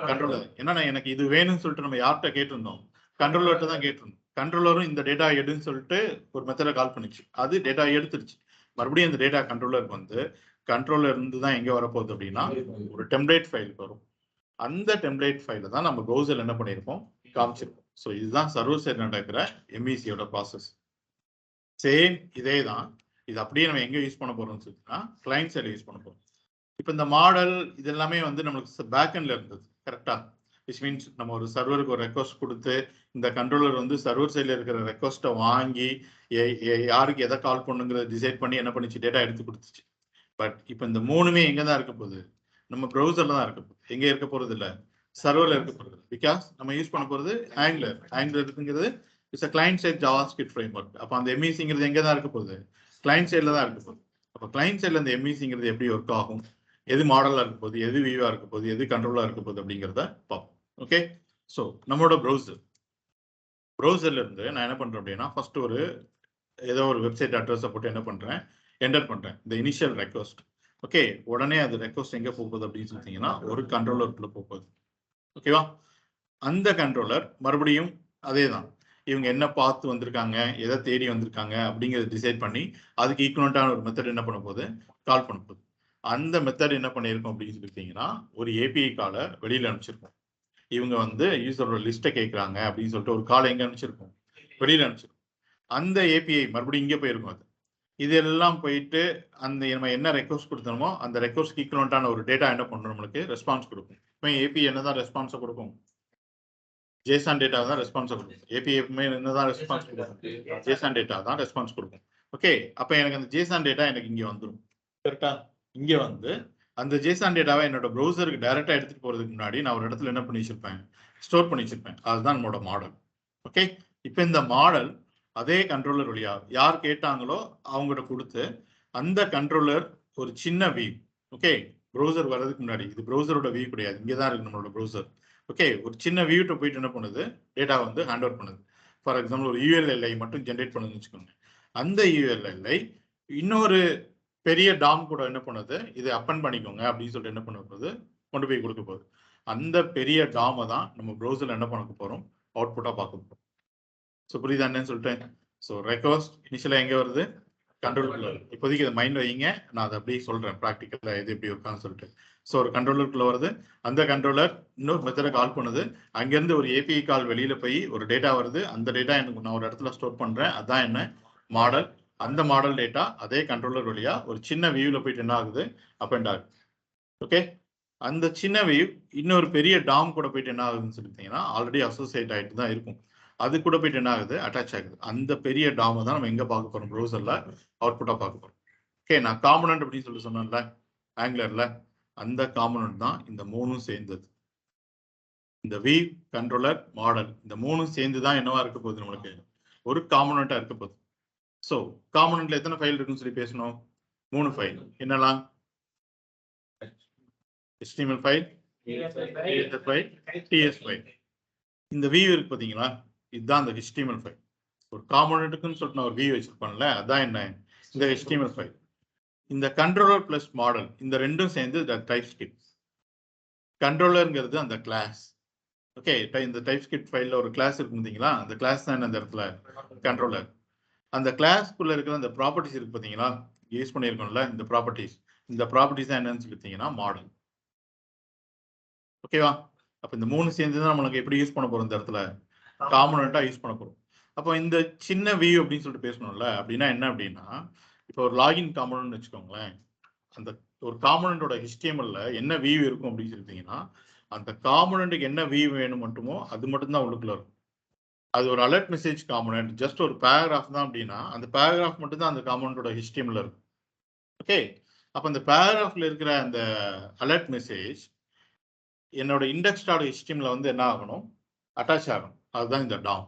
கண்ட்ரோலர். என்னன்னா எனக்கு இது வேணும்னு சொல்லிட்டு நம்ம யார்கிட்ட கேட்டிருந்தோம், கண்ட்ரோலர்கிட்ட தான் கேட்டிருந்தோம். கண்ட்ரோலரும் இந்த டேட்டா எடுன்னு சொல்லிட்டு ஒரு மெத்தடை கால் பண்ணிச்சு, அது டேட்டா எடுத்துருச்சு. மறுபடியும் இந்த டேட்டா கண்ட்ரோலருக்கு வந்து கண்ட்ரோலர் இருந்து தான் எங்க வரப்போகுது அப்படின்னா ஒரு டெம்ப்ளேட் ஃபைலுக்கு வரும். அந்த டெம்ப்ளேட் ஃபைல தான் நம்ம ப்ரௌசர்ல என்ன பண்ணியிருப்போம், காமிச்சிருப்போம். ஸோ இதுதான் சர்வர் சைடு நடக்கிற எம்இசியோட ப்ராசஸ். சேம் இதே தான். இது அப்படியே நம்ம எங்க யூஸ் பண்ண போறோம்னு சொல்லிட்டுனா கிளைண்ட் சைடு யூஸ் பண்ண போறோம். இப்போ இந்த மாடல் இது எல்லாமே வந்து நம்மளுக்கு பேக் எண்ட்ல இருந்தது கரெக்டா. விச் மீன்ஸ் நம்ம ஒரு சர்வருக்கு ஒரு ரெக்வஸ்ட் கொடுத்து இந்த கண்ட்ரோலர் வந்து சர்வர் சைடில் இருக்கிற ரெக்வஸ்ட்டை வாங்கி யாருக்கு எதை கால் பண்ணுங்கிறத டிசைட் பண்ணி என்ன பண்ணிச்சு, டேட்டா எடுத்து கொடுத்துச்சு. பட் இப்போ இந்த மூணுமே எங்கே தான் இருக்க போகுது, நம்ம ப்ரௌசர்ல தான் இருக்க போகுது. எங்கே இருக்க போறது இல்லை, சர்வர்ல இருக்க போகிறது. பிகாஸ் நம்ம யூஸ் பண்ண போகிறது ஆங்குலர் இருக்குங்கிறது it's a client side JavaScript framework. அப்போ அந்த எம்இசிங்கிறது எங்கே தான் இருக்க போகுது, கிளைண்ட் சைடில் தான் இருக்க போகுது. அப்போ கிளைண்ட் சைடில் இந்த எம்இசிங்கிறது எப்படி ஒர்க் ஆகும், எது மாடலாக இருக்க போகுது, எது வியூவாக இருக்க போகுது, எது கண்ட்ரோலாக இருக்க போகுது அப்படிங்கிறத பார்ப்போம். ஓகே, ஸோ நம்மளோட ப்ரௌசர்ல இருந்து நான் என்ன பண்றேன் அப்படின்னா ஃபர்ஸ்ட் ஒரு ஏதோ ஒரு வெப்சைட் அட்ரஸை போட்டு என்ன பண்றேன், என்டர் பண்றேன் இந்த இனிஷியல் ரெக்வஸ்ட். ஓகே, உடனே அது ரெக்வஸ்ட் எங்க போகுது அப்படின்னு சொல்லிட்டீங்கன்னா ஒரு கண்ட்ரோலருக்குள்ள போகுது. ஓகேவா, அந்த கண்ட்ரோலர் மறுபடியும் அதே தான், இவங்க என்ன பார்த்து வந்திருக்காங்க, எதை தேடி வந்திருக்காங்க அப்படிங்கிறத டிசைட் பண்ணி அதுக்கு ஈக்குவலண்டான ஒரு மெத்தட் என்ன பண்ண போகுது, கால் பண்ண போகுது. அந்த மெத்தட் என்ன பண்ணியிருக்கோம் அப்படின்னு சொல்லிட்டீங்கன்னா ஒரு ஏபிஐ காலை வெளியில அனுப்பிச்சிருக்கோம். இவங்க வந்து யூசரோட லிஸ்ட்டை கேட்குறாங்க அப்படின்னு சொல்லிட்டு ஒரு கால் எங்க அனுப்பிச்சிருக்கோம், வெளியில அனுப்பிச்சிருக்கோம். அந்த ஏபிஐ மறுபடியும் இங்கே போயிருக்கும். அது இதெல்லாம் போயிட்டு அந்த நம்ம என்ன ரெக்வஸ்ட் கொடுத்தோமோ அந்த ரெக்வஸ்ட் ஈக்குவலண்டான ஒரு டேட்டா என்ன பண்ணும், நம்மளுக்கு ரெஸ்பான்ஸ் கொடுக்கும். இப்போ ஏபிஐ என்னதான் ரெஸ்பான்ஸை கொடுக்கும், ஜேசான் டேட்டா தான் ரெஸ்பான்ஸை கொடுக்கும். ஏபிஐ எப்பவுமே என்னதான் ரெஸ்பான்ஸ் கொடுக்கும், ஜேசான் டேட்டா தான் ரெஸ்பான்ஸ் கொடுக்கும். ஓகே, அப்போ எனக்கு அந்த ஜேசான் டேட்டா எனக்கு இங்கே வந்துடும். கரெக்டா, இங்கே வந்து அந்த ஜேசான் டேட்டாவை என்னோட ப்ரௌசருக்கு டைரக்டா எடுத்துட்டு போறதுக்கு முன்னாடி நான் ஒரு இடத்துல என்ன பண்ணி வச்சிருப்பேன், ஸ்டோர் பண்ணி வச்சிருப்பேன். அதுதான் நம்மளோட மாடல். ஓகே, இப்போ இந்த மாடல் அதே கண்ட்ரோலர் வழியா யார் கேட்டாங்களோ அவங்ககிட்ட கொடுத்து அந்த கண்ட்ரோலர் ஒரு சின்ன வியூ. ஓகே, ப்ரௌசர் வர்றதுக்கு முன்னாடி இது ப்ரௌசரோட வியூ கிடையாது, இங்கே தான் இருக்கு நம்மளோட ப்ரௌசர். ஓகே, ஒரு சின்ன வியூட்ட போயிட்டு என்ன பண்ணுது, டேட்டா வந்து ஹேண்ட் ஓவர் பண்ணுது. ஃபார் எக்ஸாம்பிள் ஒரு யூஎல்எல்ஐ மட்டும் ஜென்ரேட் பண்ணுதுன்னு வச்சுக்கோங்க. அந்த யூஎல்எல்ஐ இன்னொரு பெரிய டாம் கூட என்ன பண்ணுது, இது அப்பன் பண்ணிக்கோங்க அப்படின்னு சொல்லிட்டு என்ன பண்ண போகுது, கொண்டு போய் கொடுக்க போகுது. அந்த பெரிய டாமை தான் நம்ம ப்ரௌசர்ல என்ன பண்ண போறோம், அவுட்புட்டா பார்க்க போறோம். ஸோ புரியுதா என்னன்னு சொல்லிட்டேன். ஸோ ரெக்வஸ்ட் இனிஷியலா எங்க வருது, கண்ட்ரோலருக்குள்ள வருது. இப்போதைக்கு இதை மைண்ட் வைங்க, நான் அதை அப்படியே சொல்றேன் ப்ராக்டிக்கலா எது எப்படி இருக்கான்னு சொல்லிட்டு. ஸோ ஒரு கண்ட்ரோலருக்குள்ள வருது, அந்த கண்ட்ரோலர் இன்னொரு மெத்தடை கால் பண்ணுது, அங்கேருந்து ஒரு ஏபிஐ கால் வெளியில போய் ஒரு டேட்டா வருது. அந்த டேட்டா எனக்கு நான் ஒரு இடத்துல ஸ்டோர் பண்றேன், அதான் என்ன மாடல். அந்த மாடல் டேட்டா அதே கண்ட்ரோலர் வழியா ஒரு சின்ன வியூல போயிட்டு என்ன ஆகுது, அப்பெண்ட் ஆகுது. ஓகே, அந்த சின்ன வியூ இன்னொரு பெரிய டாம் கூட போயிட்டு என்ன ஆகுதுன்னு சொல்லிட்டீங்கன்னா ஆல்ரெடி அசோசியேட் ஆகிட்டு தான் இருக்கும். அது கூட போயிட்டு என்ன ஆகுது, அட்டாச் ஆகுது. அந்த பெரிய டாமை தான் நம்ம எங்க பார்க்க போறோம், ப்ரௌசர்ல அவுட்புட்டா பார்க்க போறோம். ஓகே, நான் காம்பனன்ட் அப்படின்னு சொல்லி சொன்னேன்ல ஆங்குலர்ல, அந்த காம்பனன்ட் தான் இந்த மூணும் சேர்ந்தது. இந்த வீவ், கண்ட்ரோலர், மாடல், இந்த மூணும் சேர்ந்து தான் என்னவா இருக்க போகுது, நம்மளுக்கு ஒரு காம்பனண்டா இருக்க போகுது. ஸோ காம்பனன்ட்ல எத்தனை ஃபைல் இருக்குன்னு சொல்லி பேசணும், 3 ஃபைல். என்னலாம்? HTML file, CSS file, TS file. இந்த வியூ இருக்கு பாத்தீங்களா, இதுதான் அந்த HTML ஃபைல். ஒரு காம்பனன்ட்டுக்குன்னு சொல்லிட்டு நான் ஒரு வியூ வச்சிருப்பேன்ல, அதான் என்ன, இந்த HTML ஃபைல். இந்த கண்ட்ரோலர் பிளஸ் மாடல், இந்த ரெண்டும் சேர்ந்து டைப் ஸ்கிரிப்ட். கண்ட்ரோலர்ங்கிறது அந்த கிளாஸ். ஓகே, இந்த டைப் ஸ்கிரிப்ட் ஃபைல்ல ஒரு கிளாஸ் இருக்கு பார்த்தீங்களா, அந்த கிளாஸ் தான் அந்த இடத்துல கண்ட்ரோலர். அந்த கிளாஸ்க்குள்ள இருக்கிற அந்த ப்ராப்பர்ட்டிஸ் இருக்கு பார்த்தீங்களா, யூஸ் பண்ணியிருக்கோம்ல இந்த ப்ராப்பர்ட்டிஸ், இந்த ப்ராப்பர்ட்டிஸ் தான் என்னன்னு சொல்லிட்டீங்கன்னா மாடல். ஓகேவா? அப்ப இந்த மூணு சேர்ந்து தான் நம்மளுக்கு எப்படி யூஸ் பண்ண போறோம், இந்த இடத்துல காம்பனண்டா யூஸ் பண்ண போறோம். அப்போ இந்த சின்ன வியூ அப்படின்னு சொல்லிட்டு பேசணும்ல, அப்படின்னா என்ன அப்படின்னா, இப்போ ஒரு லாகின் காம்பனன்ட் வச்சுக்கோங்களேன். அந்த ஒரு காம்பனண்டோட HTML-ல என்ன வியூ இருக்கும் அப்படின்னு சொல்லிட்டீங்கன்னா, அந்த காம்பனண்ட்டுக்கு என்ன வியூ வேணும் மட்டுமோ அது மட்டும் தான் உள்ளுக்குள்ள இருக்கும். அது ஒரு அலர்ட் மெசேஜ் காம்பனன்ட், ஜஸ்ட் ஒரு பேராகிராஃப் தான் அப்படின்னா, அந்த பேராகிராஃப் மட்டும் தான் அந்த காம்பனண்டோட HTML-ல இருக்கும். ஓகே, அப்ப அந்த பேராகிராஃப்ல இருக்கிற அந்த அலர்ட் மெசேஜ் என்னோட index.html வந்து என்ன ஆகணும், அட்டாச் ஆகணும். அதுதான் இந்த DOM.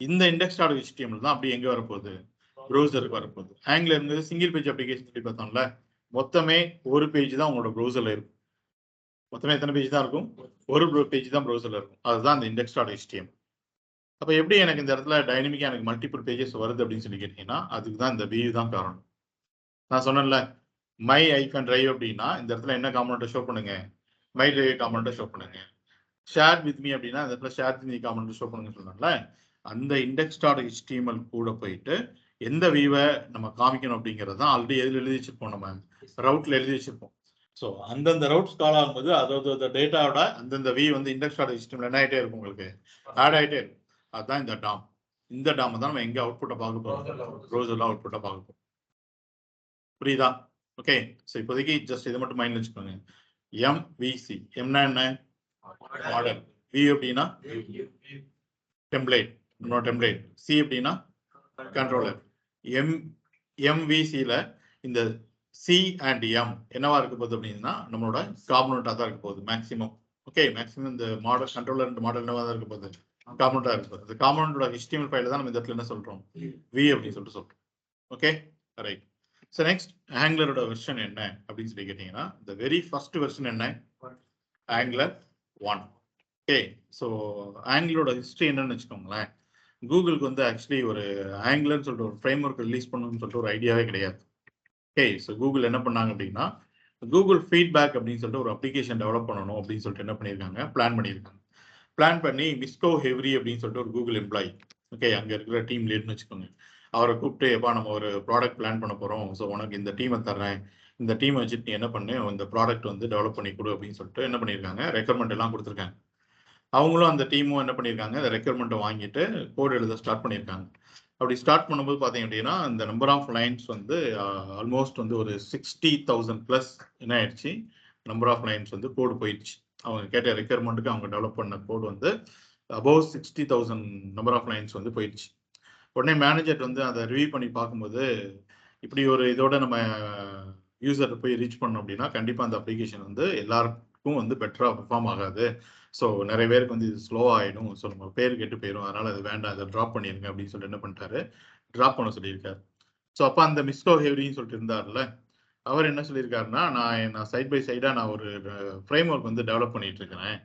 இந்த index.html தான் அப்படி எங்க வரப்போகுது, ப்ரௌசருக்கு வரப்போகுது. ஆங்குலர் சிங்கிள் பேஜ் அப்ளிகேஷன் சொல்லி பார்த்தோம்ல, மொத்தமே ஒரு பேஜ் தான் உங்களோட ப்ரௌசர்ல இருக்கும். மொத்தமே எத்தனை பேஜ் தான் இருக்கும், ஒரு பேஜ் தான் ப்ரௌசர்ல இருக்கும். அதுதான் இந்த index.html. அப்ப எப்படி எனக்கு இந்த இடத்துல டைனமிக்கா எனக்கு மல்டிபிள் பேஜஸ் வருது அப்படின்னு சொல்லி கேட்டீங்கன்னா, அதுக்கு தான் இந்த வியூ தான் காரணம். நான் சொன்னேன்ல, மை ஐகான் டிரைவ் அப்படின்னா இந்த இடத்துல என்ன காம்பனண்ட் ஷோ பண்ணுங்க, மை டிரைவ் காம்பனண்ட் ஷோ பண்ணுங்க. ஷேர் வித் மீ அப்படின்னா அந்த இடத்துல share with me component show பண்ணுங்க சொன்னால, அந்த index.html கூட போயிட்டு எந்த வியூவை நம்ம காமிக்கணும் அப்படிங்கிறது தான் ஆல்ரெடி எதில் எழுதி வச்சிருப்போம், நம்ம ரவுட்ல எழுதி வச்சிருப்போம். ஸோ அந்தந்த ரவுட்ஸ் கால் ஆகும்போது அதோட டேட்டாவோட அந்தந்த வியூ வந்து index.html என்ன ஆகிட்டே இருக்கும், உங்களுக்கு ஆட் ஆகிட்டே இருக்கும். அதுதான் இந்த டாம். இந்த டாம் தான் நம்ம எங்க அவுட்புட்டை பார்க்க போறோம், ப்ரௌசர்ல அவுட்புட்டை பார்க்க போறோம். புரியுதா? ஓகே, ஸோ இப்போதைக்கு ஜஸ்ட் இதை மட்டும் மைண்ட்ல வச்சுக்கோங்க. MVC, எம்னா என்ன, மாடல். V அப்படின்னா டெம்ப்ளேட், இன்னொரு டெம்ப்ளேட். C அப்படின்னா கண்ட்ரோலர். MVC-ல இந்த C அண்ட் M என்னவா இருக்க போகுது அப்படின்னா நம்மளோட காம்பனண்டா தான் இருக்க போகுது மேக்ஸிமம். ஓகே, மேக்ஸிமம் இந்த மாடல் கண்ட்ரோலர் இந்த மாடல் என்னவா தான் இருக்க போகுது, காம்பனண்டா இருக்க போகுது. இந்த காம்பனண்டோட HTML ஃபைல தான் நம்ம இந்த இடத்துல என்ன சொல்றோம், V அப்படின்னு சொல்லிட்டு சொல்றோம். Okay, right. ஸோ நெக்ஸ்ட் ஆங்குலரோட வெர்ஷன் என்ன அப்படின்னு சொல்லி கேட்டீங்கன்னா, இந்த வெரி ஃபர்ஸ்ட் வெர்ஷன் என்ன, ஆங்குலர் 1. ஓகே, ஸோ ஆங்குலரோட ஹிஸ்ட்ரி என்னன்னு வச்சுக்கோங்களேன். கூகுளுக்கு வந்து ஆக்சுவலி ஒரு ஆங்குலர்னு சொல்லிட்டு ஒரு ஃப்ரேம் ஒர்க் ரிலீஸ் பண்ணணும்னு சொல்லிட்டு ஒரு ஐடியாவே கிடையாது. ஓகே, ஸோ கூகுள் என்ன பண்ணாங்க அப்படின்னா, கூகுள் ஃபீட்பேக் அப்படின்னு சொல்லிட்டு ஒரு அப்ளிகேஷன் டெவலப் பண்ணணும் அப்படின்னு சொல்லிட்டு என்ன பண்ணியிருக்காங்க, பிளான் பண்ணியிருக்காங்க. பிளான் பண்ணி மிஸ்கோ ஹெவ்ரி அப்படின்னு சொல்லிட்டு ஒரு கூகுள் எம்ப்ளாயி, ஓகே, அங்கே இருக்கிற டீம் லீட்னு வச்சுக்கோங்க, அவரை கூப்பிட்டு எப்பா நம்ம ஒரு ப்ராடக்ட் பிளான் பண்ண போகிறோம், ஸோ உனக்கு இந்த டீமை தர்றேன், இந்த டீமை வச்சுட்டு நீ என்ன பண்ணு, இந்த ப்ராடக்ட் வந்து டெவலப் பண்ணி கொடு அப்படின்னு சொல்லிட்டு என்ன பண்ணியிருக்காங்க, ரெக்யர்மெண்ட் எல்லாம் கொடுத்துருக்காங்க. அவங்களும் அந்த டீமும் என்ன பண்ணியிருக்காங்க, அந்த ரெக்யர்மெண்ட்டை வாங்கிட்டு கோட் எழுத ஸ்டார்ட் பண்ணியிருக்காங்க. அப்படி ஸ்டார்ட் பண்ணும்போது பார்த்தீங்க அப்படின்னா இந்த நம்பர் ஆஃப் லைன்ஸ் வந்து ஆல்மோஸ்ட் வந்து ஒரு 60,000 ப்ளஸ் என்ன ஆயிடுச்சு, நம்பர் ஆஃப் லைன்ஸ் வந்து கோடு போயிடுச்சு. அவங்க கேட்ட ரெக்யர்மெண்ட்டுக்கு அவங்க டெவலப் பண்ண கோடு வந்து அபவ் 60,000 நம்பர் ஆஃப் லைன்ஸ் வந்து போயிடுச்சு. உடனே மேனேஜர் வந்து அதை ரிவ்யூ பண்ணி பார்க்கும்போது, இப்படி ஒரு இதோட நம்ம யூசர் போய் ரீச் பண்ணோம் அப்படின்னா கண்டிப்பாக அந்த அப்ளிகேஷன் வந்து எல்லாருக்கும் வந்து பெட்டராக பெர்ஃபார்ம் ஆகாது. ஸோ நிறைய பேருக்கு வந்து இது ஸ்லோ ஆகிடும், ஸோ நம்ம பேர் கெட்டு போயிடும், அதனால அது வேண்டாம், அதை ட்ராப் பண்ணிருங்க அப்படின்னு சொல்லிட்டு என்ன பண்ணிட்டாரு, ட்ராப் பண்ண சொல்லியிருக்காரு. ஸோ அப்போ அந்த மிஸ்கோ ஹெவ்ரின்னு சொல்லிட்டு இருந்தார்ல, அவர் என்ன சொல்லியிருக்காருன்னா, நான் சைட் பை சைடாக நான் ஒரு ஃப்ரேம் ஒர்க் வந்து டெவலப் பண்ணிட்டு இருக்கிறேன்.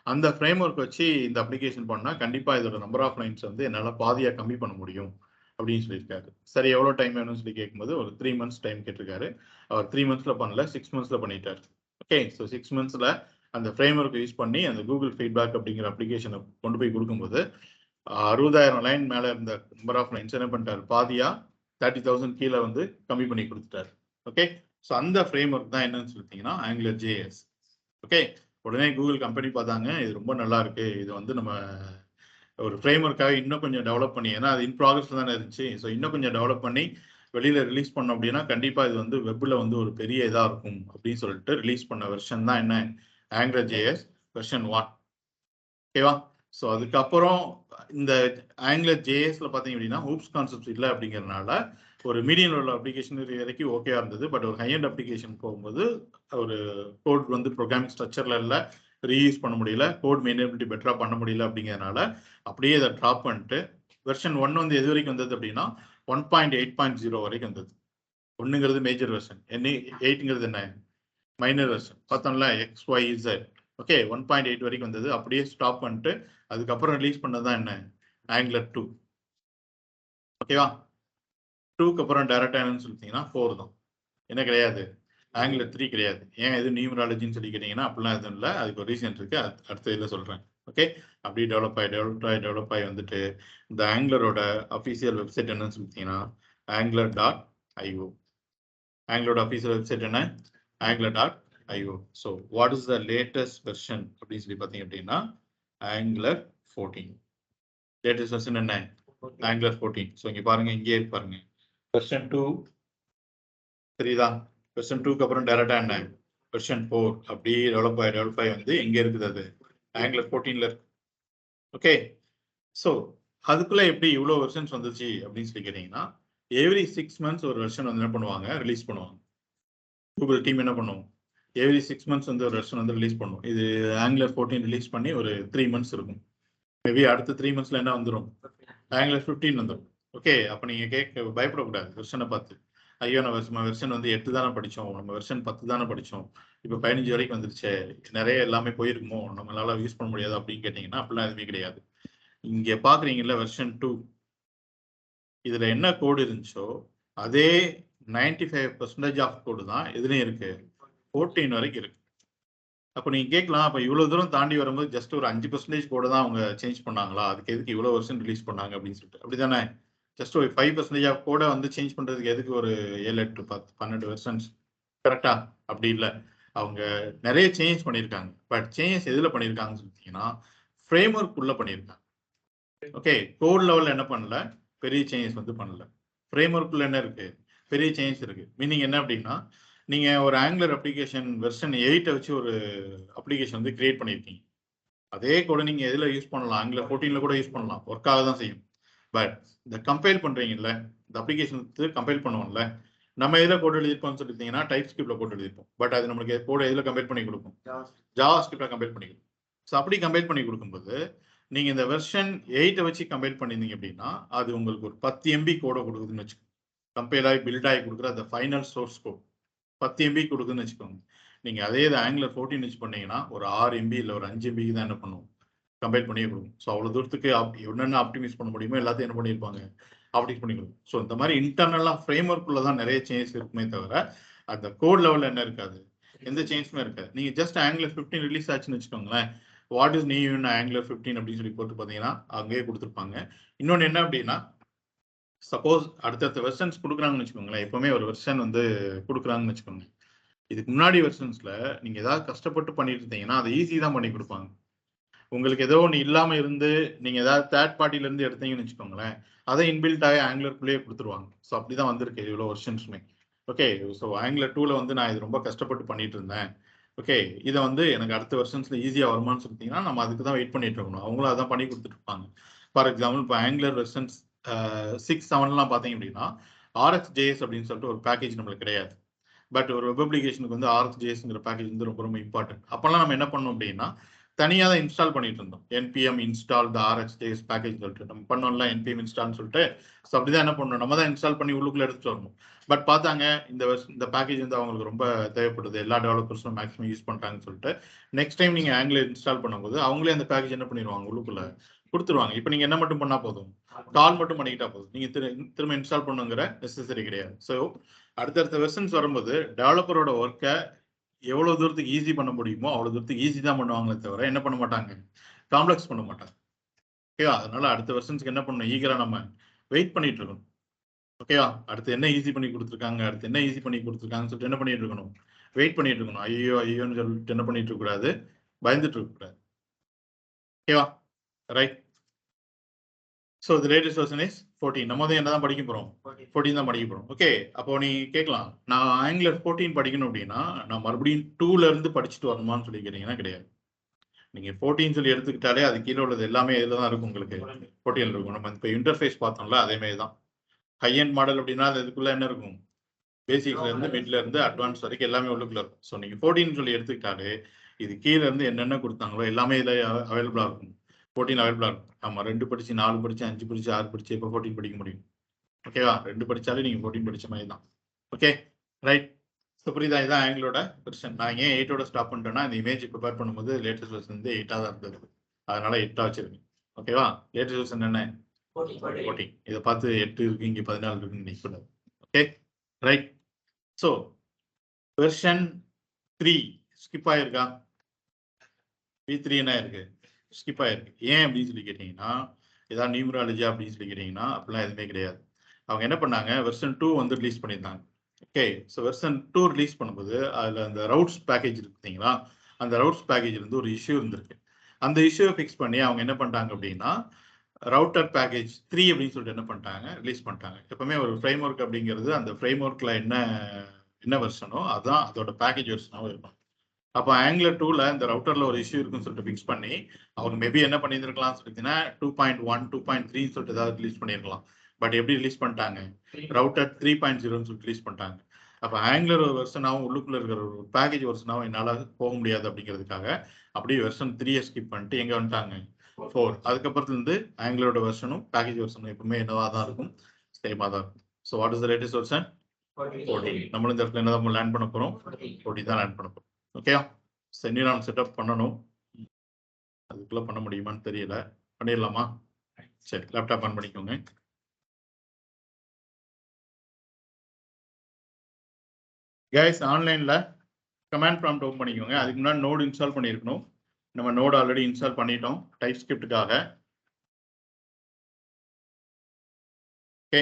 அந்த ஃப்ரேம் ஒர்க் வச்சு இந்த அப்ளிகேஷன் பண்ணால் கண்டிப்பாக இதோட நம்பர் ஆஃப் லைன்ஸ் வந்து என்னால் பாதியாக கம்மி பண்ண முடியும் அப்படின்னு சொல்லியிருக்காரு. சரி, எவ்வளோ டைம் வேணும்னு சொல்லி கேட்கும்போது ஒரு 3 months டைம் கேட்டிருக்காரு. அவர் 3 monthsல பண்ணல, 6 monthsல பண்ணிட்டார். ஓகே, ஸோ 6 monthsல அந்த ஃப்ரேம் ஒர்க் யூஸ் பண்ணி அந்த கூகுள் ஃபீட்பேக் அப்படிங்கிற அப்ளிகேஷனை கொண்டு போய் கொடுக்கும்போது 60,000 லைன் மேலே இருந்த நம்பர் ஆஃப் லைன்ஸ் என்ன பண்ணிட்டார், பாதியாக 30,000 கீழே வந்து கம்மி பண்ணி கொடுத்துட்டார். ஓகே, ஸோ அந்த ஃப்ரேம் ஒர்க் தான் என்னன்னு சொல்லிட்டீங்கன்னா ஆங்குலர் ஜேஎஸ். ஓகே, உடனே கூகுள் கம்பெனி பார்த்தாங்க, இது ரொம்ப நல்லா இருக்கு, இது வந்து நம்ம ஒரு ஃப்ரேம் ஒர்க்காக இன்னும் கொஞ்சம் டெவலப் பண்ணி, ஏன்னா அது இன் ப்ராக்ரஸ்ல தானே இருந்துச்சு, ஸோ இன்னும் கொஞ்சம் டெவலப் பண்ணி வெளியில ரிலீஸ் பண்ணோம் அப்படின்னா கண்டிப்பா இது வந்து வெப்ல வந்து ஒரு பெரிய இதா இருக்கும் அப்படின்னு சொல்லிட்டு ரிலீஸ் பண்ண வெர்ஷன் தான் என்ன, ஆங்குலர் ஜேஎஸ் வெர்ஷன் 1. ஓகேவா? ஸோ அதுக்கப்புறம் இந்த ஆங்குலர் ஜேஎஸ்ல பார்த்தீங்க அப்படின்னா ஹூப்ஸ் கான்செப்ட்ஸ் இல்லை அப்படிங்கிறதுனால ஒரு மீடியம் லெவல் அப்ளிகேஷன் வரைக்கும் ஓகேவா இருந்தது. பட் ஒரு ஹை அண்ட் அப்ளிகேஷன் போகும்போது ஒரு கோட் வந்து ப்ரோக்ராமிங் ஸ்ட்ரக்சர்ல இல்லை, ரீயூஸ் பண்ண முடியல, கோட் மெயினபிலிட்டி பெட்டரா பண்ண முடியல அப்படிங்கிறதுனால அப்படியே இதை ட்ராப் பண்ணிட்டு வெர்ஷன் 1 வந்து எது வரைக்கும் வந்தது அப்படின்னா 1.8.0 வரைக்கும் வந்தது. 1ங்கிறது மேஜர் வெர்ஷன், 8ங்கிறது என்ன மைனர் வெர்ஷன் பார்த்தோம்ல, XYZ. ஓகே, 1.8 வரைக்கும் வந்தது, அப்படியே ஸ்டாப் பண்ணிட்டு அதுக்கப்புறம் ரிலீஸ் பண்ணதான் என்ன ஆங்குலர் 2. ஓகேவா, 2க்கு அப்புறம் டைரக்டா என்னன்னு சொல்லிட்டீங்கன்னா 4 தான். என்ன கிடையாது, ஆங்குலர் 3 கிடையாது. ஏன் இது நியூமராலஜின்னு சொல்லி கேட்டீங்கன்னா அப்படிலாம் எதுவும் இல்லை, அதுக்கு ஒரு ரீசன் இருக்கு, அடுத்த இதில் சொல்றேன். ஓகே, அப்படி டெவலப் ஆகி வந்துட்டு இந்த ஆங்குலரோட அஃபீஷியல் வெப்சைட் என்னன்னு சொல்லிட்டீங்கன்னா angular.io. ஆங்குலரோட அஃபீஷியல் வெப்சைட் என்ன angular.io. So what is the latest version அப்படின்னு சொல்லி பார்த்தீங்க அப்படின்னா Angular 14. latest version என்ன Angular 14. ஸோ இங்க பாருங்க, இங்கே பாருங்க வெர்ஷன் 2 3 தான். வெர்ஷன் 2க்கு அப்புறம் டைரக்டா என்ன வெர்ஷன் 4 அப்படி டெவலப் ஆகி வந்து எங்க இருக்குது, அது Angular 14ல இருக்கு. ஓகே, ஸோ அதுக்குள்ள எப்படி இவ்வளோ வெர்ஷன்ஸ் வந்துச்சு அப்படின்னு சொல்லி கேட்டீங்கன்னா எவ்ரி 6 months ஒரு வெர்ஷன் வந்து என்ன பண்ணுவாங்க, ரிலீஸ் பண்ணுவாங்க. கூகுள் டீம் என்ன பண்ணுவோம், எவ்ரி 6 months வந்து ஒரு வெர்ஷன் வந்து ரிலீஸ் பண்ணும். இது Angular 14 ரிலீஸ் பண்ணி ஒரு 3 months இருக்கும். மேபி அடுத்த 3 monthsல என்ன வந்துடும், Angular 15 வந்துடும். ஓகே, அப்போ நீங்க பயப்படக்கூடாது வெர்ஷனை பார்த்து. ஐயோ நம்ம வெர்ஷன் வந்து 8 தானே படித்தோம், நம்ம வெர்ஷன் 10 தானே படித்தோம், இப்போ 15 வரைக்கும் வந்துருச்சு, நிறைய எல்லாமே போயிருக்குமோ, நம்மளால யூஸ் பண்ண முடியாது அப்படின்னு கேட்டிங்கன்னா அப்படிலாம் எதுவுமே கிடையாது. இங்கே பார்க்குறீங்கல்ல வெர்ஷன் 2, இதுல என்ன கோடு இருந்துச்சோ அதே 95% ஆஃப் கோடு தான் இதுலயும் இருக்கு, 14 வரைக்கும் இருக்கு. அப்போ நீங்க கேட்கலாம், அப்ப இவ்வளவு தூரம் தாண்டி வரும்போது ஜஸ்ட் ஒரு 5% கோடு தான் அவங்க சேஞ்ச் பண்ணாங்களா, அதுக்கு எதுக்கு இவ்வளவு வருஷன் ரிலீஸ் பண்ணாங்க அப்படின்னு சொல்லிட்டு, அப்படிதானே? ஜஸ்ட் ஒரு 5% ஆஃப் கோடை வந்து சேஞ்ச் பண்றதுக்கு எதுக்கு ஒரு 7, 8, 10, 12 வெர்ஷன்ஸ், கரெக்டா? அப்படி இல்லை, அவங்க நிறைய சேஞ்ச் பண்ணியிருக்காங்க. பட் சேஞ்ச் எதுல பண்ணியிருக்காங்கன்னு சொல்லிட்டீங்கன்னா ஃப்ரேம் ஒர்க் உள்ள பண்ணியிருக்காங்க. ஓகே, கோட் லெவல்ல என்ன பண்ணல, பெரிய சேஞ்சஸ் வந்து பண்ணல. ஃப்ரேம் ஒர்க்குள்ள என்ன இருக்கு, பெரிய சேஞ்ச் இருக்கு. மீனிங் என்ன அப்படின்னா, நீங்க ஒரு ஆங்குலர் அப்ளிகேஷன் வெர்ஷன் 8 வச்சு ஒரு அப்ளிகேஷன் வந்து கிரியேட் பண்ணியிருக்கீங்க. அதே கூட நீங்க எதுல யூஸ் பண்ணலாம், ஆங்குலர் 14ல கூட யூஸ் பண்ணலாம், ஒர்க் ஆக தான் செய்யும். பட் இந்த கம்பைல் பண்றீங்கல்ல, இந்த அப்ளிகேஷன் கம்பைல் பண்ணுவோம்ல, நம்ம எதுல கோட் எழுதிருப்போம்னு சொல்லிட்டீங்கன்னா டைப் ஸ்கிரிப்ட்ல கோட் எழுதிருப்போம். பட் அது நமக்கு கோட் எதுல கம்பைல் பண்ணி கொடுக்கும், ஜாவா ஸ்கிரிப்ட்ல கம்பைல் பண்ணி கொடுக்கும். ஸோ அப்படி கம்பைல் பண்ணி கொடுக்கும்போது நீங்க இந்த வெர்ஷன் 8 வச்சு கம்பைல் பண்ணிருந்தீங்க அப்படின்னா அது உங்களுக்கு ஒரு 10 MB கோட கொடுக்குதுன்னு வச்சுக்கோங்க. கம்பைல் ஆகி பில்ட் ஆகி கொடுக்குற அந்த ஃபைனல் சோர்ஸ் கோட் 10 MB கொடுக்குதுன்னு வச்சுக்கோங்க. நீங்க அதே இது ஆங்குலர் 14 வச்சு பண்ணீங்கன்னா ஒரு 6 MB இல்லை ஒரு 5 MB தான் என்ன பண்ணுவோம், கம்பைல் பண்ணியே கொடுக்கும். ஸோ அவ்வளவு தூரத்துக்கு என்னென்ன ஆப்டிமைஸ் பண்ண முடியுமோ எல்லாத்தையும் என்ன பண்ணியிருப்பாங்க, ஆப்டிமைஸ் பண்ணி கொடுக்கும். ஸோ இந்த மாதிரி இன்டர்னலா ஃப்ரேம் ஒர்க்குள்ள தான் நிறைய சேஞ்ச் இருக்குமே தவிர அந்த கோட் லெவல்ல என்ன இருக்காது, எந்த சேஞ்சுமே இருக்காது. நீங்க ஜஸ்ட் ஆங்குலர் 15 ரிலீஸ் ஆச்சுன்னு வச்சுக்கோங்களேன், what is new in angular 15 அப்படின்னு சொல்லி போட்டு பார்த்தீங்கன்னா அங்கேயே கொடுத்துருப்பாங்க. இன்னொன்று என்ன அப்படின்னா, சப்போஸ் அடுத்தடுத்த வெர்ஷன்ஸ் கொடுக்குறாங்கன்னு வச்சுக்கோங்களேன், எப்பவுமே ஒரு வெர்ஷன் வந்து கொடுக்குறாங்கன்னு வச்சுக்கோங்க, இதுக்கு முன்னாடி வெர்ஷன்ஸ்ல நீங்க ஏதாவது கஷ்டப்பட்டு பண்ணிட்டு இருந்தீங்கன்னா அதை ஈஸி தான் பண்ணி கொடுப்பாங்க. உங்களுக்கு ஏதோ ஒன்று இல்லாம இருந்து நீங்க ஏதாவது தேர்ட் பார்ட்டில இருந்து எடுத்தீங்கன்னு வச்சுக்கோங்களேன், அதை இன்பில்ட் ஆகி ஆங்குலருக்குள்ளேயே கொடுத்துருவாங்க. ஸோ அப்படிதான் வந்திருக்கு இவ்வளோ வெர்ஷன்ஸுமே. ஓகே, ஸோ ஆங்குலர் 2ல வந்து நான் இது ரொம்ப கஷ்டப்பட்டு பண்ணிட்டு இருந்தேன், ஓகே இதை வந்து எனக்கு அடுத்த வெர்ஷன்ஸ்ல ஈஸியா வருமானு சொல்லிட்டீங்கன்னா நம்ம அதுக்கு தான் வெயிட் பண்ணிட்டு இருக்கணும். அவங்களும் அதான் பண்ணி கொடுத்துட்டு இருப்பாங்க. ஃபார் எக்ஸாம்பிள் இப்போ ஆங்குலர் வெர்ஷன்ஸ் 6, 7லாம் பார்த்தீங்க அப்படின்னா RxJS அப்படின்னு சொல்லிட்டு ஒரு பேக்கேஜ் நம்மளுக்கு கிடையாது. பட் ஒரு வெப் அப்ளிகேஷனுக்கு வந்து RxJSங்கிற பேக்கேஜ் வந்து ரொம்ப ரொம்ப இம்பார்ட்டன்ட். அப்பெல்லாம் நம்ம என்ன பண்ணோம் அப்படின்னா தனியாக தான் இன்ஸ்டால் பண்ணிட்டு இருந்தோம். npm install the RxJS package சொல்லிட்டு நம்ம பண்ணோம்ல, npm install சொல்லிட்டு. ஸோ அப்படிதான் என்ன பண்ணணும், நம்ம தான் இன்ஸ்டால் பண்ணி உள்ளுக்குள்ள எடுத்துட்டு வரணும். பட் பார்த்தாங்க இந்த பேக்கேஜ் வந்து அவங்களுக்கு ரொம்ப தேவைப்படுது, எல்லா டெவலப்பர்ஸும் மேக்ஸிமம் யூஸ் பண்றாங்கன்னு சொல்லிட்டு நெக்ஸ்ட் டைம் நீங்க ஆங்குலர் இன்ஸ்டால் பண்ணும்போது அவங்களே அந்த பேக்கேஜ் என்ன பண்ணிடுவாங்க, உள்ளுக்குள்ள கொடுத்துருவாங்க. இப்போ நீங்க என்ன மட்டும் பண்ணா போதும், கால் மட்டும் பண்ணிக்கிட்டா போதும், நீங்க திரும்ப இன்ஸ்டால் பண்ணுங்கிற நெசசரி கிடையாது. ஸோ அடுத்தடுத்த வெர்ஷன்ஸ் வரும்போது டெவலப்பரோட ஒர்க்கை எவ்வளவு தூரத்துக்கு ஈஸி பண்ண முடியுமோ அவ்வளவு தூரத்துக்கு ஈஸி தான் பண்ணுவாங்களே தவிர என்ன பண்ண மாட்டாங்க, காம்ப்ளெக்ஸ் பண்ண மாட்டாங்க. ஓகேவா, அதனால அடுத்த வெர்ஷன்ஸ்க்கு என்ன பண்ணணும், ஈகரா நம்ம வெயிட் பண்ணிட்டு இருக்கணும். ஓகேவா, அடுத்து என்ன ஈஸி பண்ணி கொடுத்துருக்காங்க, அடுத்து என்ன ஈஸி பண்ணி கொடுத்துருக்காங்கன்னு சொல்லிட்டு என்ன பண்ணிட்டு இருக்கணும், வெயிட் பண்ணிட்டு இருக்கணும். ஐயோன்னு சொல்லிட்டு என்ன பண்ணிட்டு இருக்க கூடாது, பயந்துட்டு இருக்க கூடாது. ஓகேவா, right. So the latest version is 14. நம்ம வந்து என்ன தான் படிக்க போறோம், 14 தான் படிக்க போறோம். ஓகே, அப்போ நீ கேட்கலாம், நான் ஆங்குலர் 14 படிக்கணும் அப்படின்னா நான் மறுபடியும் 2ல இருந்து படிச்சுட்டு வரணுமான்னு சொல்லி கேட்டீங்கன்னா கிடையாது. நீங்க 14 சொல்லி எடுத்துக்கிட்டாலே அது கீழே உள்ளது எல்லாமே இதில் தான் இருக்கும் உங்களுக்கு 14 இருக்கும். நம்ம இப்போ இன்டர்ஃபேஸ் பார்த்தோம்ல அதே மாதிரி தான். ஹை அண்ட் மாடல் அப்படின்னா அது இதுக்குள்ள என்ன இருக்கும், பேசிக்ல இருந்து மிட்ல இருந்து அட்வான்ஸ் வரைக்கும் எல்லாமே உள்ளுக்குள்ள இருக்கும். ஸோ நீங்க 14 சொல்லி எடுத்துக்கிட்டாலே இது கீழே இருந்து என்னென்ன கொடுத்தாங்களோ எல்லாமே இதில் அவைலபிளா இருக்கும். 14 அவைலபிளா இருக்கும். ஆமா 2 படிச்சு 4 படிச்சு 5 படிச்சு 6 படிச்சு இப்போ 14 படிக்க முடியும். ஓகேவா? 2 படிச்சாலே நீங்க 14 படிச்ச மாதிரி தான். Okay right. ஸோ புரியுதா? இதான் ஆங்கிளோட வெர்ஷன். நான் ஏன் 8ஓட ஸ்டாப் பண்ணிட்டேன்னா இந்த இமேஜ் ப்ரிப்பேர் பண்ணும்போது லேட்டஸ்ட் வெர்ஷன் வந்து 8ஆக தான் இருந்தது. அதனால 8ஆ வச்சிருக்கேன். ஓகேவா? லேட்டஸ்ட் வெர்ஷன் என்ன 14. இதை பார்த்து 8 இருக்கு இங்கே 14 இருக்குன்னு நினைக்கூடாது. Okay right. ஸோ வெர்ஷன் 3 ஸ்கிப் ஆயிருக்கா? V3 என்ன இருக்கு? ஸ்கிப் ஆயிருக்கு. ஏன் அப்படின்னு சொல்லி கேட்டீங்கன்னா ஏதாவது நியூமராலஜி அப்படின்னு சொல்லி கேட்டீங்கன்னா அப்படிலாம் எதுவுமே கிடையாது. அவங்க என்ன பண்ணாங்க, வெர்ஷன் 2 வந்து ரிலீஸ் பண்ணியிருந்தாங்க. ஓகே ஸோ வெர்ஷன் 2 ரிலீஸ் பண்ணும்போது அதில் அந்த ரவுட்ஸ் பேக்கேஜ் இருக்கு பார்த்தீங்களா, அந்த ரவுட்ஸ் பேக்கேஜ் இருந்து ஒரு இஷ்யூ இருந்திருக்கு. அந்த இஷ்யூவை ஃபிக்ஸ் பண்ணி அவங்க என்ன பண்ணிட்டாங்க அப்படின்னா ரவுட்டர் பேக்கேஜ் 3 அப்படின்னு சொல்லிட்டு என்ன பண்ணிட்டாங்க, ரிலீஸ் பண்ணிட்டாங்க. எப்பவுமே ஒரு ஃப்ரேம் ஒர்க் அப்படிங்கிறது அந்த ஃப்ரேம் ஒர்க்கில் என்ன வெர்ஷனோ அதான் அதோட பேக்கேஜ் வெர்ஷனாகவும் இருக்கும். அப்போ ஆங்குலர் 2ல இந்த ரவுட்டர்ல ஒரு இஷ்யூ இருக்குன்னு சொல்லிட்டு ஃபிக்ஸ் பண்ணி அவங்க மேபி என்ன பண்ணியிருக்கலாம் சொல்லிட்டீங்கன்னா 2.1 2.3 சொல்லிட்டு ஏதாவது ரிலீஸ் பண்ணியிருக்கலாம். பட் எப்படி ரிலீஸ் பண்ணிட்டாங்க, ரவுட்டர் 3.0 சொல்லிட்டு ரிலீஸ் பண்ணிட்டாங்க. அப்போ ஆங்குலர் ஒரு வெர்ஷனாகவும் உள்ளுக்குள்ள இருக்கிற ஒரு பேக்கேஜ் வெர்ஷனாகவும் என்னால் போக முடியாது அப்படிங்கிறதுக்காக அப்படியே வெர்ஷன் 3 ஸ்கிப் பண்ணிட்டு எங்கே வந்துட்டாங்க 4. அதுக்கப்புறத்துலேருந்து ஆங்குலரோட வெர்ஷனும் பேக்கேஜ் வெர்ஷனும் எப்பவுமே என்னவாக தான் இருக்கும், சேமாக தான் இருக்கும். So what is the latest version 14. நம்மளும் இந்த இடத்துல என்ன லேர்ன் பண்ண போகிறோம், 14 தான் லேர்ன் பண்ண போகிறோம். ஓகேயா? சென்னிராம் செட்டப் பண்ணணும். அதுக்குள்ள பண்ண முடியுமான்னு தெரியல. பண்ணிடலாமா? சரி லேப்டாப் ஆன் பண்ணிக்கோங்க. கைஸ் ஆன்லைன்ல கமாண்ட் ப்ராம்ப்ட் ஓப்பன் பண்ணிக்கோங்க. அதுக்கு முன்னாடி நோடு இன்ஸ்டால் பண்ணியிருக்கணும். நம்ம நோடு ஆல்ரெடி இன்ஸ்டால் பண்ணிட்டோம் டைப் ஸ்கிரிப்டுக்காக. Okay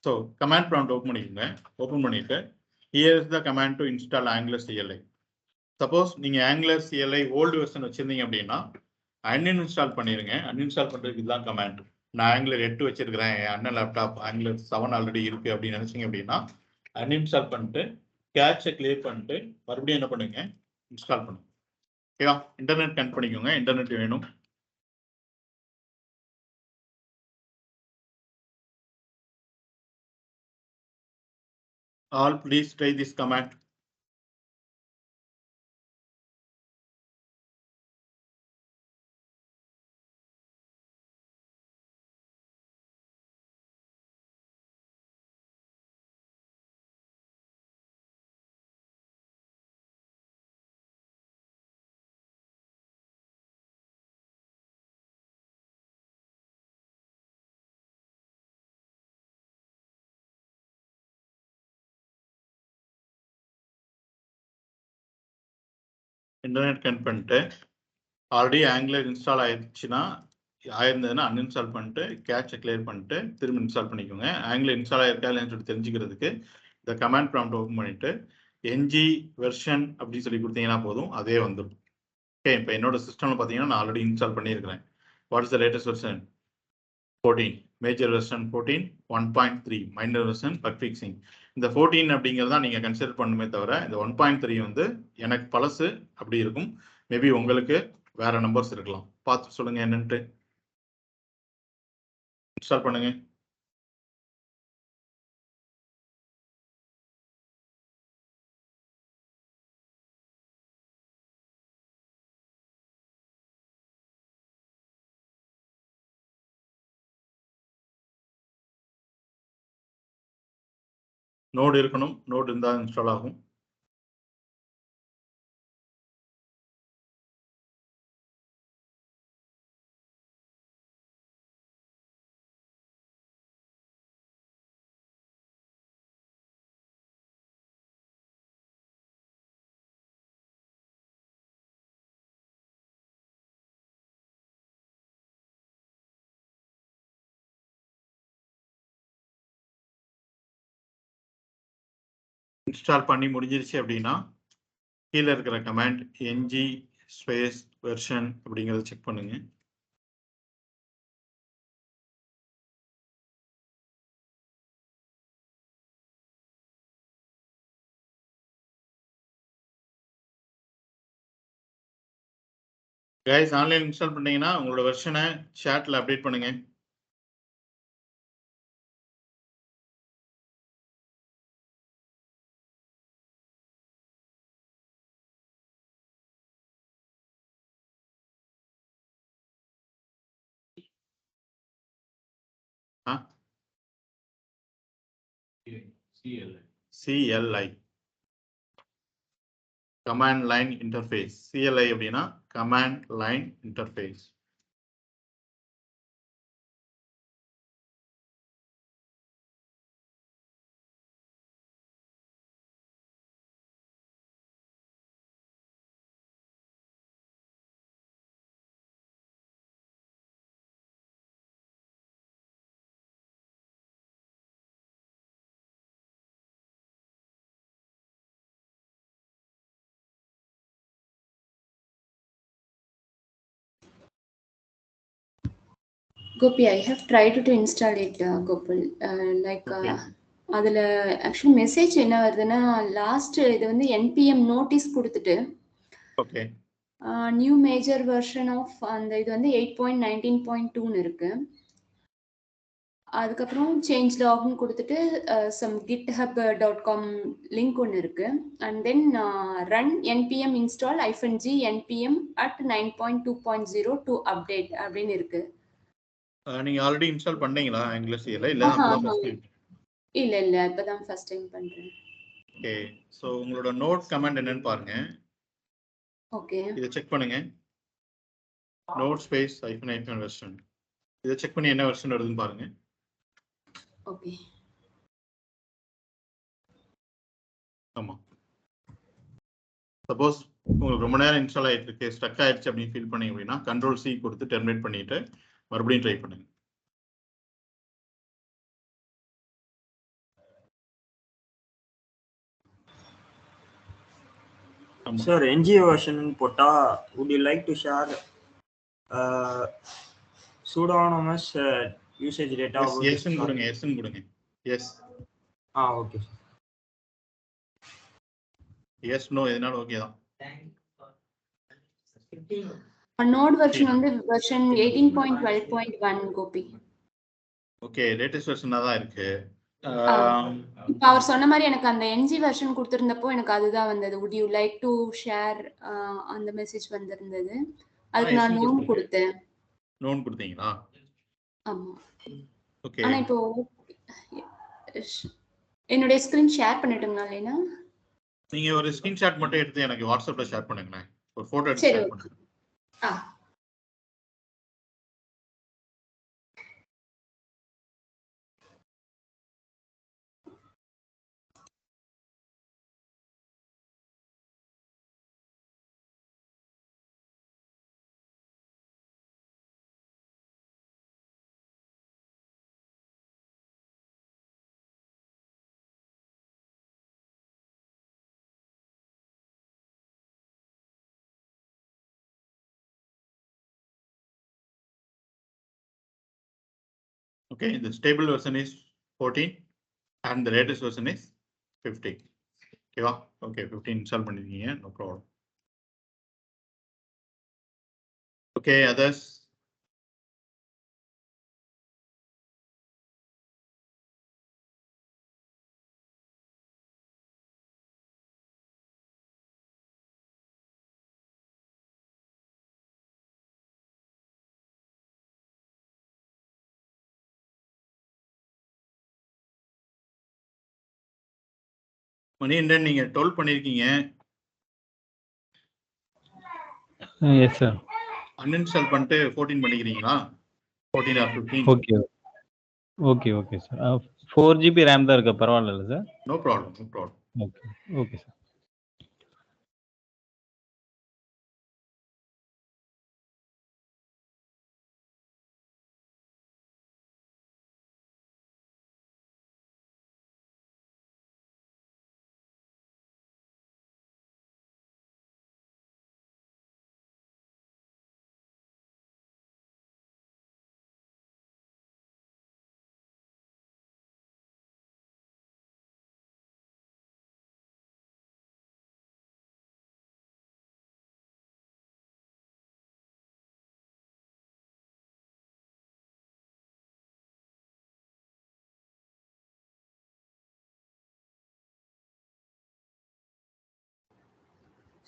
so command prompt open பண்ணிக்கோங்க. ஓப்பன் பண்ணிட்டு here is the command to install Angular CLI. Suppose நீங்க ஆங்குலர் CLI ஓல்டு வெர்ஷன் வச்சிருந்தீங்க அப்படின்னா அன்இன்ஸ்டால் பண்ணிருங்க. அன்இன்ஸ்டால் பண்றதுக்கு இதுதான் கமாண்ட். நான் ஆங்குலர் 8 வச்சிருக்கிறேன், என் அண்ணன் லேப்டாப் ஆங்குலர் 7 ஆல்ரெடி இருக்கு அப்படின்னு நினைச்சீங்க அப்படின்னா அன்இன்ஸ்டால் பண்ணிட்டு கேட்சை கிளியர் பண்ணிட்டு மறுபடியும் என்ன பண்ணுங்க, இன்ஸ்டால் பண்ணுங்க. ஓகேவா? இன்டர்நெட் கனெக்ட் பண்ணிக்கோங்க. இன்டர்நெட் வேணும். All please try this command. Internet connect பண்ணிட்டு ஆல்ரெடி ஆங்குலர் இன்ஸ்டால் ஆயிருந்ததுன்னா அன்இன்ஸ்டால் பண்ணிட்டு கேட்சை கிளியர் பண்ணிட்டு திரும்ப இன்ஸ்டால் பண்ணிக்கோங்க. ஆங்குலர் இன்ஸ்டால் ஆயிருக்கா இல்லைன்னு சொல்லி தெரிஞ்சுக்கிறதுக்கு இந்த கமாண்ட் ப்ராம்ப்ட் ஓப்பன் பண்ணிட்டு NG வெர்ஷன் அப்படின்னு சொல்லி கொடுத்தீங்கன்னா போதும், அதே வந்துடும். ஓகே இப்போ என்னோட சிஸ்டம்ல பார்த்தீங்கன்னா நான் ஆல்ரெடி இன்ஸ்டால் பண்ணியிருக்கிறேன். What is the latest version 14. Major version 14, 1.3 minor version buck fixing. இந்த 14 அப்படிங்கிறது தான் நீங்கள் கன்சிடர் பண்ணுமே தவிர இந்த 1.3 வந்து எனக்கு பழசு அப்படி இருக்கும். மேபி உங்களுக்கு வேற நம்பர்ஸ் இருக்கலாம். பார்த்து சொல்லுங்க என்னன்ட்டு. இன்ஸ்டால் பண்ணுங்க. நோடு இருக்கணும். நோடு இருந்தால் இன்ஸ்டால் ஆகும். இன்ஸ்டால் பண்ணி முடிஞ்சிருச்சு அப்படின்னா கீழே இருக்கிற கமாண்ட் NG ஸ்பேஸ் வெர்ஷன் அப்படிங்கிறத செக் பண்ணுங்க. கைஸ் ஆன்லைன் இன்ஸ்டால் பண்ணீங்கன்னா உங்களோட வெர்ஷனை chatல அப்டேட் பண்ணுங்க. CLI command line interface. CLI அப்படின்னா command line interface. Gopi, I have tried to install it, Gopal. Okay. அதில் ஆக்சுவலி மெசேஜ் என்ன வருதுன்னா லாஸ்ட் இது வந்து என்பிஎம் நோட்டீஸ் கொடுத்துட்டு okay new major version of அந்த இது வந்து 8.19.2 இருக்கு. அதுக்கப்புறம் சேஞ்ச் லாக்னு கொடுத்துட்டு சம் github.com லிங்க் ஒன்று இருக்கு. And then run NPM install -g npm at 9.2.0 to update அப்படின்னு இருக்கு. நீங்க ஆல்ரெடி இன்ஸ்டால் பண்ணீங்களா ஆங்குலர் CLI இல்ல அப்பதான் ஃபர்ஸ்ட் டைம்? இல்ல இப்பதான் ஃபர்ஸ்ட் டைம் பண்றேன். ஓகே சோ உங்களோட நோட் கமாண்ட் என்னன்னு பாருங்க. ஓகே இத செக் பண்ணுங்க. Node space -hyphen version. இத செக் பண்ணி என்ன வெர்ஷன் வருதுன்னு பாருங்க. ஓகே ஆமா. சப்போஸ் உங்களுக்கு ரொம்ப நேரம் இன்ஸ்டால் ஆயிட்டு இருக்கு, ஸ்டக் ஆயிடுச்சு அப்படின்னு ஃபீல் பண்ணீங்க அப்படின்னா Ctrl+C கொடுத்து டெர்மினேட் பண்ணிட்டு மறுபடியும் ட்ரை பண்ணுங்க. Sir, NG version போட்டா would you like to share pseudonymous usage data? Yes ன்னு கொடுங்க. Yes ன்னு கொடுங்க. Yes. Okay. Yes no எதனால ஓகே தான். நோட் வெர்ஷன் வந்து வெர்ஷன் 18.12.1 கோபி. ஓகே லேட்டஸ்ட் வெர்ஷனா தான் இருக்கு. இப்போ அவர் சொன்ன மாதிரி எனக்கு அந்த NG வெர்ஷன் கொடுத்திருந்தப்போ எனக்கு அதுதான் வந்தது. would you like to share அந்த மெசேஜ் வந்திருந்தது. அதுக்கு நான் நோன் கொடுத்தேன். நோன் கொடுத்தீங்களா? ஆமா. ஓகே. ஆனா இப்போ என்னோட ஸ்கிரீன் ஷேர் பண்ணிட்டுங்களா இல்லைனா? நீங்க ஒரு ஸ்கிரீன்ஷாட் மட்டும் எடுத்து எனக்கு வாட்ஸ்அப்ல ஷேர் பண்ணுங்க. ஒரு போட்டோ எடுத்து ஷேர் பண்ணுங்க. Okay, the stable version is 14 and the latest version is 15. Okay, okay, 15 install பண்ணிருக்கீங்க, no problem. Okay, others? Manikandan நீங்க 12 பண்ணிருக்கீங்க. Yes sir. அன்இன்ஸ்டால் பண்ணிட்டு 14 பண்ணிக்கிறீங்களா? 14 or 15? Okay okay okay sir. 4 GB RAM தான் இருக்கு, பரவாயில்ல sir? No problem, no problem. Okay okay sir.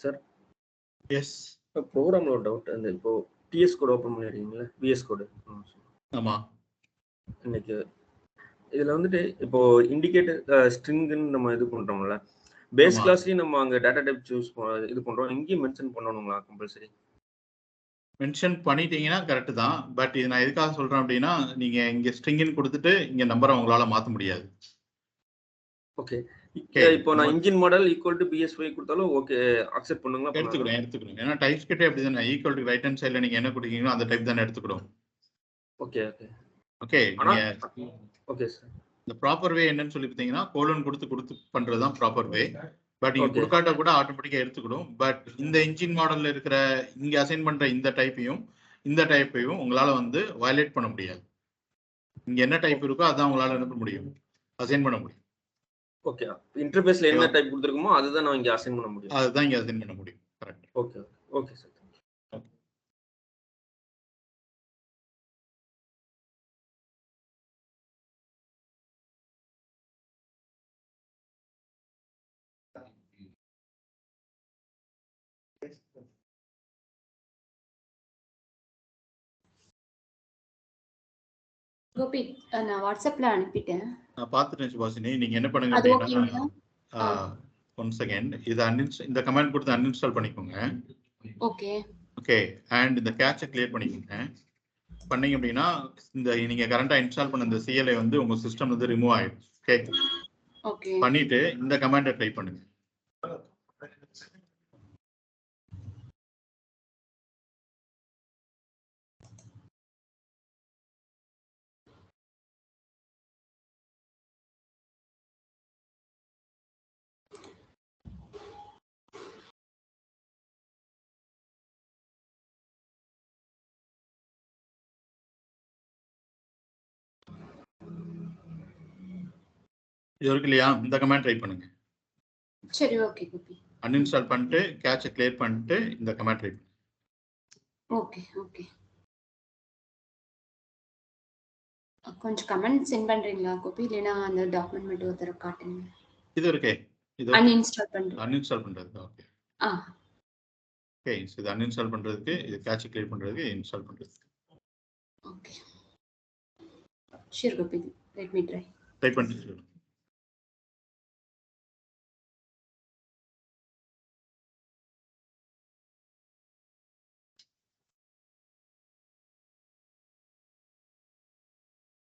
Sir yes. இப்போ ப்ரோக்ராமில் ஒரு டவுட். அந்த இப்போ டிஎஸ் கோடு ஓப்பன் பண்ணிடுறீங்களா, விஎஸ் கோடு? ஆமா. இன்னைக்கு இதில் வந்துட்டு இப்போ இண்டிகேட்டர் ஸ்ட்ரிங்குன்னு நம்ம இது பண்ணுறோம்ல, பேஸ் ஆமா. கிளாஸ்லேயும் நம்ம அங்கே டேட்டா டைப் சூஸ் இது பண்ணுறோம். இங்கேயும் மென்ஷன் பண்ணணுங்களா கம்பல்சரி? மென்ஷன் பண்ணிட்டீங்கன்னா கரெக்ட் தான். பட் இது நான் எதுக்காக சொல்றேன் அப்படின்னா, நீங்க இங்க ஸ்ட்ரிங்னு கொடுத்துட்டு இங்க நம்பரை உங்களால மாத்த முடியாது. ஓகே. Okay. இப்போ நான் engine model equal to PSY கொடுத்தாலும் ஓகே அக்செப்ட் பண்ணுங்களா? எடுத்துக்கணும். ஏன்னா டைப்ஸ் கிட்டே அப்படி தானே, ஈக்குவல் டு ரைட் ஹேண்ட் சைடில் நீங்க என்ன கொடுக்கீங்களோ அந்த டைப் தானே எடுத்துக்கணும். Okay okay okay. நீங்க ஓகே சார். இந்த ப்ராப்பர் வே என்னன்னு சொல்லி பார்த்தீங்கன்னா, கோலன் கொடுத்து பண்றது தான் ப்ராப்பர் வே. பட் நீங்க Okay. கொடுக்காட்ட கூட ஆட்டோமேட்டிக்கா எடுத்துக்கணும். பட் இந்த இன்ஜின் மாடல்ல இருக்கிற இங்க அசைன் பண்ற இந்த டைப்பையும் இந்த டைப்பையும் உங்களால வந்து வயலேட் பண்ண முடியாது. இங்க என்ன டைப் இருக்கோ அதான் உங்களால என்ன பண்ண முடியும், அசைன் பண்ண முடியும். ஓகே. இன்டர்ஃபேஸ்ல என்ன டைப் கொடுத்துருக்கோமோ அதுதான் நான் இங்க அசைன் பண்ண முடியும். அதுதான் இங்க அசைன் பண்ண முடியும். Correct. Okay okay sir. Gopi நான் வாட்ஸ்அப்ல அனுப்பிட்டேன். நான் பார்த்துட்டேன் சுபாஷினி. நீங்க என்ன பண்ணுங்க அது அப்படின்னா, ஓகேங்களா? ஒன் செகண்ட், இதை இந்த கமெண்ட் கொடுத்து அன்இன்ஸ்டால் பண்ணிக்கோங்க. Okay okay. அண்ட் இந்த கேட்சை கிளியர் பண்ணிக்கோங்க. பண்ணீங்க அப்படின்னா இந்த நீங்க கரண்டா இன்ஸ்டால் பண்ண இந்த சிஎல்ஐ வந்து உங்க சிஸ்டம் வந்து ரிமூவ் ஆயிடும். ஓகே. ஓகே பண்ணிட்டு இந்த கமாண்டை டைப் பண்ணுங்க. இது இருக்கு இல்லையா, இந்த கமாண்ட் டைப் பண்ணுங்க. சரி ஓகே கோபி. அன்இன்ஸ்டால் பண்ணிட்டு கேட்சை கிளியர் பண்ணிட்டு இந்த கமாண்ட் டைப் பண்ணுங்க. Okay okay. கொஞ்சம் கமெண்ட் சென்ட் பண்றீங்களா கோபி? இல்லைன்னா அந்த டாக்குமெண்ட் மட்டும் ஒரு தடவை காட்டுங்க. இது இருக்கே, இது அன்இன்ஸ்டால் பண்றேன். அன்இன்ஸ்டால் பண்றதுக்கு. Okay okay. இது அன்இன்ஸ்டால் பண்றதுக்கு, இது கேட்சை கிளியர் பண்றதுக்கு, இன்ஸ்டால் பண்றதுக்கு. Okay sure Gopi. Let me try. Type பண்ணிட்டு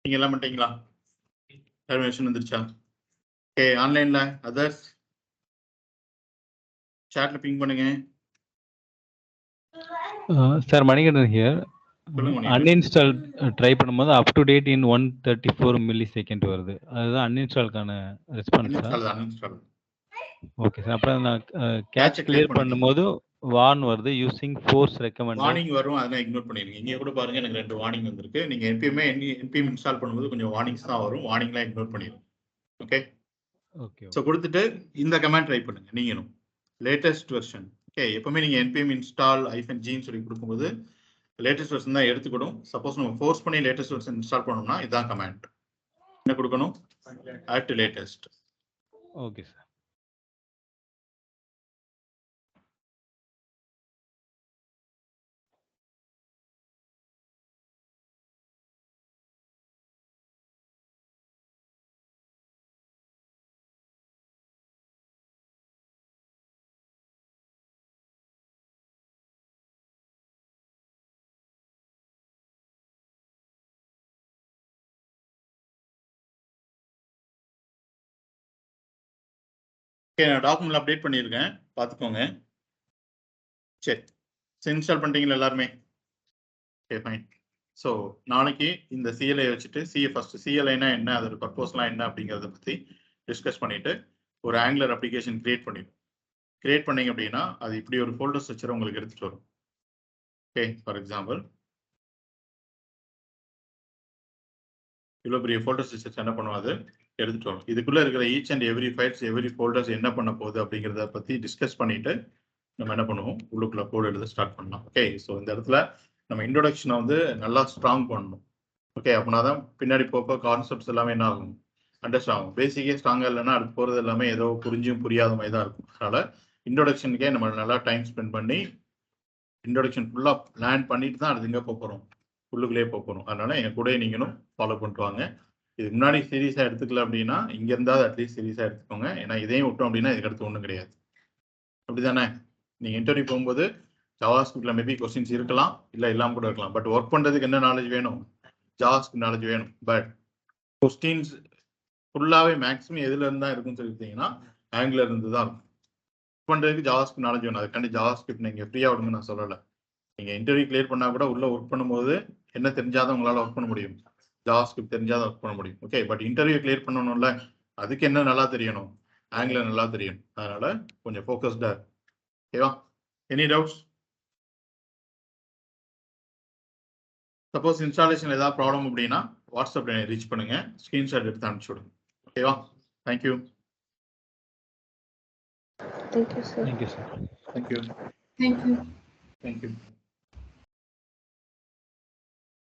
நீங்க எல்லாம் பண்ணிட்டீங்களா? டெர்மினேஷன் வந்துருச்சா? ஓகே. ஆன்லைன்ல அதர்ஸ் சாட்ல பிங் பண்ணுங்க. Sir Manikandan here. சொல்லுங்க. அன்இன்ஸ்டால் ட்ரை பண்ணும்போது up to date in 134 milli second வருது. அதுதான் அன்இன்ஸ்டாலுக்கான ரெஸ்பான்ஸ். அன்இன்ஸ்டால். Okay sir. அப்புறம் நான் கேட்ச் கிளியர் பண்ணும்போது வார்ன் வருது, யூசிங் ஃபோர்ஸ் ரெக்கமெண்டட். வார்னிங் வரும், அதெல்லாம் இக்னோர் பண்ணிருங்க. இங்க கூட பாருங்க, எனக்கு 2 வார்னிங் வந்திருக்கு. நீங்க NPM இன்ஸ்டால் பண்ணும்போது கொஞ்சம் வார்னிங்ஸ் தான் வரும். வார்னிங்லாம் இக்னோர் பண்ணிருங்க. Okay okay. சோ கொடுத்துட்டு இந்த கமாண்ட் ட்ரை பண்ணுங்க. நீங்களும் லேட்டஸ்ட் வெர்ஷன். ஓகே. எப்பவுமே நீங்க npm install -g சொல்லி கொடுக்கும்போது லேட்டஸ்ட் வெர்ஷன் தான் எடுத்துக்கணும். சப்போஸ் நம்ம ஃபோர்ஸ் பண்ணி லேட்டஸ்ட் வெர்ஷன் இன்ஸ்டால் பண்ணோம்னா இதான் கமாண்ட். என்ன கொடுக்கணும்? add to latest. Okay sir. நான் டாக்குமெண்ட் அப்டேட் பண்ணியிருக்கேன், பார்த்துக்கோங்க. சரி, இன்ஸ்டால் பண்ணிட்டீங்களா எல்லாருமே? Okay fine. ஸோ நாளைக்கு இந்த சிஎல்ஐ வச்சுட்டு ஃபர்ஸ்ட் சிஎல்ஐனா என்ன, அதோட பர்பஸ்லாம் என்ன அப்படிங்கிறத பற்றி டிஸ்கஸ் பண்ணிட்டு ஒரு ஆங்குலர் அப்ளிகேஷன் கிரியேட் பண்ணிடும். கிரியேட் பண்ணீங்க அப்படின்னா அது இப்படி ஒரு ஃபோல்டர் ஸ்ட்ரக்சரை உங்களுக்கு எடுத்துட்டு வரும். ஓகே. ஃபார் எக்ஸாம்பிள் இவ்வளோ பெரிய ஃபோல்டர் ஸ்ட்ரக்சர் என்ன பண்ணுவோம், அது எடுத்துட்டு வரும். இதுக்குள்ள இருக்கிற each and every files, every folders என்ன பண்ண போகுது அப்படிங்கிறத பத்தி டிஸ்கஸ் பண்ணிட்டு நம்ம என்ன பண்ணுவோம், உள்ளுக்குள்ள கோட் எழுத ஸ்டார்ட் பண்ணலாம். ஓகே. ஸோ இந்த இடத்துல நம்ம இன்ட்ரோடக்ஷனை வந்து நல்லா ஸ்ட்ராங் பண்ணணும். ஓகே. அப்படின்னா தான் பின்னாடி போக கான்செப்ட்ஸ் எல்லாமே என்ன ஆகும், அண்டர்ஸ்டாண்ட் ஆகும். பேசிக்கே ஸ்ட்ராங்கா இல்லைன்னா அடுத்து போறது எல்லாமே ஏதோ புரிஞ்சும் புரியாத மாதிரி தான் இருக்கும். அதனால இன்ட்ரோடக்ஷனுக்கே நம்ம நல்லா டைம் ஸ்பெண்ட் பண்ணி இன்ட்ரோடக்ஷன் ஃபுல்லாக பிளான் பண்ணிட்டு தான் அது எங்கே போகிறோம், உள்ளுக்குள்ளே போகிறோம். அதனால என் கூட நீங்களும் ஃபாலோ பண்ணிட்டு வாங்க. இதுக்கு முன்னாடி சீரியஸாக எடுத்துக்கல அப்படின்னா இங்கே இருந்தால் அட்லீஸ்ட் சீரியஸாக எடுத்துக்கோங்க. ஏன்னா இதையும் விட்டோம் அப்படின்னா இதுக்கு அடுத்து ஒன்றும் கிடையாது. அப்படி தானே? நீங்கள் இன்டர்வியூ போகும்போது ஜாவாஸ்கிரிப்ட்ல மேபி கொஸ்டின்ஸ் இருக்கலாம், இல்லை இல்லாமல் கூட இருக்கலாம். பட் ஒர்க் பண்ணுறதுக்கு என்ன நாலேஜ் வேணும்? ஜாவாஸ்கிரிப்ட் நாலேஜ் வேணும். பட் கொஸ்டின்ஸ் ஃபுல்லாகவே மேக்ஸிமம் எதுல இருந்து தான் இருக்குன்னு சொல்லிட்டீங்கன்னா ஆங்குலர் இருந்து தான் இருக்கும். ஒர்க் பண்ணுறதுக்கு ஜாவாஸ்கிரிப்ட் நாலேஜ் வேணும். அதுக்காண்டி ஜாவாஸ்கிரிப்ட் நீங்கள் ஃப்ரீயாக விடுங்க நான் சொல்லலை. நீங்கள் இன்டர்வியூ கிளியர் பண்ணால் கூட உள்ள ஒர்க் பண்ணும்போது என்ன தெரிஞ்சாதான் உங்களால் ஒர்க் பண்ண முடியும்? ஜாவாஸ்கிரிப்ட் தெரிஞ்சாதான் ஒர்க் பண்ண முடியும். ஓகே, பட் இன்டர்வியூ கிளியர் பண்ணணும்ல, அதுக்கு என்ன நல்லா தெரியணும்? ஆங்குலர் நல்லா தெரியணும். அதனால கொஞ்சம் ஃபோக்கஸ்டா. ஓகேவா? Any doubts? சப்போஸ் இன்ஸ்டாலேஷன் ஏதாவது ப்ராப்ளம் அப்படின்னா வாட்ஸ்அப்ல ரீச் பண்ணுங்க, ஸ்கிரீன்ஷாட் எடுத்து அனுப்பிச்சு விடுங்க. ஓகேவா? Thank you. Thank you, sir. Thank you, sir. Thank you. Thank you. Thank you.